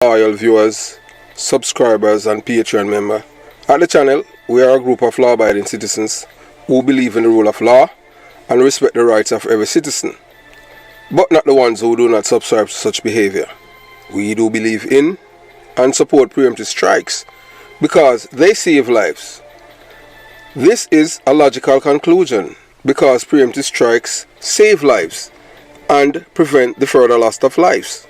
Loyal viewers, subscribers and Patreon member. At the channel, we are a group of law-abiding citizens who believe in the rule of law and respect the rights of every citizen, but not the ones who do not subscribe to such behavior. We do believe in and support preemptive strikes because they save lives. This is a logical conclusion because preemptive strikes save lives and prevent the further loss of lives.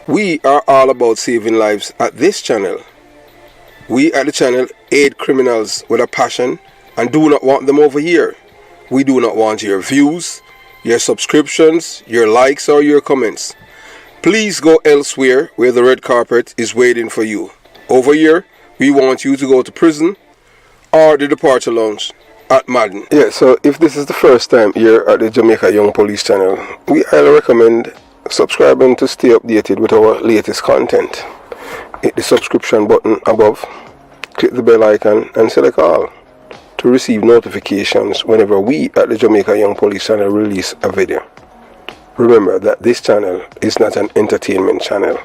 We are all about saving lives at this channel. We at the channel aid criminals with a passion and do not want them over here. We do not want your views, your subscriptions, your likes or your comments. Please go elsewhere where the red carpet is waiting for you. Over here, we want you to go to prison or the departure lounge at Madden. Yeah, so if this is the first time you're at the Jamaica Young Police channel, we highly recommend subscribing to stay updated with our latest content. Hit the subscription button above, click the bell icon and select all to receive notifications whenever we at the Jamaica Young Police channel release a video. Remember that this channel is not an entertainment channel.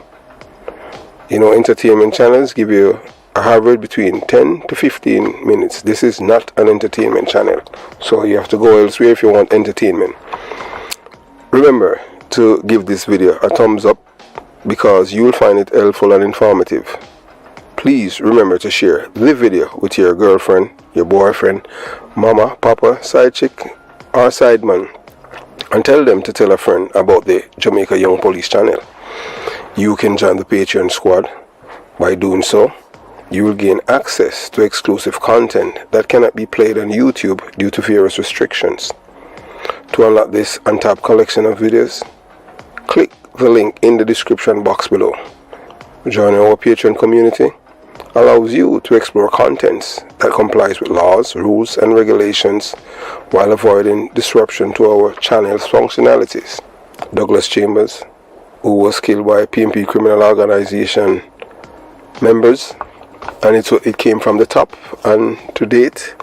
You know, entertainment channels give you a average between 10 to 15 minutes. This is not an entertainment channel, so you have to go elsewhere if you want entertainment. Remember to give this video a thumbs up because you will find it helpful and informative. Please remember to share the video with your girlfriend, your boyfriend, mama, papa, side chick or side man, and tell them to tell a friend about the Jamaica Young Police channel. You can join the Patreon squad. By doing so, you will gain access to exclusive content that cannot be played on YouTube due to various restrictions. To unlock this untapped collection of videos, click the link in the description box below. Joining our Patreon community allows you to explore contents that complies with laws, rules and regulations while avoiding disruption to our channel's functionalities. Douglas Chambers, who was killed by PMP criminal organization members, and it came from the top, and to date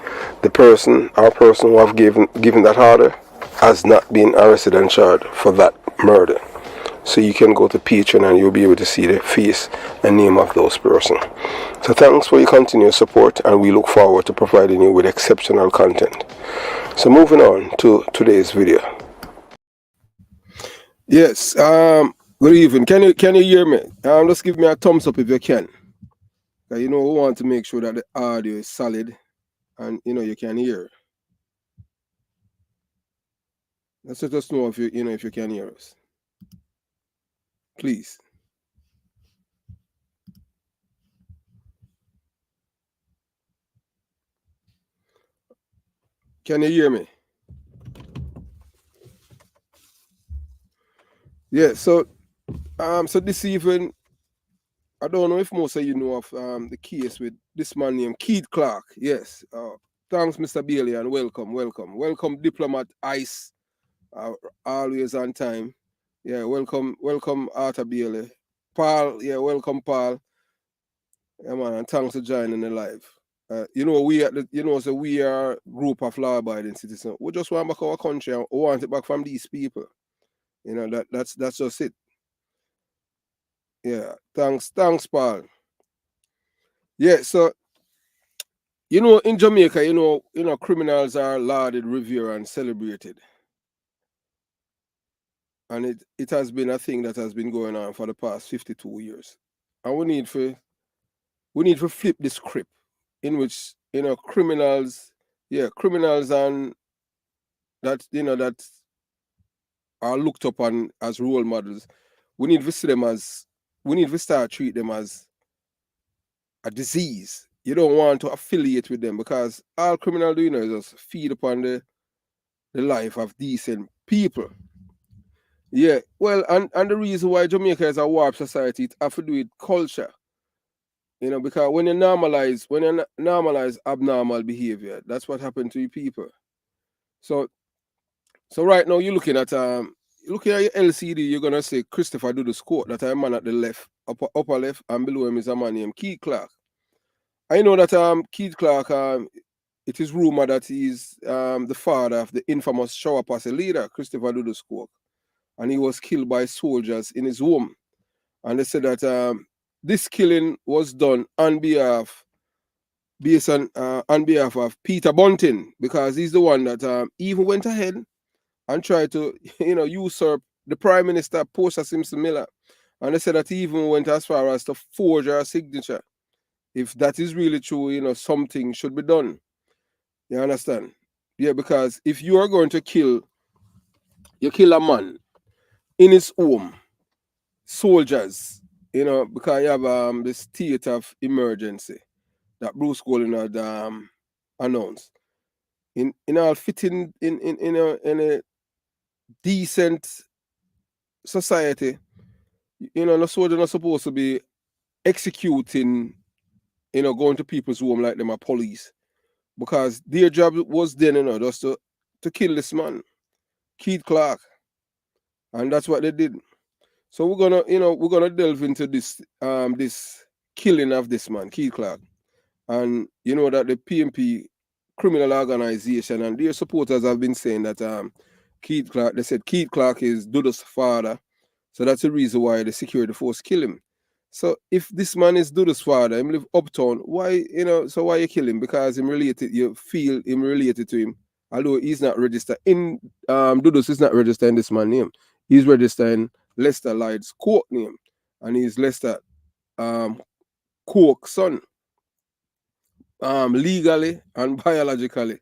the person who have given that order has not been arrested and charged for that murder. So you can go to Patreon and you'll be able to see the face and name of those persons. So thanks for your continued support, and we look forward to providing you with exceptional content. So moving on to today's video. Yes, good evening. Can you hear me? Just give me a thumbs up if you can. You know, we want to make sure that the audio is solid and you can hear. Let's let us know if if you can hear us. Please. Can you hear me? Yeah, so this evening, I don't know if most of you know of the case with this man named Keith Clarke. Yes. Thanks, Mr. Bailey, and welcome, Diplomat Ice. Always on time. Yeah, welcome, Arthur Bailey. Paul, yeah, welcome, Paul. Yeah, man, and thanks for joining the live. So we are a group of law-abiding citizens. We just want back our country and we want it back from these people. That's just it. Yeah, thanks, Paul. Yeah, so in Jamaica, criminals are lauded, revered, and celebrated. And it has been a thing that has been going on for the past 52 years. And we need to flip the script in which criminals and that are looked upon as role models. We need to start treat them as a disease. You don't want to affiliate with them because all criminals do is just feed upon the life of decent people. Yeah, well, and the reason why Jamaica is a warped society, it has to do with culture. Because when you normalize abnormal behavior, that's what happened to you people. So right now you're looking at your LCD, you're gonna say Christopher Dudus quote that a man at the left, upper left, and below him is a man named Keith Clarke. I know that Keith Clarke, it is rumored that he's the father of the infamous shower posse leader, Christopher Dudus Coke, and he was killed by soldiers in his home. And they said that this killing was done on behalf of Peter Bunting, because he's the one that even went ahead and tried to, usurp the Prime Minister Portia Simpson Miller. And they said that he even went as far as to forge her signature. If that is really true, something should be done. You understand? Yeah, because if you are going to kill a man in his home, soldiers, because you have the state of emergency that Bruce Golding had announced. In all fitting in a decent society, the soldier not supposed to be executing, going to people's home like them are police. Because their job was then, just to kill this man, Keith Clarke. And that's what they did. So we're gonna delve into this killing of this man, Keith Clarke. And you know that the PMP criminal organization and their supporters have been saying that Keith Clarke, they said Keith Clarke is Dudus' father. So that's the reason why the security force kill him. So if this man is Dudus' father, him live uptown, so why you kill him? Because you feel him related to him. Although he's not registered in Dudus is not registered in this man's name. He's registered in Lester Lloyd's Coke name. And he's Lester Coke's son. Legally and biologically.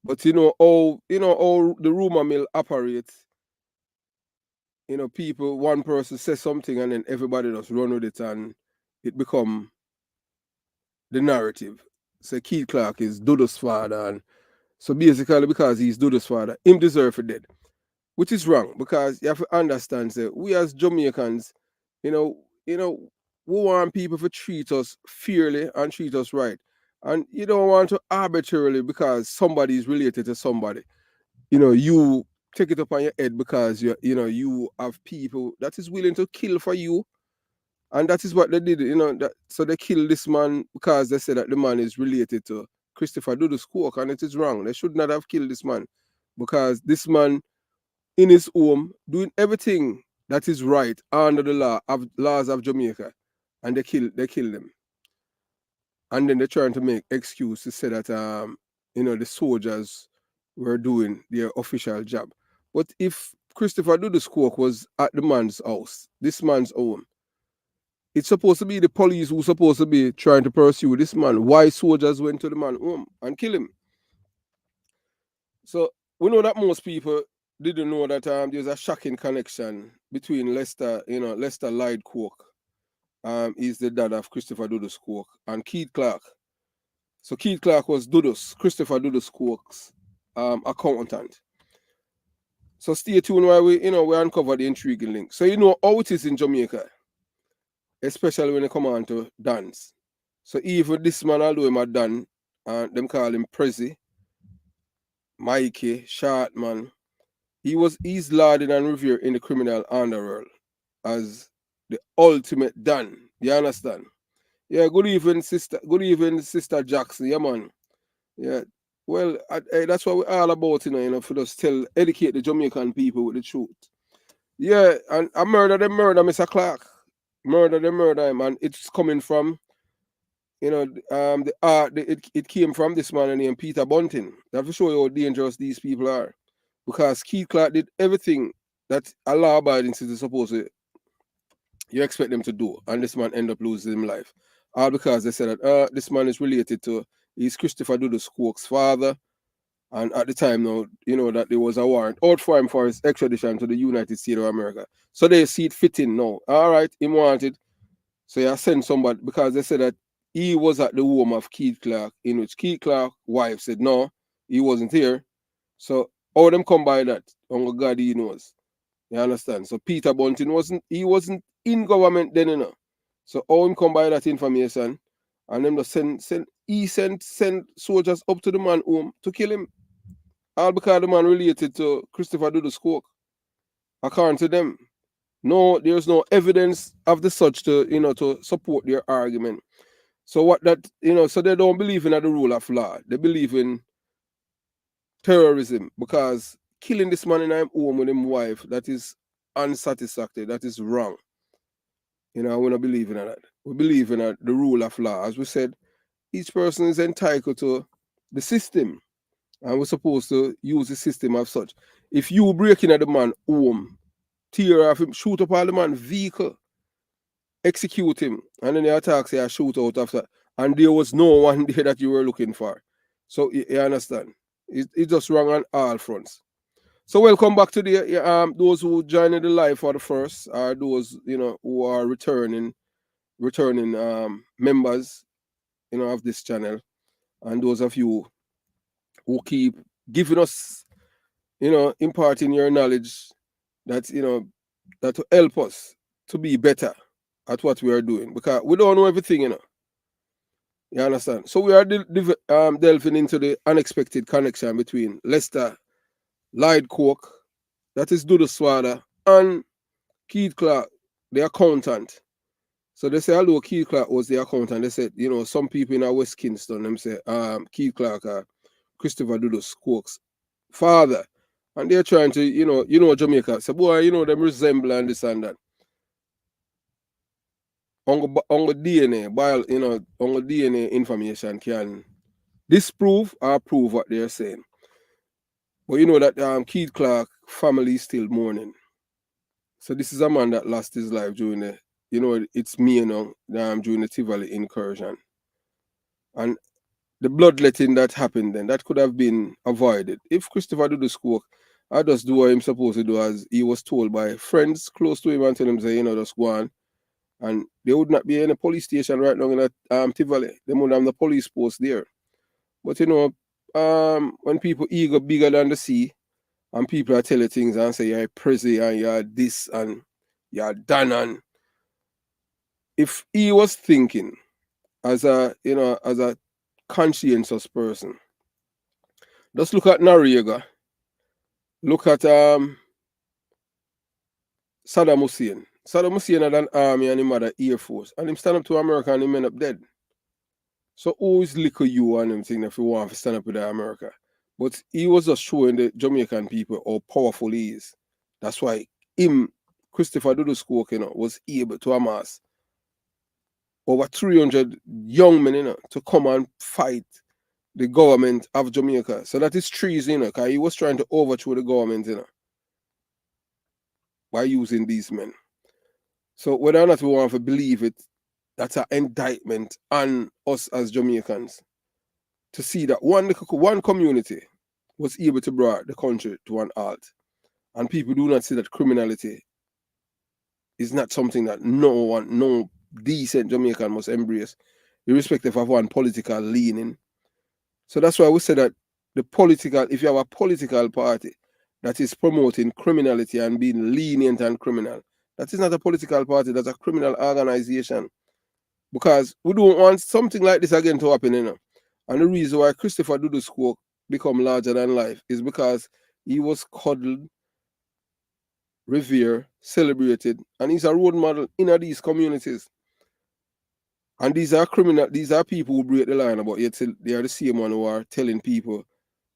But how the rumor mill operates. People, one person says something and then everybody just run with it and it become the narrative. So Keith Clarke is Dudus' father, and so basically because he's Dudus' father, him deserve to dead. Which is wrong, because you have to understand that we as Jamaicans, you know, we want people to treat us fairly and treat us right. And you don't want to arbitrarily, because somebody is related to somebody, you take it upon your head because you have people that is willing to kill for you. And that is what they did, so they killed this man because they said that the man is related to Christopher Dudus Coke, and it is wrong. They should not have killed this man, because this man in his home doing everything that is right under the laws of Jamaica, and they killed him. And then they're trying to make excuse to say that the soldiers were doing their official job. But if Christopher Dudus Coke was at the man's house, this man's home, it's supposed to be the police who's supposed to be trying to pursue this man. Why soldiers went to the man's home and kill him? So we know that most people didn't know that there's a shocking connection between Lester Lloyd Coke, is the dad of Christopher Dudus Coke, and Keith Clarke. So Keith Clarke was Christopher Dudus Coke's accountant. So stay tuned while we uncover the intriguing link. So how it is in Jamaica, especially when they come on to dance. So even this man, although him a done, them call him Prezi, Mikey, Shortman, he's lauded and revered in the criminal underworld as the ultimate Don. You understand? Yeah, good evening, Sister Jackson. Yeah, man. Yeah. Well, that's what we're all about, for just educate the Jamaican people with the truth. Yeah, and I murder Mr. Clarke. Murder him, and it's coming from, it came from this man named Peter Bunting. That will show you how dangerous these people are. Because Keith Clarke did everything that a law-abiding citizen is supposed to, you expect them to do, and this man end up losing his life. All because they said that this man is related to, he's Christopher Dudus Coke's father, and at the time now, that there was a warrant out for him for his extradition to the United States of America. So they see it fitting now. All right, he wanted, so you send somebody, because they said that he was at the home of Keith Clarke, in which Keith Clarke's wife said no, he wasn't here. So how them come by that? Only God he knows. You understand? So Peter Bunting wasn't in government then, So how him come by that information, and them just send soldiers up to the man home to kill him. All because the man related to Christopher Dudus Coke. According to them. No, there's no evidence of the such to support their argument. So so they don't believe in the rule of law. They believe in terrorism, because killing this man in his home with his wife, that is unsatisfactory, that is wrong. You know, we don't believe in that. We believe in the rule of law. As we said, each person is entitled to the system, and we're supposed to use the system as such. If you break in at the man home, tear off him, shoot up all the man vehicle, execute him, and then the attack say I shoot out after, and there was no one there that you were looking for. So you understand? It's just wrong on all fronts. So welcome back to the those who joined the live for the first, or those who are returning members of this channel, and those of you who keep giving us imparting your knowledge that that to help us to be better at what we are doing, because we don't know everything. You understand? So we are delving into the unexpected connection between Lloyd Coke, that is Dudus, and Keith Clarke, the accountant. So they say, although Keith Clarke was the accountant, they said, some people in our West Kingston, them say, Keith Clarke, Christopher Dudus Coke's father. And they're trying to, Jamaica. So, boy, them resemble and this and that. On the DNA, on the DNA information can disprove or prove what they're saying. But you know that Keith Clarke family is still mourning. So this is a man that lost his life during it's me, during the Tivoli incursion. And the bloodletting that happened then, that could have been avoided. If Christopher Dudus Coke, I just do what I'm supposed to do, as he was told by friends close to him and tell him, say, just go on. And there would not be any police station right now in that Tivoli. They would have the police post there. But when people ego bigger than the sea, and people are telling things and say you're crazy and you're this and you're done, and if he was thinking as a conscientious person, just look at Noriega, look at Saddam Hussein. Saddam Hussein had an army and him had an air force, and him stand up to America and him end up dead. So who is little you and him thing if you want to stand up with America? But he was just showing the Jamaican people how powerful he is. That's why Christopher Dudus Coke, was able to amass over 300 young men, to come and fight the government of Jamaica. So that is treason, because he was trying to overthrow the government, by using these men. So whether or not we want to believe it, that's an indictment on us as Jamaicans to see that one community was able to bring the country to an halt. And people do not see that criminality is not something that no decent Jamaican must embrace, irrespective of one political leaning. So that's why we say that if you have a political party that is promoting criminality and being lenient and criminal, that is not a political party, that's a criminal organization. Because we don't want something like this again to happen, And the reason why Christopher Dudus Coke become larger than life is because he was cuddled, revered, celebrated, and he's a role model in these communities. And these are people who break the line, but yet they are the same one who are telling people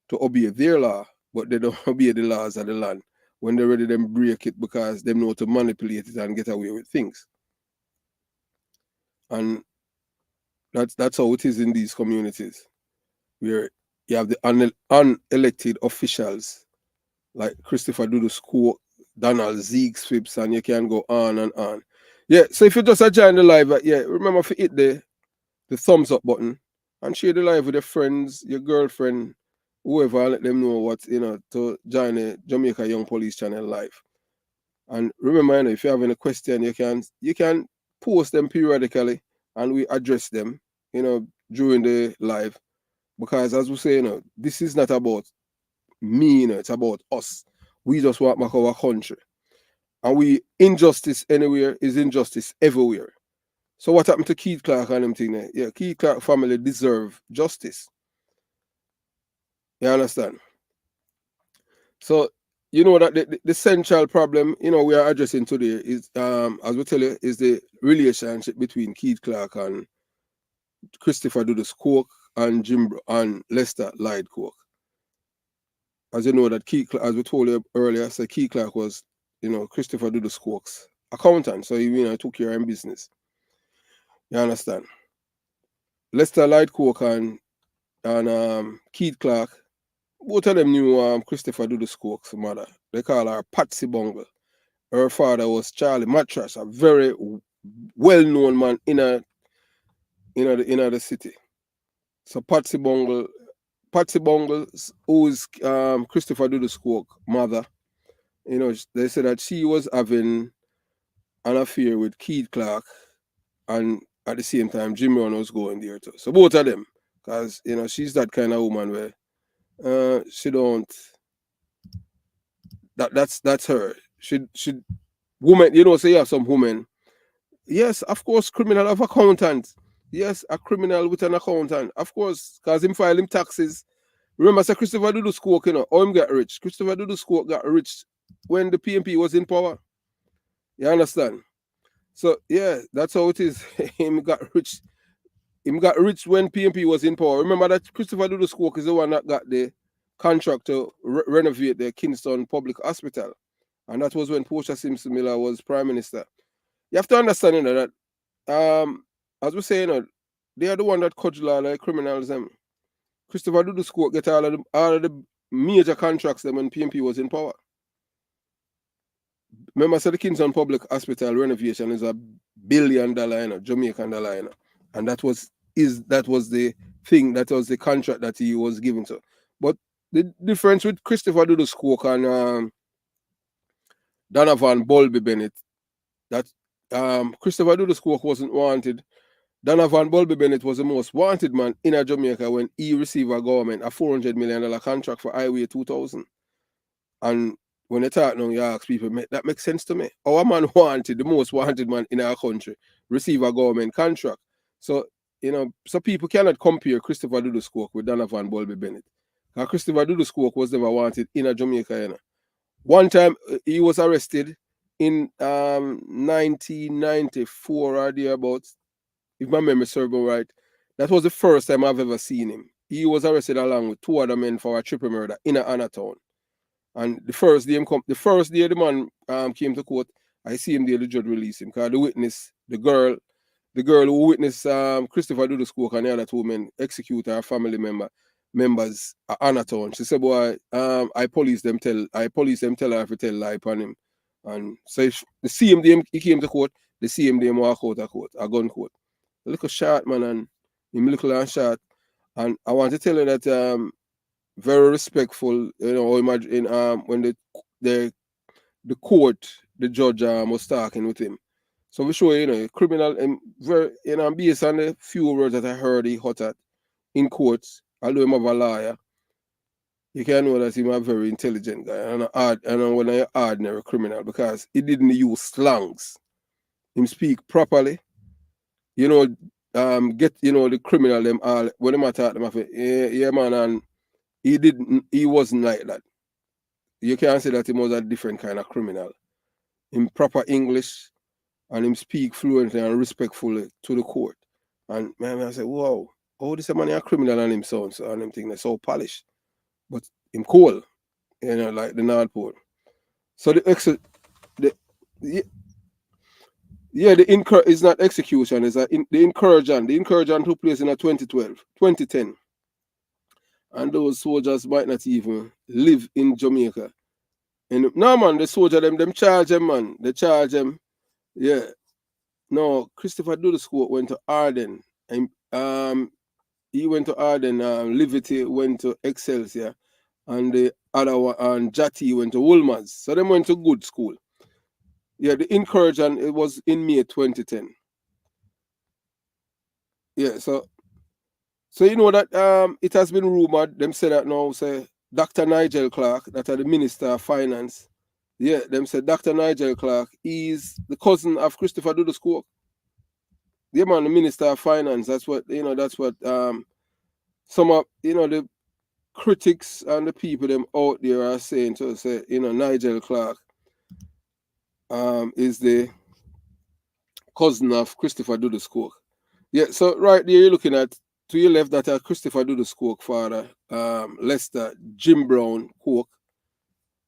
to obey their law, but they don't obey the laws of the land. When they're ready, them break it because they know to manipulate it and get away with things. And that's how it is in these communities, where you have the unelected officials like Christopher Dudus Coke, Donald Swips, and you can go on and on. Yeah, so if you just join the live, remember to hit the thumbs up button and share the live with your friends, your girlfriend, whoever, and let them know what, to join the Jamaica Young Police channel live. And remember, if you have any question, you can post them periodically and we address them, during the live. Because as we say, this is not about me, it's about us. We just want back our country. And injustice anywhere is injustice everywhere. So what happened to Keith Clarke and them thing there? Yeah, Keith Clarke family deserve justice. You understand? So you know that the central problem, we are addressing today is, as we tell you, is the relationship between Keith Clarke and Christopher Dudus Coke and Lloyd Coke. As you know that Keith, as we told you earlier, so Keith Clarke was, Christopher Dudus Coke's accountant, so he took care of his business. You understand? Lester Lloyd Coke and Keith Clarke, both of them knew Christopher Dudus Coke's mother. They call her Patsy Bungle. Her father was Charlie Mattress, a very well-known man in the city. So Patsy Bungle, who is Christopher Dudus Coke's mother, they said that she was having an affair with Keith Clarke, and at the same time Jimmy Rohn was going there too. So both of them, because she's that kind of woman where she don't. That's her. She woman. So you have some women. Yes, of course, criminal of accountant. Yes, a criminal with an accountant. Of course, because him file him taxes. Remember, Sir Christopher Dudus Coke, how him get rich. Christopher Dudus Coke got rich when the PNP was in power. You understand? So yeah, that's how it is. Him got rich when PNP was in power. Remember that Christopher Dudus Coke is the one that got the contract to renovate the Kingston Public Hospital. And that was when Portia Simpson Miller was Prime Minister. You have to understand that as we say, they are the one that cudgel all the criminals. Christopher Dudus Coke get all of the major contracts when PNP was in power. Remember, so the Kingston Public Hospital renovation is $1 billion, Jamaican dollar, and that was the thing, that was the contract that he was given to. But the difference with Christopher Dudus Coke and Donovan Bulby Bennett, that Christopher Dudus Coke wasn't wanted. Donovan Bulby Bennett was the most wanted man in Jamaica when he received a $400 million contract for Highway 2000. And when you talk now, you ask people, that makes sense to me. Our man wanted, the most wanted man in our country, receive a government contract. So, so people cannot compare Christopher Dudus Coke with Donovan Bulby Bennett. Because Christopher Dudus Coke was never wanted in Jamaica. One time, he was arrested in 1994 or thereabouts, if my memory serves me right. That was the first time I've ever seen him. He was arrested along with two other men for a triple murder in Anatown. And the first day the man came to court, I see him there, the judge released him. Because the witness, the girl who witnessed Christopher Dudus Coke and the other two men execute her family members at Anatown. She said, boy, I police them tell her if you tell lie upon him. And so the same day he came to court, the same day he walk out of court, a gun court. A little short man, and him little and short. And I want to tell you that very respectful, imagine when the court, the judge was talking with him. So we show criminal, very, based on the few words that I heard he uttered in court, although I'm a lawyer, you can know that he's a very intelligent guy and when an ordinary criminal, because he didn't use slangs. Him speak properly, get the criminal them all when them attack them, I say, yeah man, and he wasn't like that. You can't say that he was a different kind of criminal. In proper English, and him speak fluently and respectfully to the court. And man, I say, wow, this man is a criminal and him sounds and him thing that's so polished. But him cool, like the North Pole. So the is not execution, it's the incursion. The incursion took place in 2010. And those soldiers might not even live in Jamaica. And no man, the soldier them charge them, man. They charge them. Yeah. No, Christopher Dudus Coke went to Arden. And he went to Arden, Liberty went to Excelsior, and the other one, and Jati went to Woolmans. So them went to good school. Yeah, the incursion, it was in May 2010. Yeah, so that it has been rumored, them say that now, say Dr. Nigel Clarke, that are the Minister of Finance. Yeah, them say Dr. Nigel Clarke is the cousin of Christopher Dudus Coke. Yeah, man, the Minister of Finance. That's what some of the critics and the people them out there are saying to say, Nigel Clarke is the cousin of Christopher Dudus Coke. Yeah, so right there you're looking at, to your left, that are Christopher Dudus Coke father, Lester Jim Brown Coke,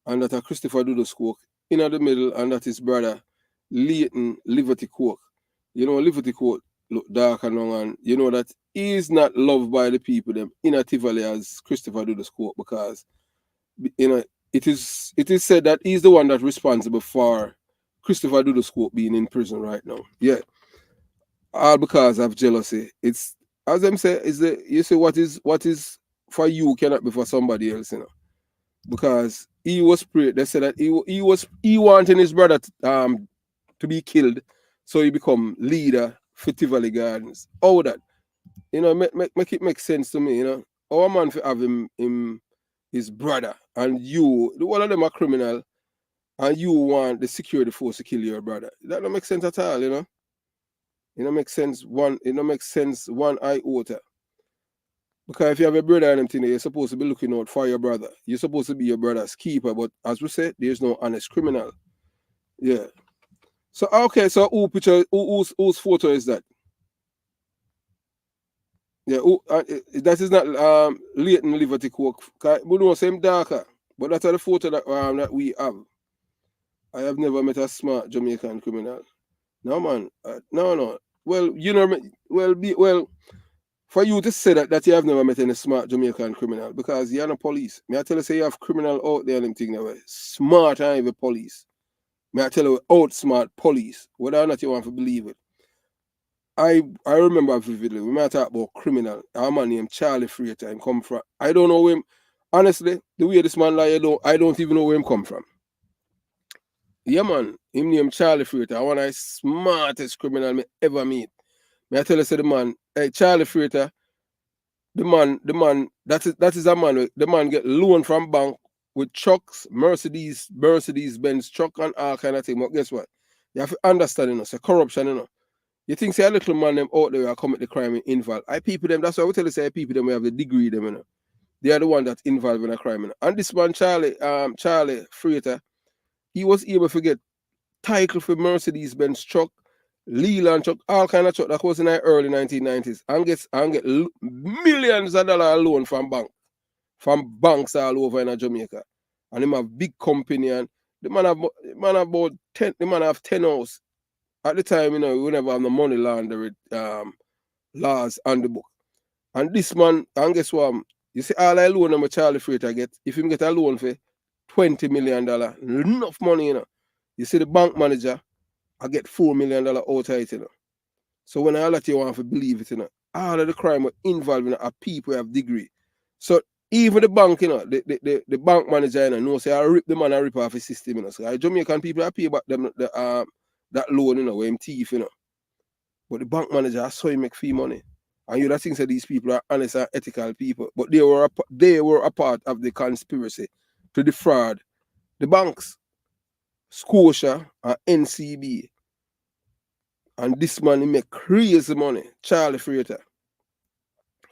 and that are Christopher Dudus Coke. In the middle, and that is brother Leighton Liberty Coke. You know, Liberty Coke look dark and long, and you know that he's not loved by the people them in a Tivoli as Christopher Dudus Coke, because you know it is said that he's the one that's responsible for Christopher Dudus Coke being in prison right now. Yeah, all because of jealousy. It's, as them say, is the, you say what is for you cannot be for somebody else, you know. Because he was prayed. They said that he wanting his brother to be killed, so he become leader for Tivoli Gardens. All that, you know, make it make sense to me, you know. Our man for have him his brother, and you, all of them are criminal, and you want the security force to kill your brother. That don't make sense at all, you know. It don't make sense one iota. Because if you have a brother and everything, you're supposed to be looking out for your brother. You're supposed to be your brother's keeper. But as we said, there's no honest criminal. Yeah. So okay, so whose photo is that? Yeah, that is not Leighton Liberty Coke. We don't say him darker, but that's the photo that we have. I have never met a smart Jamaican criminal. No man, no. Well, you know, well. For you to say that you have never met any smart Jamaican criminal, because you're not police. May I tell you, say you have criminal out there and them thing that way. Smart and even police. May I tell you, outsmart police. Whether or not you want to believe it. I remember vividly, we might talk about criminal. Our man named Charlie Freighter, him come from. I don't know him. Honestly, the way this man lie, I don't even know where him come from. Yeah, man. Him named Charlie Freighter. One of the smartest criminal me ever meet. May I tell you, say the man, hey, Charlie Freighter, the man, that is a man. The man get loan from bank with trucks, Mercedes Benz truck and all kind of thing. But guess what? You have to understand, you know, say corruption, you know. You think say a little man them out there commit the crime involved. I people them, that's why we tell you say people them we have the degree them, you know. They are the one that's involved in a crime, you know. And this man, Charlie Freighter, he was able to get title for Mercedes Benz truck, Leland truck, all kind of truck that was in the early 1990s, and get millions of dollars loan from banks all over in Jamaica. And him have big company, and the man have 10 house. At the time, you know, we never have no money laundering laws on the book. And this man, and guess what? You see, all I loan him a Charlie Freighter get, if him get a loan for $20 million, enough money, you know. You see the bank manager, I get $4 million out of it, you know. So when all that you want to believe it, you know, all of the crime involved, you know, are people who have degree. So even the bank, you know, the bank manager, you know, say I rip the man and rip off his system, you know. So Jamaican people are pay back them that loan, you know, with him thief, you know. But the bank manager, I saw him make free money. And you know, think that these people are honest and ethical people, but they were a part of the conspiracy to defraud the banks, Scotia and NCB. And this man, he make crazy money, Charlie Freighter.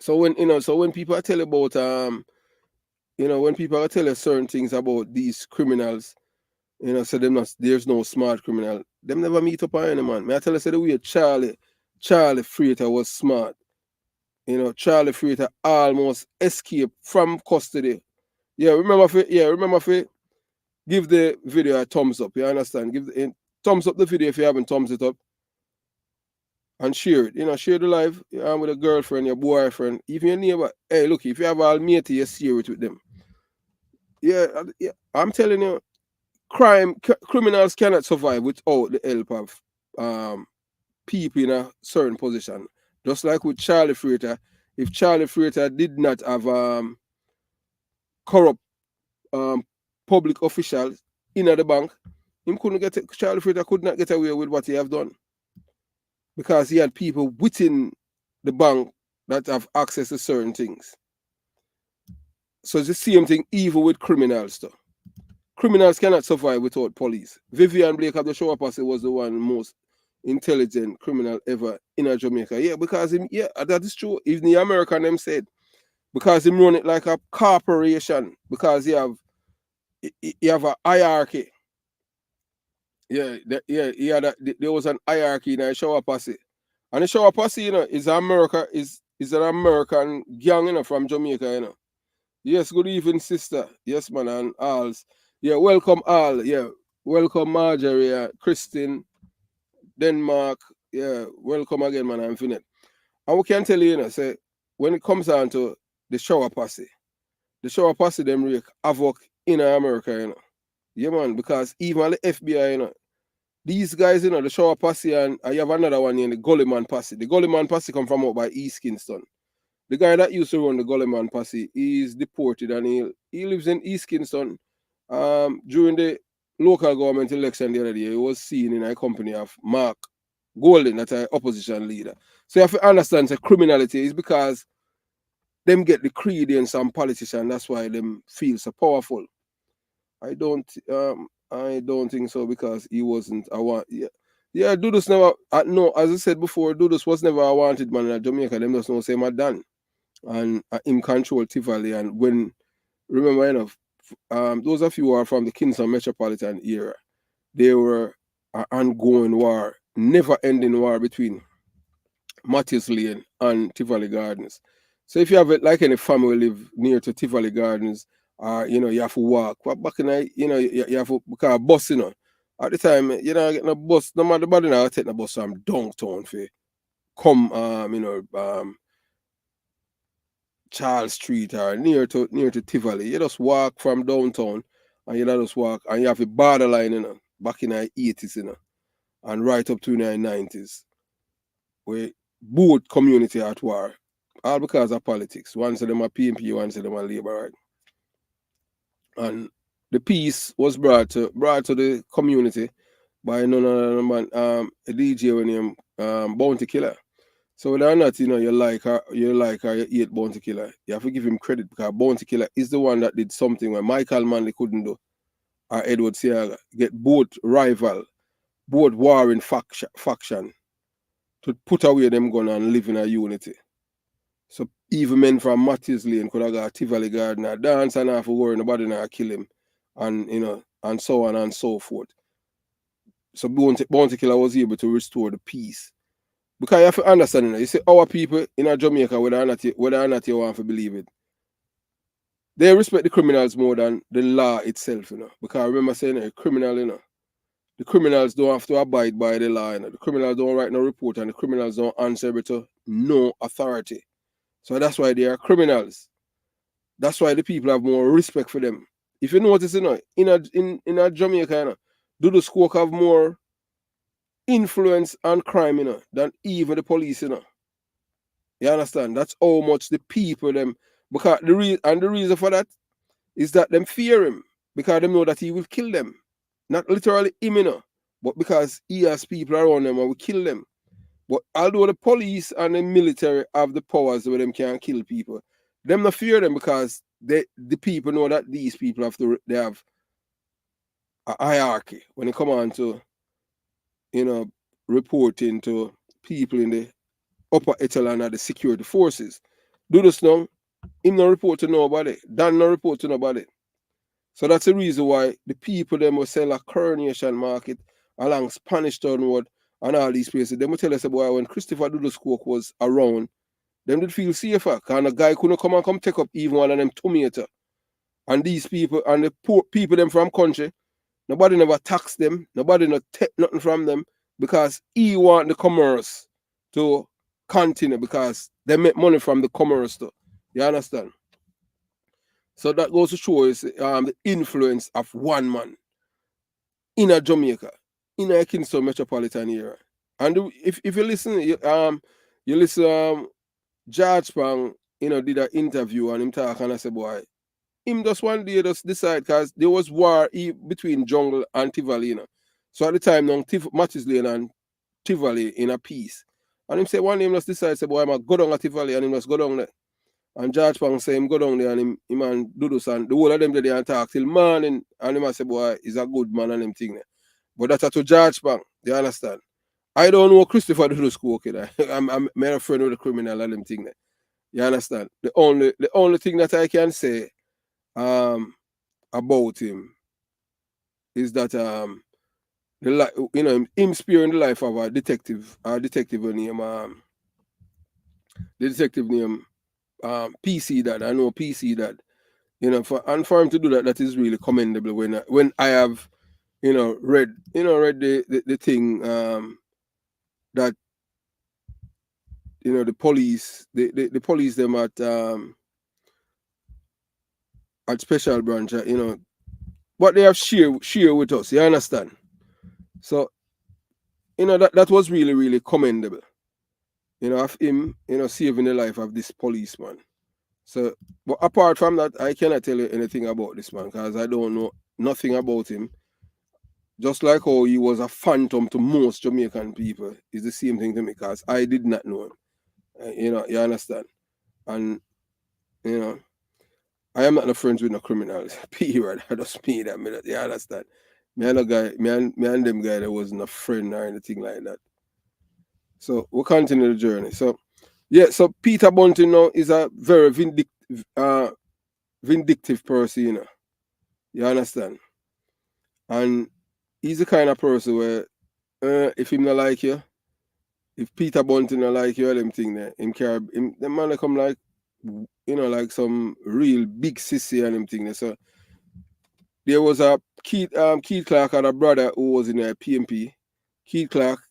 So when people tell you about when people tell you certain things about these criminals, you know, so there's no smart criminal. Them never meet up on any man. May I tell you, say the way Charlie Freighter was smart. You know, Charlie Freighter almost escaped from custody. Remember if give the video a thumbs up. You understand? Thumbs up the video if you haven't thumbs it up. And share it. You know, share the live with a girlfriend, your boyfriend, even your neighbor. Hey, look, if you have all matey, you share it with them. Yeah, I'm telling you, criminals cannot survive without the help of people in a certain position. Just like with Charlie Freighter, if Charlie Freighter did not have corrupt public officials in the bank, Charlie Freighter could not get away with what he have done. Because he had people within the bank that have access to certain things. So it's the same thing even with criminals though. Criminals cannot survive without police. Vivian Blake of the show up as he was the one most intelligent criminal ever in Jamaica. Yeah, because that is true. Even the American them said, because him run it like a corporation, because you have a hierarchy. There was an hierarchy in the shower posse. And the shower posse, you know, is an American gang, you know, from Jamaica, you know. Yes, good evening, sister. Yes, man, and Alls. Yeah, welcome all. Yeah, welcome Marjorie, Christine. Denmark. Yeah, welcome again, man. I'm finished. And we can tell you, say, when it comes down to the shower posse them wreak havoc in America, Yeah, man, because even the FBI, these guys, the shower posse, and you have another one the Gullyman posse. The Gullyman posse come from out by East Kingston. The guy that used to run the Gullyman posse is deported and he lives in East Kingston. During the local government election the other day, he was seen in a company of Mark Golden, that's an opposition leader. So you have to understand the criminality is because them get the credence and politician, that's why them feel so powerful. I don't think so because he wasn't a want. Yeah, Dudus never. No, as I said before, Dudus was never a wanted man in Jamaica. Them just know say my done, and him control Tivoli. And when remember, those of you who are from the Kingston metropolitan era, they were an ongoing war, never-ending war between Matthews Lane and Tivoli Gardens. So if you have it like any family live near to Tivoli Gardens, you have to walk. But back in the, you have to because bus, At the time, getting a bus, no matter body now, I take the bus from downtown for come Charles Street or near to Tivoli. You just walk from downtown and you just walk and you have a borderline, back in the 80s, and right up to the 90s. Where both community at war, all because of politics. One of them are PMP, one of them are Labour, right? And the peace was brought to the community by none other than a DJ when him Bounty Killer. So whether or not you like her, you hate Bounty Killer, you have to give him credit because Bounty Killer is the one that did something where Michael Manley couldn't do, or Edward Seaga, get both rival, both warring faction to put away them gun and live in a unity. So even men from Matthews Lane could have got Tivoli Garden and dance and have to worry nobody not kill him, and and so on and so forth. So Bounty Killer was able to restore the peace. Because you have to understand, you see our people in Jamaica, whether or not you want to believe it, they respect the criminals more than the law itself, Because I remember saying a criminal, the criminals don't have to abide by the law, The criminals don't write no report and the criminals don't answer to no authority. So that's why they are criminals. That's why the people have more respect for them. If you notice, in a Jamaica, Dudus Coke have more influence and crime, than even the police, You understand? That's how much the people them because the reason for that is that them fear him because they know that he will kill them. Not literally him, but because he has people around them and will kill them. But although the police and the military have the powers where them can kill people, them not fear them because the people know that these people they have a hierarchy when it come on to reporting to people in the upper echelon of the security forces. Do this now, him no report to nobody, Dan no report to nobody. So that's the reason why the people them will sell a Coronation Market along Spanish Town Road and all these places. They will tell us about when Christopher Dudus Coke was around, them did feel safer because a guy couldn't come take up even one of them tomato. And these people and the poor people them from country, nobody never tax them, nobody not take nothing from them because he want the commerce to continue because they make money from the commerce too. You understand? So that goes to show us the influence of one man in a Jamaica, in a Kingston metropolitan area. And if you listen, you listen, George Pang, did an interview and him talk and I said, boy, him just one day just decide because there was war between Jungle and Tivoli, So at the time, now Matthews Lane and Tivoli in a peace. And him say one day him just decide, say, boy, I'm go down at Tivoli and him just go down there. And George Pang say him go down there and him and Dudus and the whole of them there and talk till morning. And him say, boy, he's a good man and them thing there. But that's to George Pang, you understand? I don't know Christopher Dudus Coke, I'm a friend of the criminal and them thing there. You understand? The only thing that I can say about him is that him sparing the life of a detective named the detective named PC Dad. I know PC Dad. For him to do that is really commendable. When I have read the thing that, the police, the police them at special branch, what they have share with us, you understand? So, that was really, really commendable, of him, saving the life of this policeman. So, but apart from that, I cannot tell you anything about this man because I don't know nothing about him. Just like how he was a phantom to most Jamaican people, it's the same thing to me because I did not know him. You understand? And, I am not no friends with no criminals, period. I just mean that, you understand? Me and them guy that wasn't a friend or anything like that. So we'll continue the journey. So yeah, so Peter Bunting now is a very vindictive person, You understand? And he's the kind of person where if him not like you, if Peter Bunting not like you, them thing there, the man come like like some real big sissy and them thing there. So there was a Keith Clarke had a brother who was in a PMP. Keith Clarke,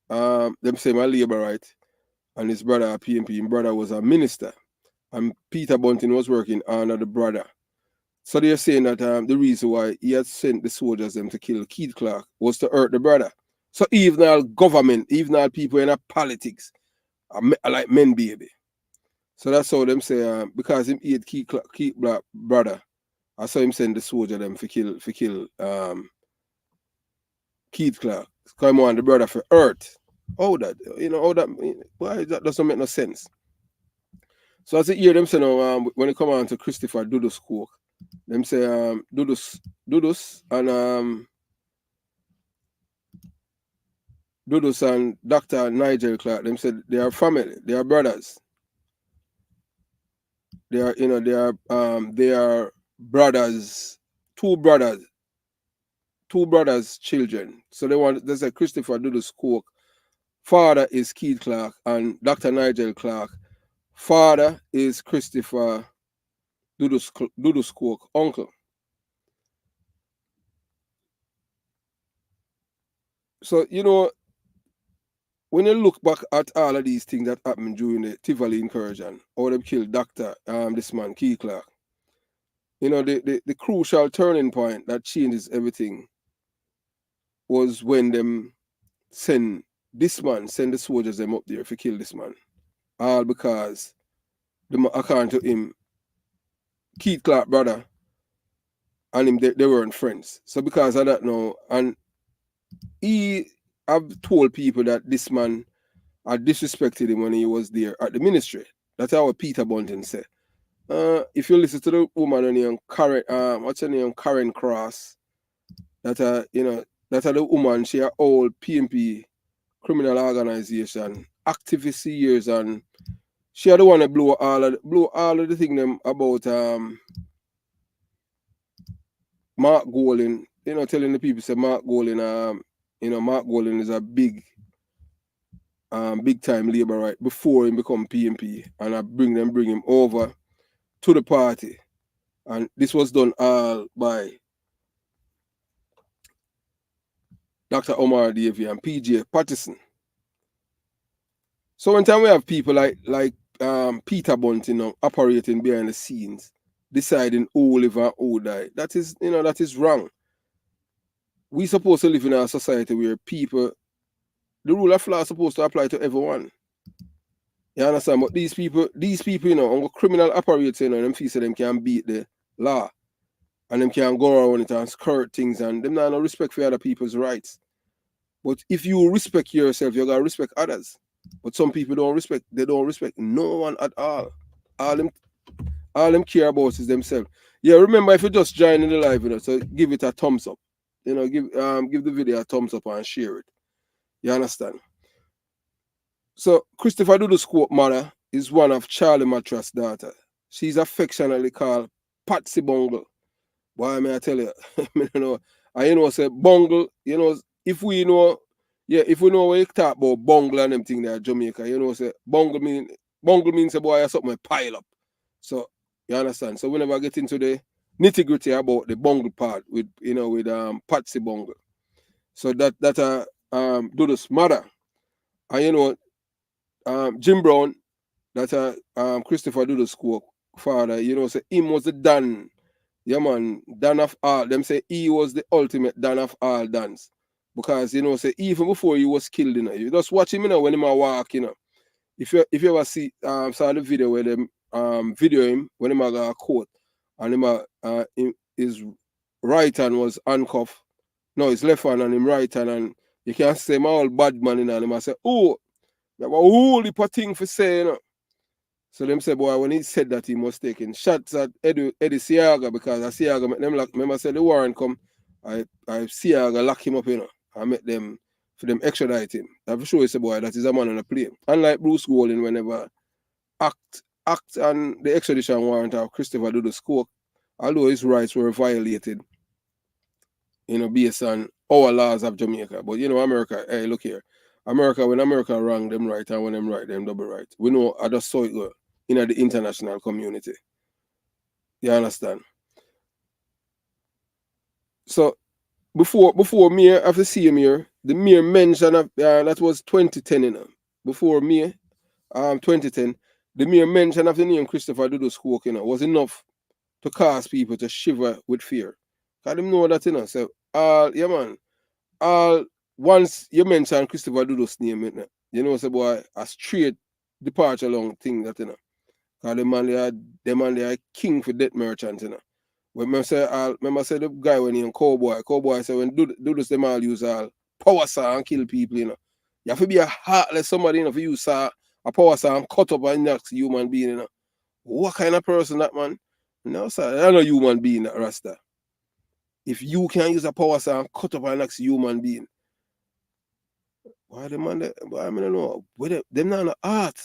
them say my labor right, and his brother a PMP. His brother was a minister, and Peter Bunting was working under the brother. So they're saying that the reason why he had sent the soldiers them to kill Keith Clarke was to hurt the brother. So even all government, even all people in politics, are like men baby. So that's how them say because him hate Keith Clarke brother. I saw him send the soldier them for kill Keith Clarke. Come on, the brother for hurt. How that? Why that doesn't make no sense. So as you hear them say now, when they come on to Christopher Dudus Coke, them say Dudus and Dr. Nigel Clarke, them said they are family, they are brothers. They are brothers, two brothers children. So they say Christopher Dudus Coke, father is Keith Clarke, and Dr. Nigel Clarke, father is Christopher Dudus Coke, uncle. So when you look back at all of these things that happened during the Tivoli incursion, or they killed this man, Keith Clarke, the crucial turning point that changes everything was when them send the soldiers them up there to kill this man. All because, according to him, Keith Clarke brother and him, they weren't friends. So because of that now, and he have told people that this man had disrespected him when he was there at the ministry. That's how Peter Bunting said. If you listen to the woman on Karen, what's her name, Karen Cross, that the woman, she a old PMP criminal organization, activist years, and she had the one that blow all of the thing them about Mark Golding, telling the people say Mark Golding, Mark Golding is a big time labor right before he become PMP, and I bring him over to the party. And this was done all by Dr. Omar Davey and PJ Patterson. So one time we have people like Peter Bunting operating behind the scenes, deciding who live and who die. That is wrong. We supposed to live in a society where the rule of law is supposed to apply to everyone. You understand? But these people, on criminal operates, them feel them can beat the law. And them can go around it and skirt things, and them not no respect for other people's rights. But if you respect yourself, you gotta respect others. But some people don't respect no one at all. All them care about is themselves. Yeah, remember, if you just join in the live, so give it a thumbs up. Give the video a thumbs up and share it. You understand? So Christopher Dudus Coke mother is one of Charlie Matras' daughter. She's affectionately called Patsy Bungle. Why may I tell you? And say bungle, if we know what you talk about bungle and them thing there at Jamaica, say bungle means a boy or something pile up. So you understand? So whenever I get into the nitty-gritty about the bungle part with Patsy Bungle. So that Dudus' mother And you know, Jim Brown, that Christopher Dudus Coke father, you know, say him was the Dan. Yeah, man, Dan of all. Them say he was the ultimate Dan of all Dans. Because, you know, say even before he was killed, you know, you just watch him, you know, when he walk, you know. If you ever see saw the video where them video him when he got a court and his right hand was handcuffed. No, his left hand and him right hand, and you can't say my old bad man in and him. I say, oh, that was a whole heap of thing for saying, you know. So them say, boy, when he said that, he was taking shots at Eddie Siaga, because Siaga make them lock. Remember, I said the warrant come, I Siaga lock him up, you know. I met them for them extradite him. I for sure, say, boy, that is a man on a plane. Unlike Bruce Golding, whenever act on the extradition warrant of Christopher Dudus Coke, although his rights were violated, you know, based on our laws of Jamaica. But you know, America, hey, look here. America, when America wrong them right and when them right, them double right. We know I just saw it go in the international community. You understand? So before me, after seeing here, the mere mention of that was 2010, you know. Before me, 2010, the mere mention of the name Christopher Dudus Coke, you know, was enough to cause people to shiver with fear. Because them know that, you know. So yeah man, once you mention Christopher Dudus' name, you know, say boy, a straight departure long thing that, you know. Because the man they are king for debt merchants, you know. Remember say the guy when he in Cowboy say when Dudus them all use all power saw and kill people, you know. You have to be a heartless somebody, you know, for you saw a power saw and cut up and next human being, you know. What kind of person that man? No, sir, I'm not a human being, that Rasta. If you can use a power saw and cut up an next human being, why the man that, I don't know. Them not no art.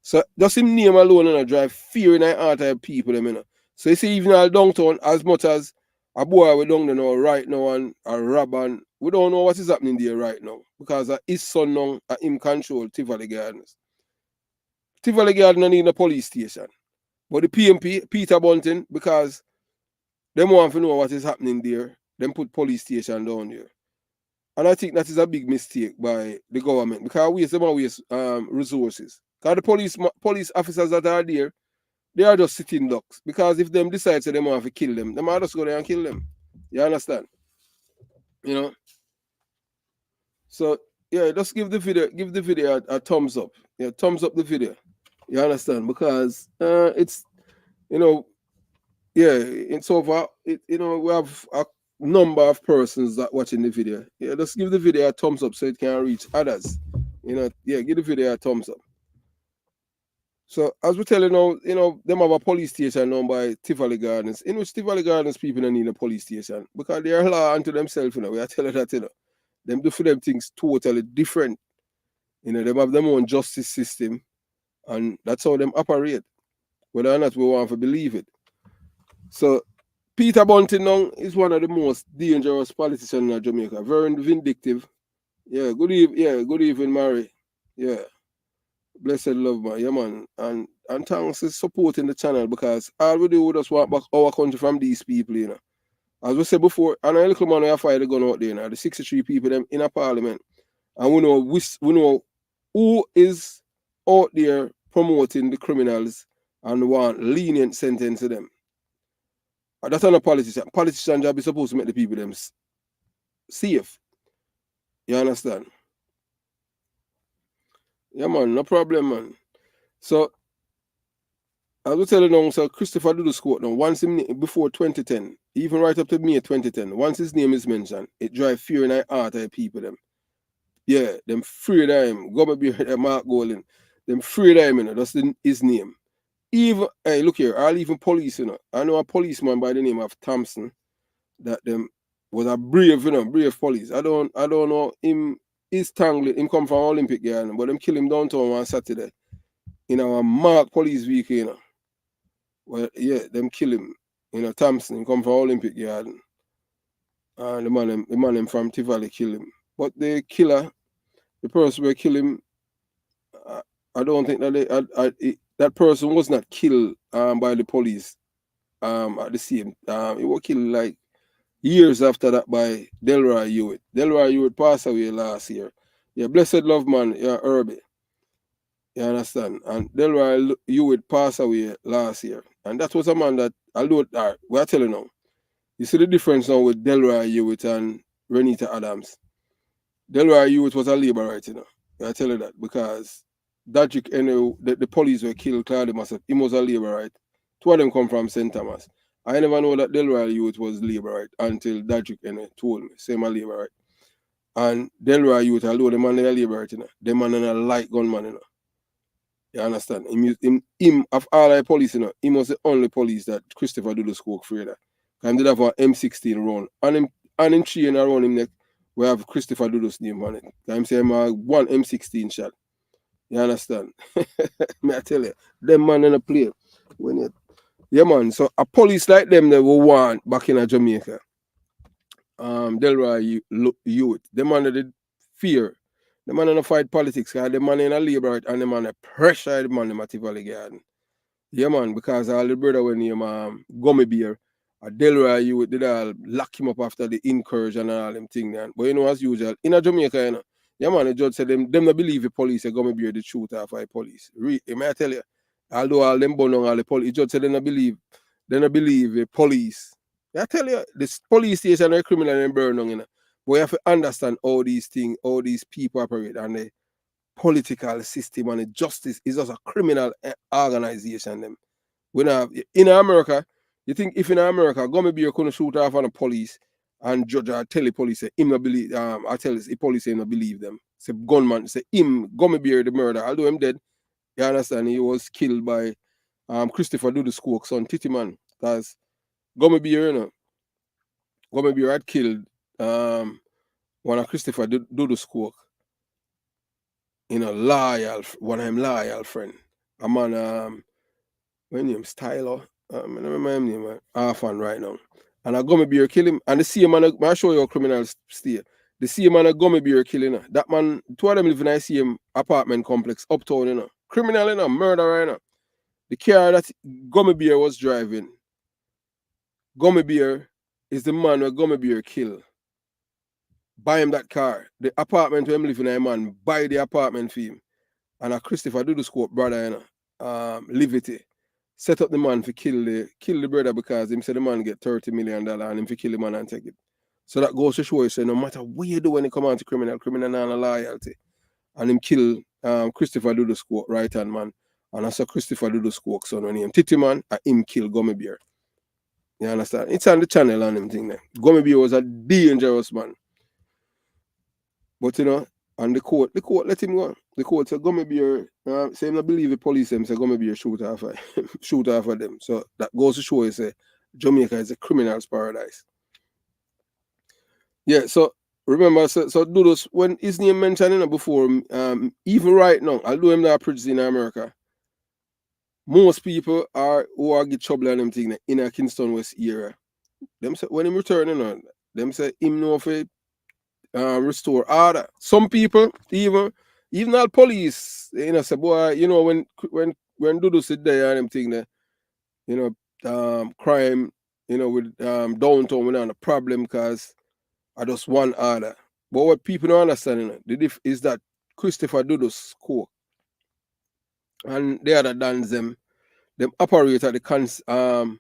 So just him name alone and drive fear in the heart of people, them, you know. So you see, even all downtown, as much as a boy we don't know right now and a rob, and we don't know what is happening there right now. Because his son now him control Tivoli Gardens. Tivoli Gardens need a police station. But the PMP, Peter Bunting, because them want to know what is happening there, them put police station down there. And I think that is a big mistake by the government, because we waste resources. Because the police officers that are there, they are just sitting ducks. Because if them decide that they want to kill them might just go there and kill them. You understand? You know? So yeah, just give the video a thumbs up. Yeah, thumbs up the video. You understand? Because it's, you know, yeah, it's over. You know, we have a number of persons that watching the video. Yeah, just give the video a thumbs up so it can reach others. You know, yeah, give the video a thumbs up. So as we tell you now, you know, them have a police station now by Tivoli Gardens, in which Tivoli Gardens people don't need a police station because they are law unto themselves, you know. We are telling that, you know. Them do for them things totally different. You know, they have their own justice system, and that's how them operate. Whether or not we want to believe it. So Peter Bunting now is one of the most dangerous politicians in Jamaica. Very vindictive. Yeah, good evening, Mary. Yeah. Blessed love, man. Yeah, man. And thanks for supporting the channel, because all we do, we just want back our country from these people, you know. As we said before, and a little man we have fired the gun out there, you know, the 63 people them in a parliament. And we know who is out there promoting the criminals and want lenient sentence to them. That's not a politician. Politician job is supposed to make the people them safe. You understand? Yeah, man, no problem, man. So, as we tell you now, so Christopher Dudus Coke now, once him, before 2010, even right up to May 2010, once his name is mentioned, it drives fear in the heart of the people, them. Yeah, them afraid of him. Government be Mark Golding. Them afraid of him, you know, that's his name. Even, hey, look here, I'll even police, you know. I know a policeman by the name of Thompson that them was a brave, you know, brave police. I don't know him. He's tangled. Him come from Olympic Garden, but them kill him downtown on Saturday in our marked police vehicle, you know. Well, yeah, them kill him. You know, Thompson, he come from Olympic Garden. And the man from Tivoli kill him. But the killer, the person who killed him, I don't think that that person was not killed by the police at the same time. He was killed like years after that by Delroy Hewitt. Delroy Hewitt passed away last year. Yeah, blessed love man, yeah, Herbie. You understand? And Delroy Hewitt passed away last year. And that was a man that, although, we're telling you now, you see the difference now with Delroy Hewitt and Renita Adams. Delroy Hewitt was a labourite, you know. I tell you that because Dadrick, the police were killed, Claude Massett, he was a labourite. Two of them come from St. Thomas. I never know that Delroy Hewitt was labourite until Dadrick told me, same a labourite. And Delroy Hewitt, although the man is a labourite, you know, the man is a light gunman, you know. You understand? Him of all the police, you know, he was the only police that Christopher Dudus Coke afraid of. And did have an M16 round. And him chain around him neck, we have Christopher Dudus name on it. I'm saying one M16 shot. You understand? May I tell you, them man in a play. Yeah man, so a police like them they will want back in Jamaica. Delroy Youth. Them man did fear. The man in a fight politics, the man in a labor and the man a pressure the man in a Tivoli Garden. Yeah, man, because all the brother when him Gummy Bear, a Delroy Youth did all lock him up after the incursion and all them thing then. But you know, as usual, in a Jamaica, you know, yeah, man, the judge said them not believe the police, a Gummy Bear the shoot off by police. May I tell you, although all them bun on all the police, the judge said they not believe the police. I tell you, this police station are criminal and burn on, you know. But you have to understand all these things, all these people operate, and the political system and the justice is just a criminal organization. Them. When in America, you think if in America, Gummy Bear couldn't shoot off on the police and judge or tell the police, say, him not believe, I tell the police say not believe them. Say gunman, say him, Gummy Bear the murder, although him dead, you understand, he was killed by Christopher Dudus Coke son, Titty man, because Gummy Bear, you know, Gummy Bear had killed one of Christopher Dudus Coke, you know, one of him loyal friend. A man, my name's Tyler. I don't remember his name, orphan right now. And a Gummy Bear kill him. And the same man, I show you how criminals stay. The same man, a Gummy Bear killing. You know. That man, two of them live in the same apartment complex, uptown, you know. Criminal, you know, murderer, you know. The car that Gummy Bear was driving, Gummy Bear is the man where Gummy Bear killed. Buy him that car. The apartment where him living in, man, buy the apartment for him. And a Christopher Dudus Coke brother, you know, Liberty, set up the man to kill the brother because him said the man get $30 million and him to kill the man and take it. So that goes to show you, say no matter what you do when it come on to criminal and loyalty. And him kill Christopher Dudus Coke, right hand man. And I saw Christopher Dudus Coke son when him Titty man and him kill Gummy Bear. You understand? It's on the channel and him thing there. Gummy Bear was a dangerous man. But you know, and the court let him go. The court said Gummy Bear, say him not believe the police them say Gummy Bear shoot off of them. So that goes to show you say Jamaica is a criminal's paradise. Yeah, so remember, so Dudus, when his name mentioned, you know, before, even right now, although him not preached in America, most people who are get trouble and them thing in a Kingston West area. Them say when him returning on, them say him know if it restore order. Some people, even all police, you know, say boy, you know, when Dudus sit there and them thing there, you know, crime, you know, with downtown we not a problem because I just one order. But what people don't understand, you know, the diff is that Christopher Dudus Coke and the other dance them operate at the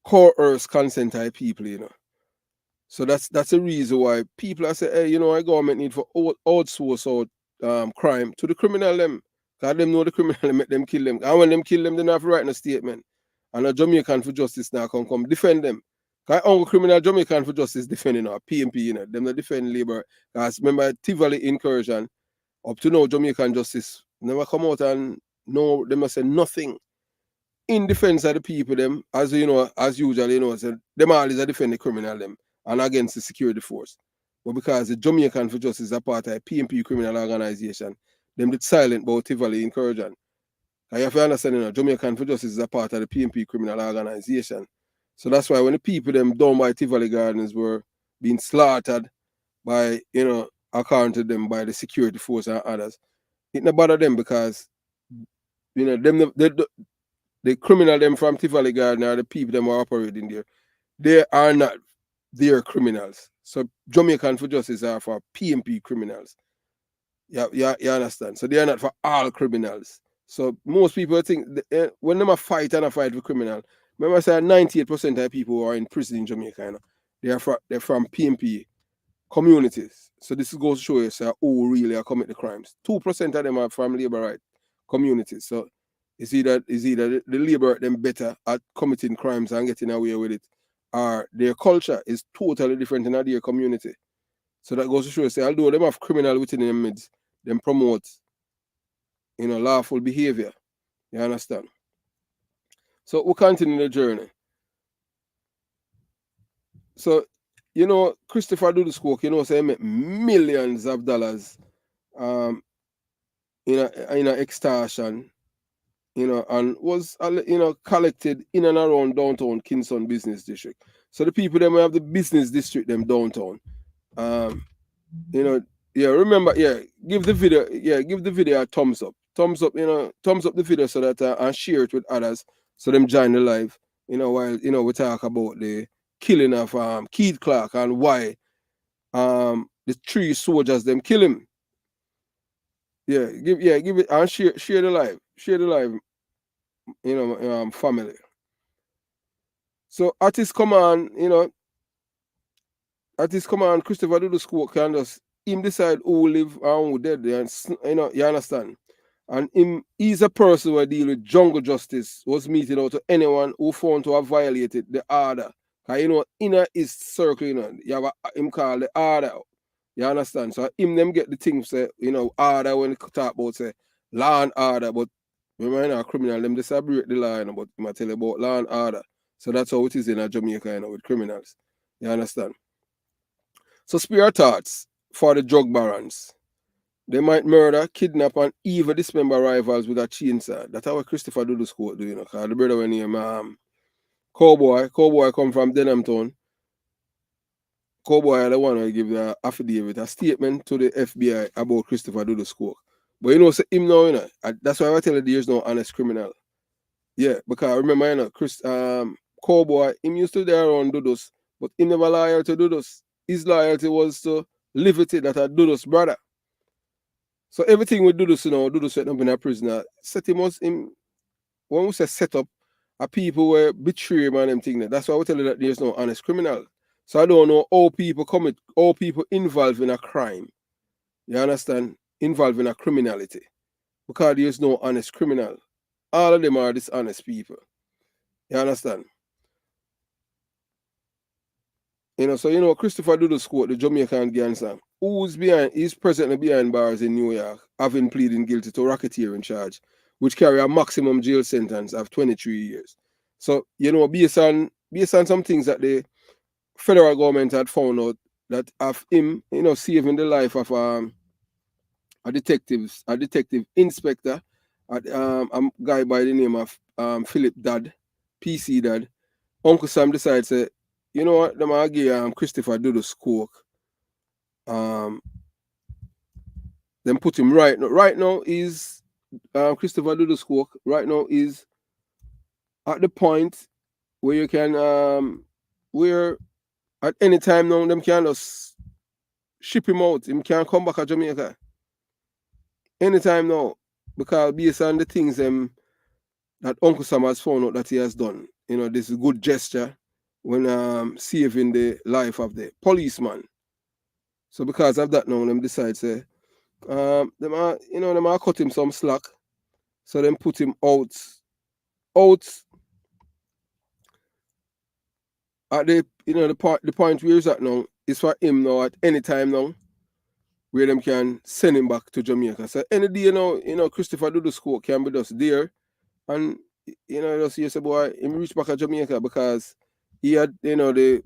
coerced consent type people, you know. So that's the reason why people are saying, hey, you know, our government need for outsource out crime to the criminal them. Because them know the criminal make them kill them. And when them kill them, they don't have to write in a statement. And a Jamaican for justice now can come defend them. Because only criminal Jamaican for justice defending our PMP, you know, them not defend labor. Because remember Tivoli incursion, up to now Jamaican justice never come out and no, they must say nothing in defense of the people them, as you know, as usual, you know, so them all is a defend the criminal them and against the security force. But because the Jamaican for Justice is a part of a PMP criminal organization, them did silent about Tivoli incursion. And you have to understand, you know, Jamaican for Justice is a part of the PMP criminal organization. So that's why when the people them down by Tivoli Gardens were being slaughtered by, you know, according to them by the security force and others, it not bother them because, you know, the criminal them from Tivoli Garden or the people them are operating there, they are not their criminals. So Jamaican for Justice are for PMP criminals. You understand? So they are not for all criminals. So most people think when them a fight and a fight with criminal, remember I said 98% of people who are in prison in Jamaica, they're from PMP communities. So this goes to show you who really are commit the crimes. 2% of them are from labor right communities. So it's either the labor them better at committing crimes and getting away with it, or their culture is totally different in their community. So that goes to show you, although them have criminal within their midst, them promote, lawful behavior. You understand? So we continue the journey. So, Christopher Dudus Coke, say he make millions of dollars in a extortion, and was collected in and around downtown Kingston Business District. So the people them have the business district them downtown. Um, remember, give the video a thumbs up. Thumbs up, thumbs up the video so that and share it with others so them join the live, while we talk about the killing of Keith Clarke and why the 3 soldiers them kill him. Give it and share the live. Share the live, family. So at his command, Christopher Dudus Coke can just him decide who live and who dead. And you understand? And he's a person who deal with jungle justice, was meeting out to anyone who found to have violated the order. Because inner his circle, you have him called the order. You understand? So him them get the things say, order when they talk about say law and order, but remember a criminal, them just break the law, but I might tell you about law and order. So that's how it is in Jamaica, with criminals. You understand? So spare thoughts for the drug barons. They might murder, kidnap, and even dismember rivals with a chainsaw. That's how Christopher Dudus Coke do, because the brother when name Cowboy come from Denhamtown. Cowboy are the one who give the affidavit, a statement to the FBI about Christopher Dudus Coke. But say him now, that's why I tell you there's no honest criminal. Yeah, because I remember, Cowboy, him used to there around Dudus, but he never loyal to Dudus. His loyalty was to Liberty, that a Dudus brother. So everything we Dudus, Dudus set up in a prisoner, set him was him. When we say set up, a people were betray him and them thing. That's why we tell you that there's no honest criminal. So I don't know all people involved in a crime. You understand? Involved in a criminality. Because there's no honest criminal. All of them are dishonest people. You understand? So Christopher Dudus Coke, the Jamaican gangster, he's presently behind bars in New York, having pleaded guilty to racketeering charge, which carry a maximum jail sentence of 23 years. So, based on some things that the federal government had found out, that of him, saving the life of a detective inspector, a guy by the name of Philip Dad, PC Dad. Uncle Sam decides to, you know what, them are give Christopher Dudus Coke. Then put him right now is Christopher Dudus Coke right now is at the point where you can where at any time now them can just ship him out. Him can't come back to Jamaica. Anytime now. Because based on the things that Uncle Sam has found out that he has done, this is a good gesture when saving the life of the policeman. So because of that now, them decide say, them are cut him some slack. So them put him out at the point where he's at now is for him now at any time now, where them can send him back to Jamaica. So any day Christopher Dudus Coke can be just there, and just say, boy, him reach back to Jamaica because he had, the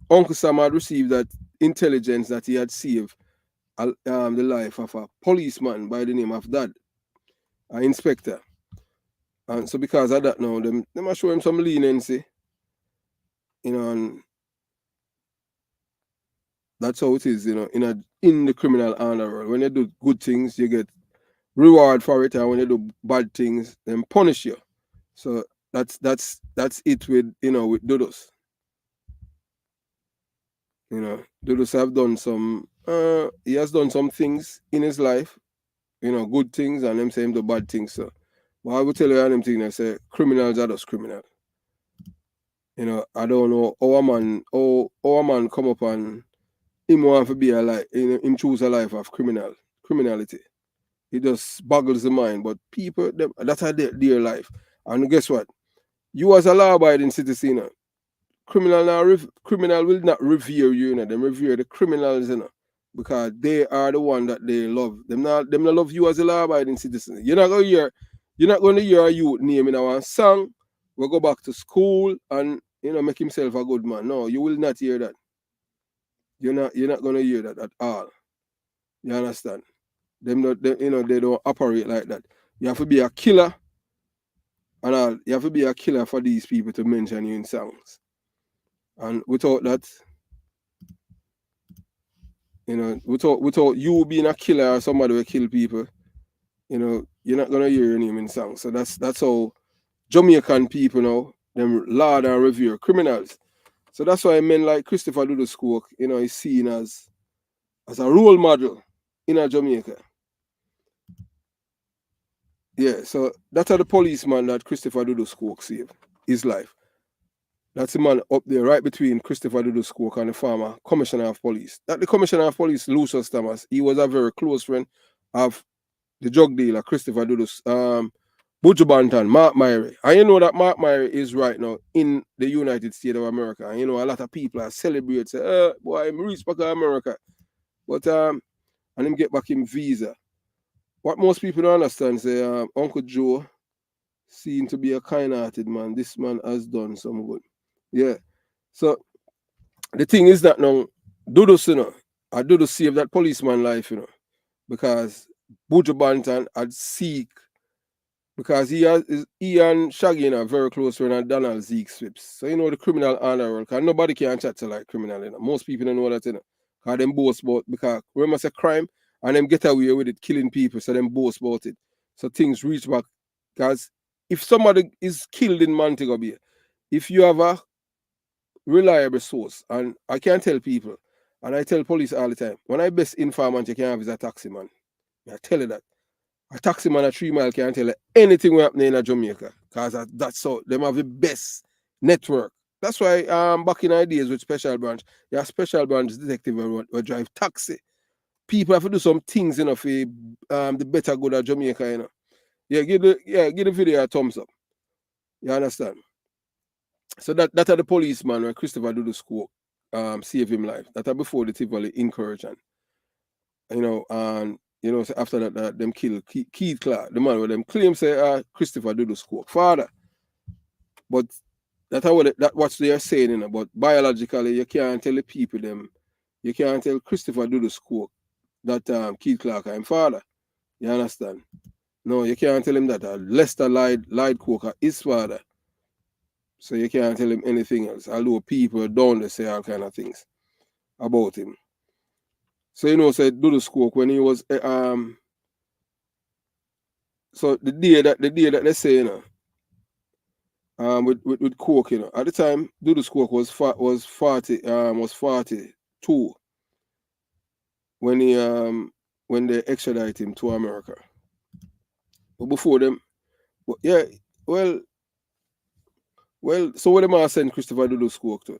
Uncle Sam had received that intelligence that he had saved the life of a policeman by the name of Dad, an inspector. And so because of that now, them are show him some leniency, and that's how it is, in the criminal underworld. When you do good things, you get reward for it, and when you do bad things, then punish you. So that's it with with Dudus. Dudus have done some he has done some things in his life good things and them say him do bad things. So, but I will tell you them things. I say criminals are just criminal. I don't know how a man come up and him want to be a life, him choose a life of criminality. It just boggles the mind. But people, that's their life. And guess what? You as a law-abiding citizen, criminal will not revere you, Them revere the criminals, because they are the one that they love. Them not love you as a law-abiding citizen. You're not going to hear a youth name in our song. We'll go back to school and make himself a good man. No, you will not hear that. You're not going to hear that at all. You understand? They don't operate like that. You have to be a killer, and all. You have to be a killer for these people to mention you in songs. And without that, without you being a killer or somebody who kill people, you're not gonna hear your name in songs. So that's how Jamaican people now, them laud and revere criminals. So that's why men like Christopher Dudus Coke, is seen as a role model in Jamaica. Yeah, so that's the policeman that Christopher Dudus Coke saved his life. That's the man up there, right between Christopher Dudus Coke and the former commissioner of police. That the commissioner of police, Lucius Thomas, he was a very close friend of the drug dealer, Christopher Dudus, Buju Banton, Mark Myrie. And you know that Mark Myrie is right now in the United States of America. And a lot of people are celebrating, say, boy, I'm reached back to America. But, and him get back him visa. What most people don't understand, say, Uncle Joe seemed to be a kind-hearted man. This man has done some good. Yeah. So the thing is that now, Dudus, I Dudus saved that policeman life, because Buju Banton had seek, because he and Shaggy are very close friend and Donald Zeke Swips. So the criminal underworld, because nobody can chat to like criminal, Most people don't know that, because them boast about, because remember say crime and them get away with it, killing people, so them boast about it. So things reach back. Because if somebody is killed in Montego Bay, if you have a reliable source, and I can tell people, and I tell police all the time, when I best informant you can have is a taxi man. I tell you that. A taxi man at 3 Mile can't tell you anything happening in Jamaica, because that's how them have the best network. That's why back in ideas with special branch, you have special branch detective will drive taxi. People have to do some things, for the better good at Jamaica, Yeah, give the video a thumbs up. You understand? So that are the policeman where Christopher Dudus Coke save him life. That are before the Tivoli incursion. And so after that, them kill Keith Clarke, the man with them claim say Christopher Dudus Coke father. But that's what they are saying, but biologically you can't tell the people them, you can't tell Christopher Dudus Coke that Keith Clarke I'm father. You understand? No, you can't tell him that Lester Lloyd Coke his father. So you can't tell him anything else. Although people down there say all kind of things about him. So say Dudus Coke when he was so the day that they say with Coke, at the time Dudus Coke was 42 when they extradite him to America. But before them, so what them send Christopher Dudus Coke to?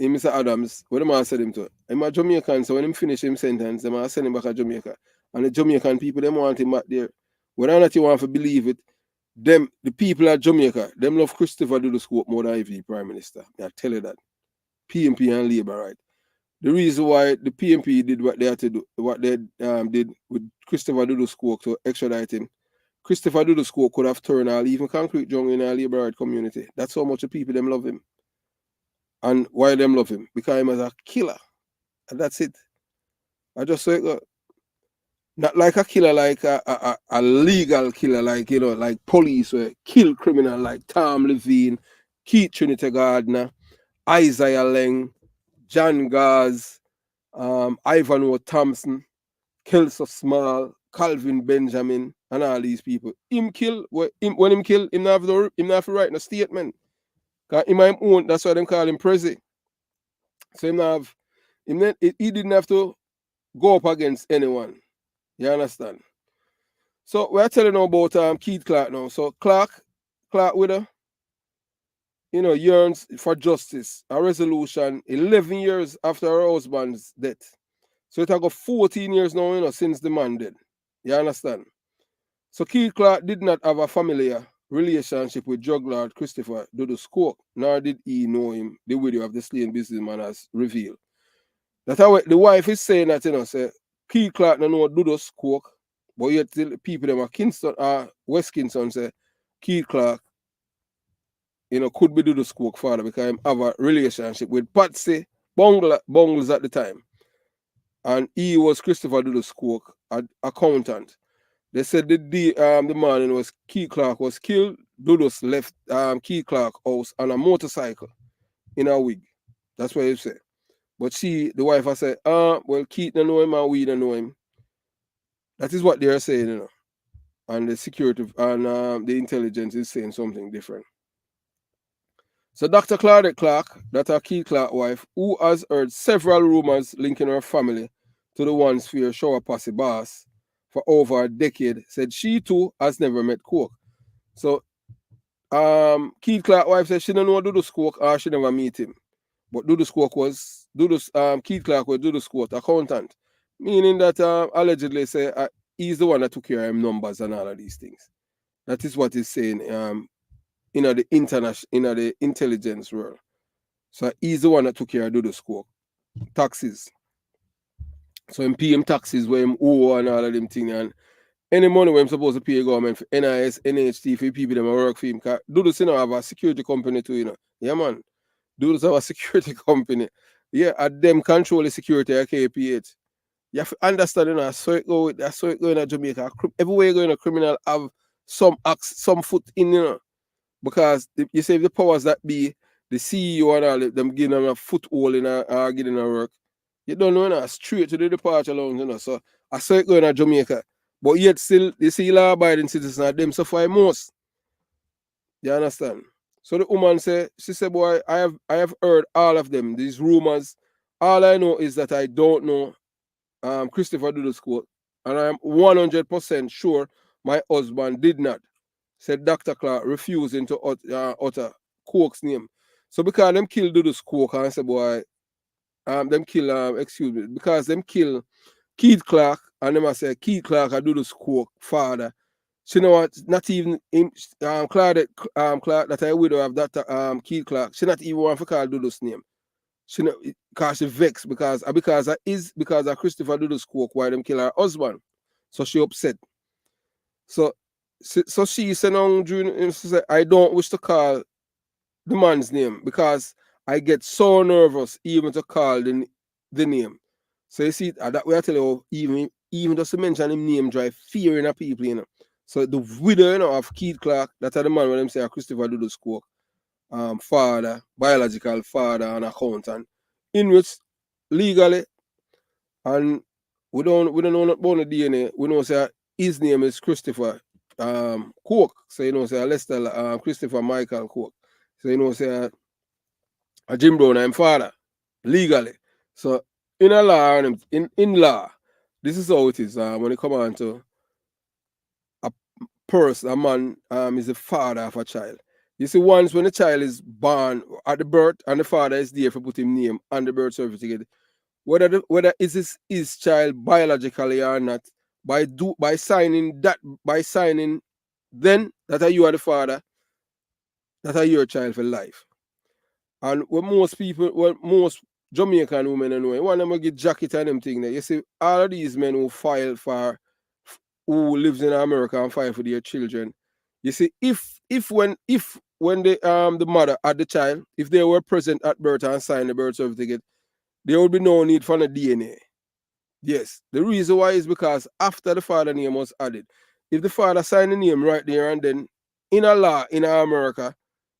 Mr. Adams, what them send him to? I'm a Jamaican, so when him finish him sentence, them send him back to Jamaica. And the Jamaican people, them want him back there. Whether or not you want to believe it, the people at Jamaica, them love Christopher Dudus Coke more than IV Prime Minister. I tell you that. PMP and Labour, right? The reason why the PMP did what they had to do, what they did with Christopher Dudus Coke to extradite him, Christopher Dudus Coke could have turned all even concrete jungle in a Labour right community. That's how much the people them love him. And why them love him? Because him as a killer. And that's it. I just say not like a killer, like a legal killer, like like police where kill criminal like Tom Levine, Keith Trinity Gardner, Isaiah Leng, John Gaz, Ivan O. Thompson, Kelso Small, Calvin Benjamin, and all these people. When him kill, him not have to write no statement. Cause him own, that's why them call him Prezi. So he didn't have to go up against anyone. You understand? So we're telling you about Keith Clarke now. So Clarke widow, yearns for justice, a resolution 11 years after her husband's death. So it has got 14 years now, since the man dead. You understand? So Keith Clarke did not have a familiar relationship with drug lord Christopher Dudus Coke, nor did he know him, the widow of the slain businessman, as revealed. That's how the wife is saying that, say Keith Clarke don't know Dudus Coke, but yet the people them are Kingston West Kingston say Keith Clarke, could be Dudus Coke father because he have a relationship with Patsy Bungles at the time. And he was Christopher Dudus Coke, accountant. They said the morning was Keith Clarke was killed. Dudus left Keith Clarke house on a motorcycle in a wig. That's what he said. But the wife, I said, well, Keith don't know him and we don't know him. That is what they're saying, And the security and the intelligence is saying something different. So Dr. Claudette Clarke, Dr. Keith Clarke's wife, who has heard several rumors linking her family to the One Sphere shower posse boss for over a decade, said she too has never met Coke. So Keith Clarke's wife said she don't know Dudus Coke or she never meet him. But Keith Clarke was Dudus Coke accountant, meaning that allegedly say he's the one that took care of him numbers and all of these things. That is what he's saying in the intelligence world. So he's the one that took care of Dudus Coke taxes. So him pay him taxes where him owe and all of them things, and any money where I'm supposed to pay government for NIS, NHT for people that work for him. Because Dudus have a security company too, Yeah, man. Dudus have a security company. Yeah, at them control the security at KPH. You have to understand, that's so it go in Jamaica. Everywhere you go in a criminal have some foot in, because you say the powers that be, the CEO and all them giving them a foothold in getting a work. You don't know, straight to the departure lounge, So I saw it going to Jamaica. But yet still, you see law-abiding citizens and them suffer most. You understand? So the woman she said, boy, I have heard all of them, these rumors. All I know is that I don't know Christopher Dudus Coke, and I am 100% sure my husband did not, said Dr. Clarke, refusing to utter Coke's name. So because them kill Dudus Coke, and I said, boy, because them kill Keith Clarke, and them I say Keith Clarke and Dudus Coke father. She know what? Not even him, Clarke that I widow of that Keith Clarke. She not even want to call Dudus name. She know because she vexed because of Christopher Dudus Coke why them kill her husband. So she upset. So she said she said, I don't wish to call the man's name because I get so nervous even to call the name. So you see that way I tell you, even just to mention him name drive fear in people, So the widow, of Keith Clarke, that's the man when them say Christopher Dudus Coke, father, biological father and accountant, in which legally, and we don't know not about the DNA, we know say his name is Christopher Coke. So say Lester Christopher Michael Coke. So say a Jim Brown and father, legally. So in a law, in law, this is how it is when it comes on to a man is the father of a child. You see, once when the child is born at the birth and the father is there for put him name on the birth certificate, whether is this his child biologically or not, by signing then that you are the father, that are your child for life. And when most Jamaican women anyway, one of them get jacket and them thing there. You see, all of these men who lives in America and file for their children. You see, if when the mother had the child, if they were present at birth and signed the birth certificate, there would be no need for the DNA. Yes. The reason why is because after the father name was added, if the father signed the name right there and then in a law in America,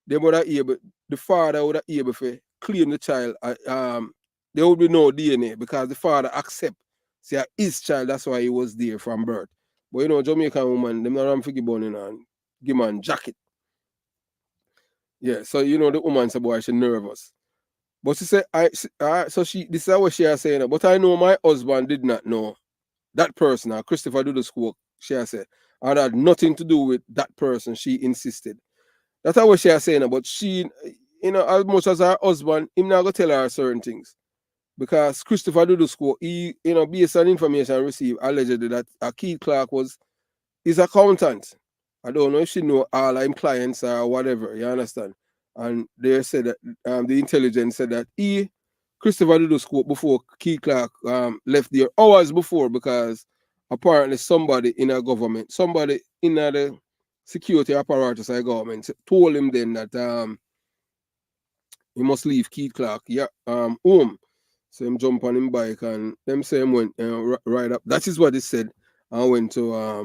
the father would have able to claim the child. There would be no DNA because the father accept his child. That's why he was there from birth. But Jamaican woman, them not figure bone and give man jacket. Yeah, so the woman said, boy, she nervous. But she said, this is what she is saying. But I know my husband did not know that person, Christopher Dudus Coke, she has said. and had nothing to do with that person, she insisted. That's what she was saying, but she, as much as her husband, him not going to tell her certain things. Because Christopher Dudus, he, based on information received, allegedly that Keith Clarke was his accountant. I don't know if she know all him clients or whatever, you understand? And they said that the intelligence said that Christopher Dudus, before Keith Clarke left there hours before, because apparently somebody in our government, somebody in the security apparatus of the government told him then that he must leave Keith Clarke home. So him jump on him bike and them say him went right up. That is what he said. I went to Al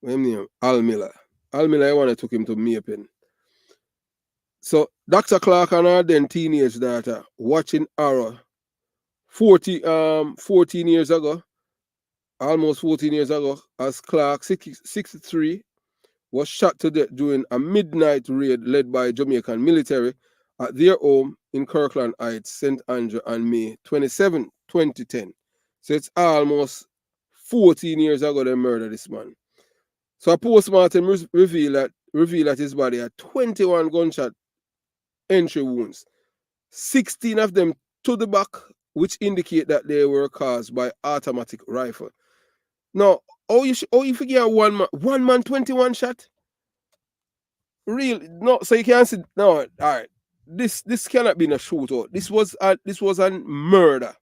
Miller. Al Miller, I want to took him to Mapen. So Dr. Clarke and her then teenage daughter watching horror 14 years ago, almost 14 years ago, as Clarke 63 was shot to death during a midnight raid led by Jamaican military at their home in Kirkland Heights, St. Andrew on May 27, 2010. So it's almost 14 years ago they murdered this man. So a postmortem revealed that his body had 21 gunshot entry wounds, 16 of them to the back, which indicate that they were caused by automatic rifle. Now, you figure one man 21 shot? Real? No, so you can't see. No, all right. This cannot be a shootout. This was a murder.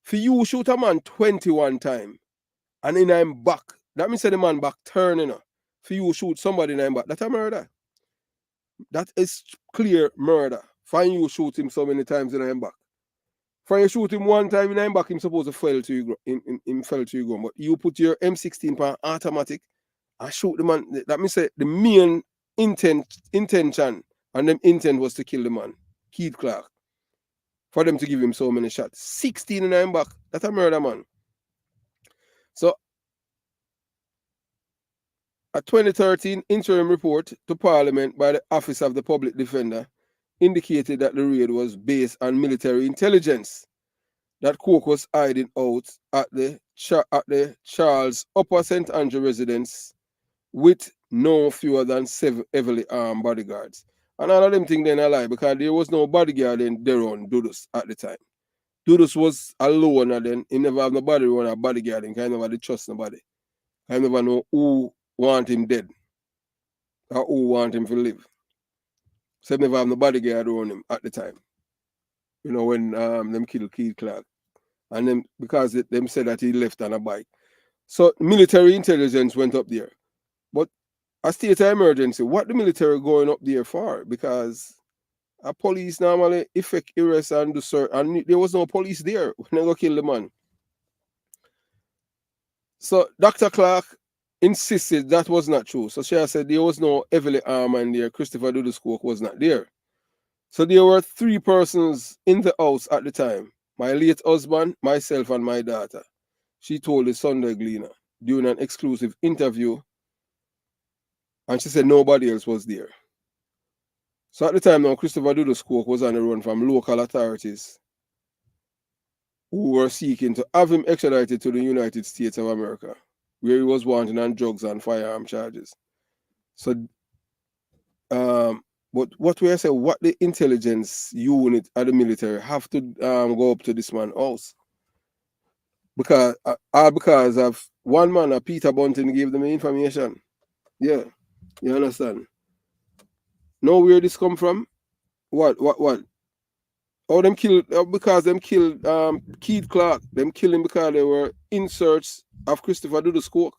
For you shoot a man 21 times and in him back, that means the man back turning. For you shoot somebody in him back, that's a murder. That is clear murder. Find you shoot him so many times in him back. Find you shoot him one time in him back, him supposed to fell to you. Him fell to you ground. But you put your M16 on automatic and shoot the man. That means the main intention and them intent was to kill the man, Keith Clarke. For them to give him so many shots. 16 in him back. That's a murder, man. So a 2013 interim report to Parliament by the Office of the Public Defender indicated that the raid was based on military intelligence, that Coke was hiding out at the Charles Upper St. Andrew residence with no fewer than 7 heavily armed bodyguards. And all of them think they're a lie because there was no bodyguard in there on Dudus at the time. Dudus was alone and then he never have nobody run a bodyguard and kind of nobody trust nobody. I never know who want him dead or who want him to live. So never have no bodyguard around him at the time. When them killed Keith Clarke. And then because them said that he left on a bike. So military intelligence went up there. But a state of emergency, what the military going up there for? Because a police normally effect arrest and do search, and there was no police there when they go kill the man. So Dr. Clarke insisted that was not true. So she said there was no heavily armed man there. Christopher Dudus Coke was not there. So there were 3 persons in the house at the time. My late husband, myself, and my daughter. She told the Sunday Gleaner during an exclusive interview. And she said nobody else was there. So at the time now, Christopher Dudus Coke was on the run from local authorities who were seeking to have him extradited to the United States of America, where he was wanted on drugs and firearm charges. So, but what we say, what the intelligence unit of the military have to go up to this man's house? Because of one man, Peter Bunting, gave them the information. Yeah, you understand? Know where this come from? What? Oh, them killed because them killed Keith Clarke. Them killed him because they were in search of Christopher Dudus Coke.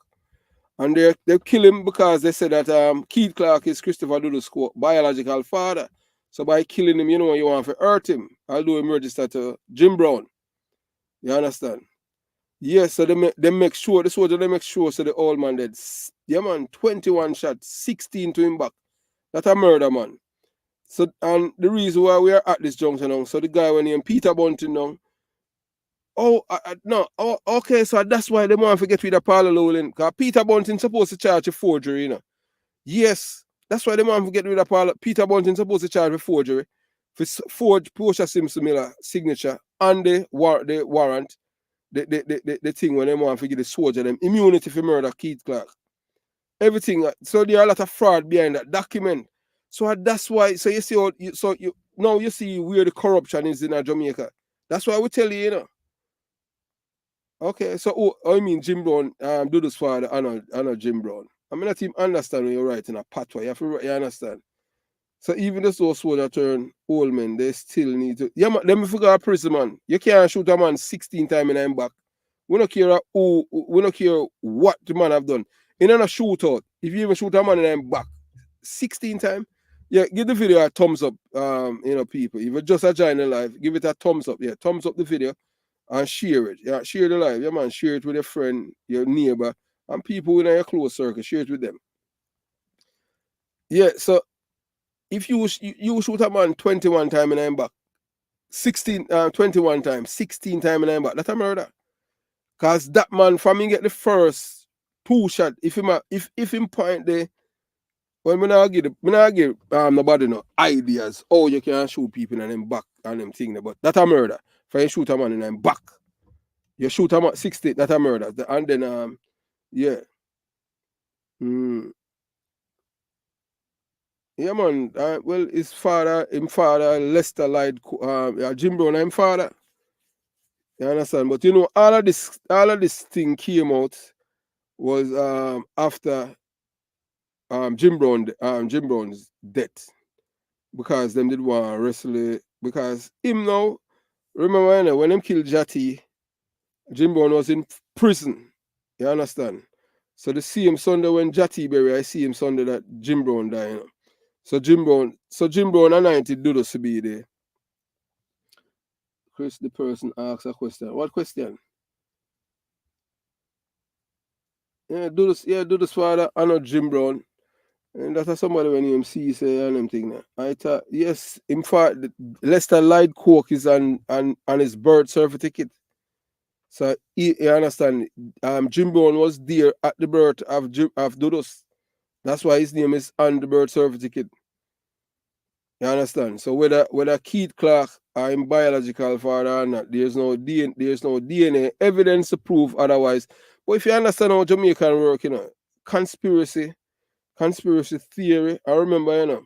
And they kill him because they said that Keith Clarke is Christopher Dudus Coke biological father. So by killing him, you want to hurt him. Although him register to Jim Brown. You understand? Yes, so they make sure, the soldier, they make sure so the old man dead. Yeah, man, 21 shots, 16 to him back. That's a murder, man. So, and the reason why we are at this junction now, so the guy when named Peter Bunting now, okay, so that's why they want to get rid of parallel, because Peter Bunting supposed to charge a forgery, Yes, that's why they want to get rid of Peter Bunting supposed to charge a forgery, for forge Portia Simpson Miller signature and the warrant, the thing when they want to give the soldier them immunity for murder Keith Clarke. everything. So there are a lot of fraud behind that document. So that's why. So you see, now you see where the corruption is in Jamaica. That's why we tell you, you know. Okay, so I mean Jim Brown, Dudus father, Anna Jim Brown. I mean, not even understand when you're writing a patois. You understand. So even those soldier turn old men, they still need to. Yeah, man, let me figure out prison, man. You can't shoot a man 16 times in him back. We don't care we don't care what the man have done. In a shootout, if you even shoot a man in him back 16 times, yeah, give the video a thumbs up, people. If you just a join the live, give it a thumbs up. Yeah, thumbs up the video and share it. Yeah, share the live. Yeah, man, share it with your friend, your neighbor, and people in your close circle. Share it with them. Yeah, so if you shoot a man 21 times in him back, 21 times, 16 times in him back, that's a murder. Cause that man, from him get the first 2 shot, if him point there, well, me not give nobody no ideas. Oh, you can shoot people in them back and them thing, but that's a murder. For you shoot a man in them back, you shoot a man 60, that's a murder. And then yeah. Yeah, man. Well, him father, Lester Lloyd, Jim Brown, him father. You understand? But you know, all of this thing came out was after Jim Brown's death, because them did want to wrestle because him now. Remember, you know, when them killed Jati, Jim Brown was in prison. You understand? So the same Sunday when Jati buried, I see him Sunday that Jim Brown died. You know? So Jim Brown anointed Dudus to be there. Chris, the person asks a question. What question? Yeah, Dudus father, I know Jim Brown. And that's somebody when you see say and them thing there. I thought, yes, in fact, Lester Lloyd Coke is on his birth certificate. So you understand, Jim Brown was there at the birth of Dudus. That's why his name is on the birth certificate. You understand? So whether Keith Clarke or his biological father or not, there's no DNA evidence to prove otherwise. But if you understand how Jamaican work, you know, conspiracy theory. I remember, you know,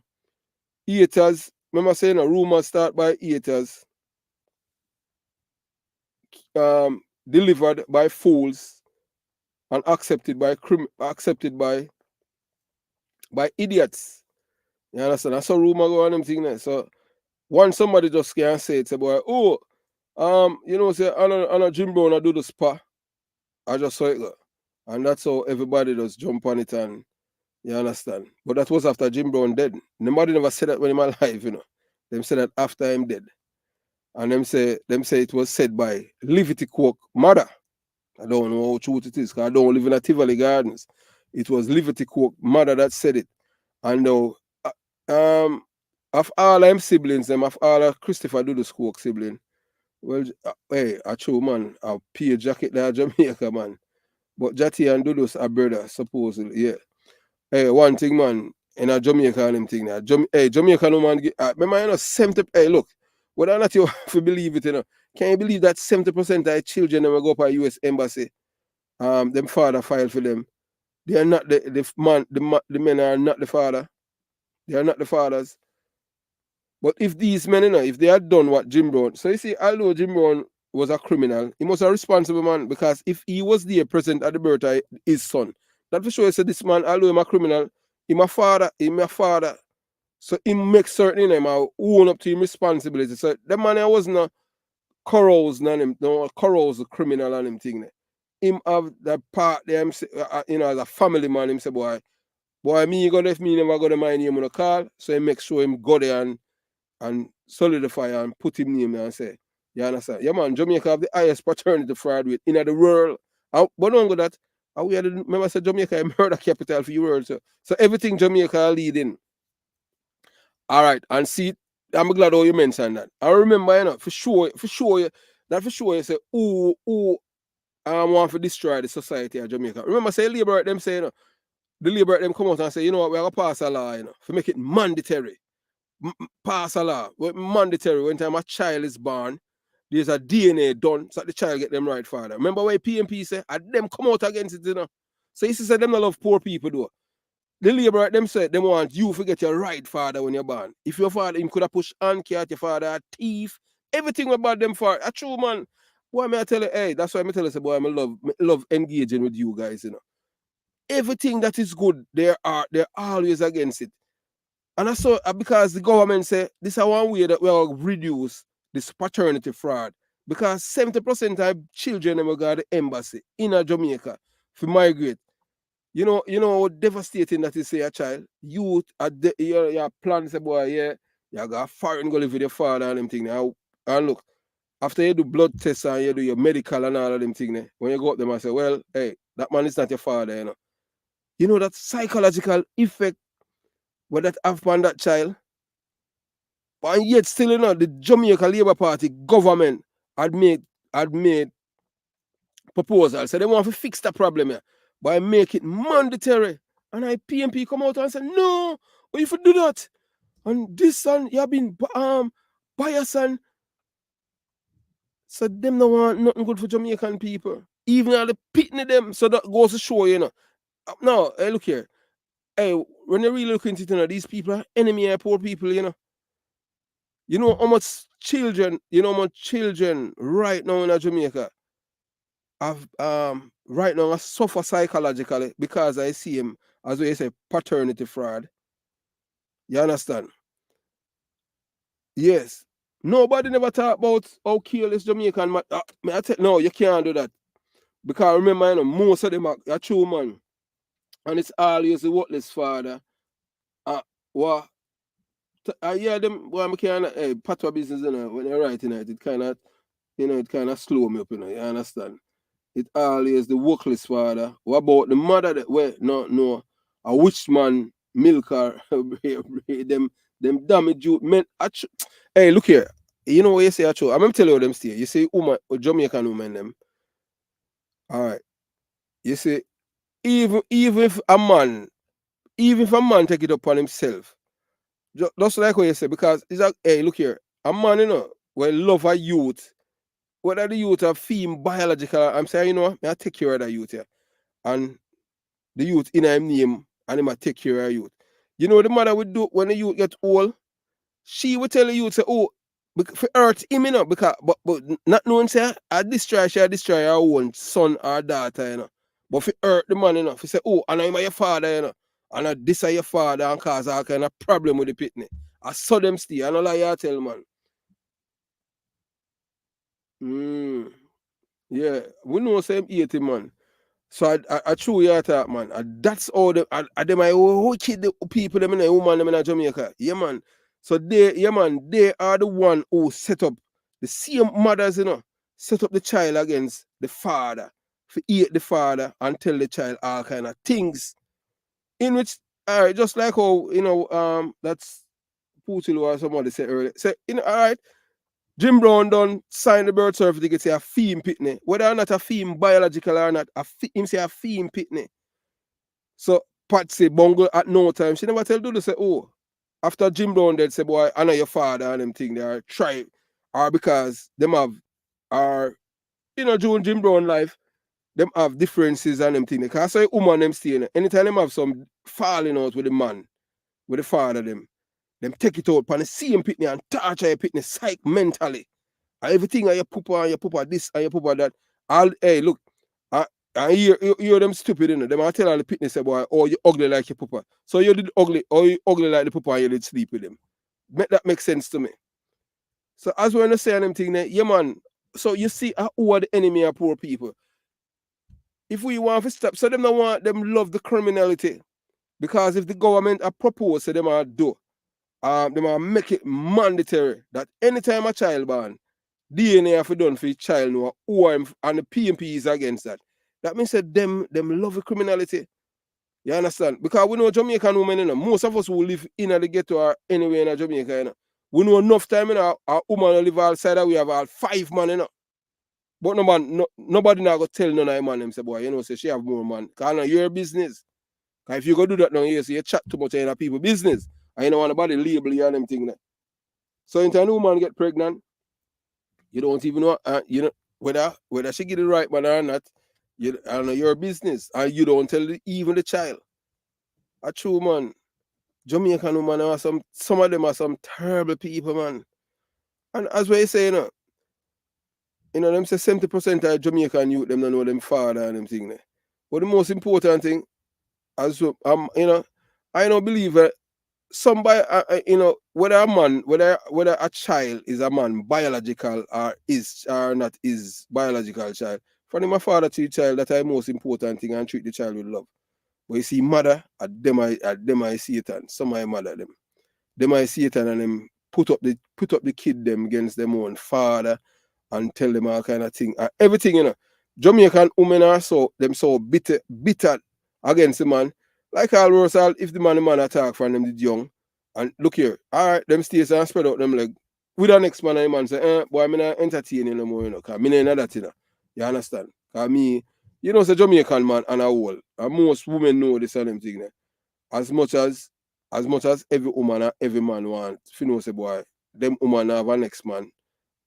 haters. Remember saying rumors start by haters, delivered by fools, and accepted by idiots. You understand? That's how rumor go on them thing there. So once somebody just can't say it's about, you know, say I know Jim Brown I do the spa. I just saw it go. And that's how everybody just jump on it, and you understand. But that was after Jim Brown dead. Nobody never said that when him alive, you know. Them said that after him dead. And them say it was said by Liberty Coke mother. I don't know how true it is, because I don't live in a Tivoli Gardens. It was Liberty Coke mother that said it. And now, of all them siblings, of all of Christopher Dudus Coke sibling, well, hey, a true man, a pay jacket there Jamaica, man. But Jati and Dudus are brothers, supposedly, yeah. Hey, one thing, man, in a Jamaica and them thing there. Jamaica no man, remember, you know, 70, hey, look, whether or not you have to believe it, you know, can you believe that 70% of the children that will go up at US embassy, them father file for them. They are not the men are not the father. They are not the fathers. But if these men, you know, if they had done what Jim Brown, so you see, although Jim Brown was a criminal, he was a responsible man, because if he was there present at the birth of his son, that for sure you say this man, although he's a criminal, he's my father. So he makes certain in him own up to his responsibility. So the man wasn't carousing on him, no carouse the criminal on him thing there. Him have that part there, you know, as a family man, him say, boy, me you go left me never go to my name on a call. So he make sure him go there and solidify and put him name there and say, you understand? Yeah, man, Jamaica have the highest paternity fraud rate in the world. But don't go that. We had remember said Jamaica a murder capital for the world. So everything Jamaica leading. All right, and see, I'm glad how you mentioned that. I remember, you know, for sure you say, I want to destroy the society of Jamaica. Remember, say Labour them say, you know, the Labour them come out and say, you know what, we're gonna pass a law, you know, to make it mandatory. Pass a law. Mandatory when time a child is born, there's a DNA done so the child get them right father. Remember why PMP say, and them come out against it, you know. So you see them not love poor people though. The labor them said they want you to get your right father when you're born. If your father him could have pushed anki at your father, a thief, everything about them for a true man. Boy, me I tell you, hey, that's why I tell you, say, boy, I love engaging with you guys, you know. Everything that is good, they're always against it. And I saw because the government say this is one way that we will reduce this paternity fraud. Because 70% of children never go to the embassy in Jamaica to migrate. You know how devastating that is, say a child. Youth your plan say, boy, yeah, you got foreign go live with your father and them thing. And look, after you do blood tests and you do your medical and all of them thing, when you go up them and say, well, hey, that man is not your father, you know. You know that psychological effect what that have on that child. And yet still, you know, the Jamaica Labour Party government had made proposals. So they want to fix the problem here by make it mandatory. And I PMP come out and say, no, what if you do that? And this and you have been biased and so them no want nothing good for Jamaican people. Even at the pitney them, so that goes to show, you know. No, hey, look here. Hey, when you really look into it, you know, these people are enemy of poor people, you know. You know how much children right now in Jamaica have right now suffer psychologically because I see him as we say paternity fraud. You understand? Yes. Nobody never talk about how careless Jamaican man. No, you can't do that. Because remember, you know, most of them are true man. And it's always the worthless father. What yeah, them boy, I can't patwa business, you know, when you're writing it kinda it kind of slow me up, you know, you understand? It always the workless father. What about the mother that no, a witch man, milk her, them damage you men. Hey, look here. You know what you say actually? I'm gonna tell you them still. You say woman Jamaican woman them. Alright. You see, even if a man take it upon himself, just like what you say, because it's like, hey, look here, a man, you know, will love a youth. Whether the youth are female, biological, I'm saying, you know, I take care of the youth here. And the youth in him name, and him take care of youth. You know the mother would do when the youth get old? She would tell the youth, say, oh, for hurt him, you know, because, but not knowing, say, I destroy her own son or daughter, you know. But for hurt the man, you know, for say, oh, and I'm your father, you know, and I this is your father and cause all kind of problem with the pitney. I saw them still, I know like you tell, man. Yeah, we know same 80 man. So I true you talk, man. And that's all them I wicked the people them in the woman them in Jamaica. Yeah, man. So they are the one who set up the same mothers, you know, set up the child against the father, for eat the father and tell the child all kind of things. In which just like how, you know, that's Putin or somebody said earlier. Say, you know, all right. Jim Brown done sign the birth certificate, say a feme pitney. Whether or not a feme biological or not, him say a feme pitney. So Pat say bungle at no time. She never tell Dudus say, oh, after Jim Brown dead, say, boy, I know your father and them thing they are try or because them have you know, during Jim Brown life, them have differences and them thing. Because I say woman them stay. Anytime them have some falling out with the man, with the father them take it out upon the same pitney and torture your pitney psych mentally. Everything on your papa this and your papa that. Hey, look, I hear them stupid, you know. Them I tell all the pitney say, boy, oh, you ugly like your papa. So you did ugly, or you ugly like the papa and you did sleep with him. That makes sense to me. So as we're not saying them thing there, yeah, man. So you see who are the enemy of poor people. If we want to stop, so them don't want them love the criminality. Because if the government propose, so them are do. Them are make it mandatory that anytime a child born, DNA have to done for each child know who and the PMP is against that. That means that them love the criminality. You understand? Because we know Jamaican women, you know, most of us who live in the ghetto or anywhere in Jamaica, you know, we know enough time, you know, our woman live outside we have all 5 man, you know. But nobody now go tell none of them man them say, boy, you know, say she have more man. Because now your business. Because if you go do that now, you see you chat too much in people business. And you don't want nobody label you and them thing there. So in time a woman get pregnant, you don't even know, you know, whether she get it right man or not. I don't know your business, and you don't tell even the child. A true man. Jamaican woman are some of them are some terrible people, man. And as we say, them say 70% of Jamaican youth, them don't know them father and them thing there. But the most important thing, I don't believe that somebody, whether a man, whether a child is a man, biological or not is biological child. From my father to the child, that's the most important thing, and treat the child with love. But you see, mother, at them I Satan. Some I mother them. Them I Satan and them put up the kid them against them own father and tell them all kind of thing. Everything. Jamaican women are so bitter against the man. Like all Rosal, if the man attack from them the young. And look here, all right, them stays and spread out them leg. With the next man and the man say, boy, I'm not entertaining no more, because I know that, You understand? Because me, it's a Jamaican man and a whole. And most women know this and them thing there. As much as every woman and every man want, say, boy, them woman have a next man.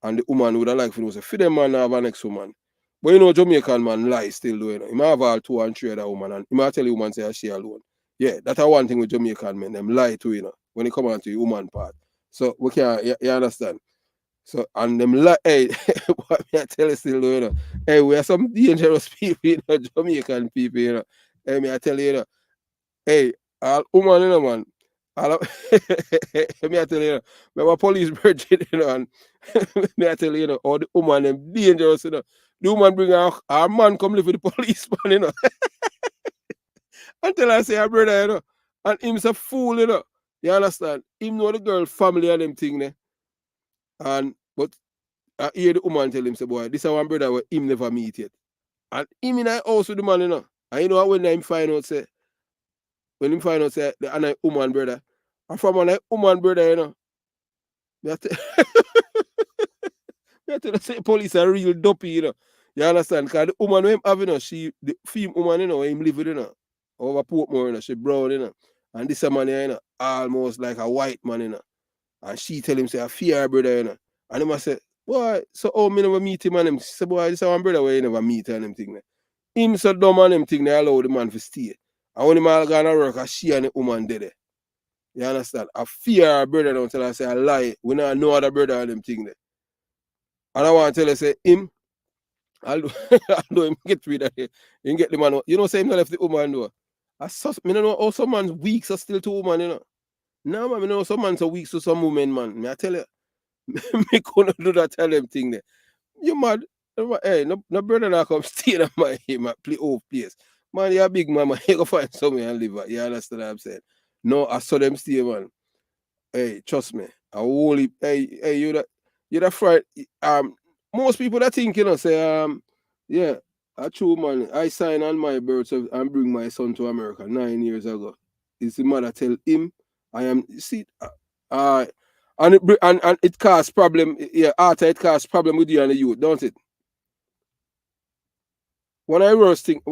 And the woman would have liked to know, say, for them man have a next woman. But Jamaican man lie still doing. He might have all 2 and 3 other woman, and he might tell the woman say she alone. Yeah, that's one thing with Jamaican men. Them lie to when it come on to the woman part. So we can you understand. So and them lie. Hey, what me I tell you still doing. Hey, we are some dangerous people, Jamaican people. Hey, me I tell you. Hey, all woman, man. All me I tell you, my police virgin, and me I tell you, all the woman them dangerous, The woman bring our man come live with the policeman, Until I say our brother, And him's a fool, You understand? Him know the girl family and them thing, but I hear the woman tell him, say, boy, this is one brother where him never meet yet. And him in the house with the man, And when him find out, say, the another woman brother, and from another woman brother, me I tell you, say police are real dopey, You understand? Because the woman who him have, she, the female woman, him live with, over Portmore, she brown, And this man, almost like a white man, And she tell him, say, I fear her brother, And him I say, boy, so me never meet him and him. She say, boy, this is one brother where you never meet and him thing. Him so dumb and him thing, they allow the man to stay. And when him all gonna work, she and the woman dead. You understand? I fear her brother now until I say I lie. We don't know other brother and them thing there. And I want to tell you, say, him, I'll do him get rid of it. Him get the man. Say him not left the woman though. I don't know how some man's weeks are still to woman, No, man, I know some man's are weeks to some women, man. I tell you, me couldn't do that tell them thing there. You mad? Hey, no brother now come stay in my play off place. Man, you're a big man, you go find somewhere and live. You understand what I'm saying? No, I saw them stay, man. Hey, trust me. I only you're that fright. Most people that think, say, yeah, a true man. I signed on my birth and bring my son to America 9 years ago. His mother tell him, I am and it causes problem. Yeah, after it causes problem with you and the youth, don't it? When I worst thing,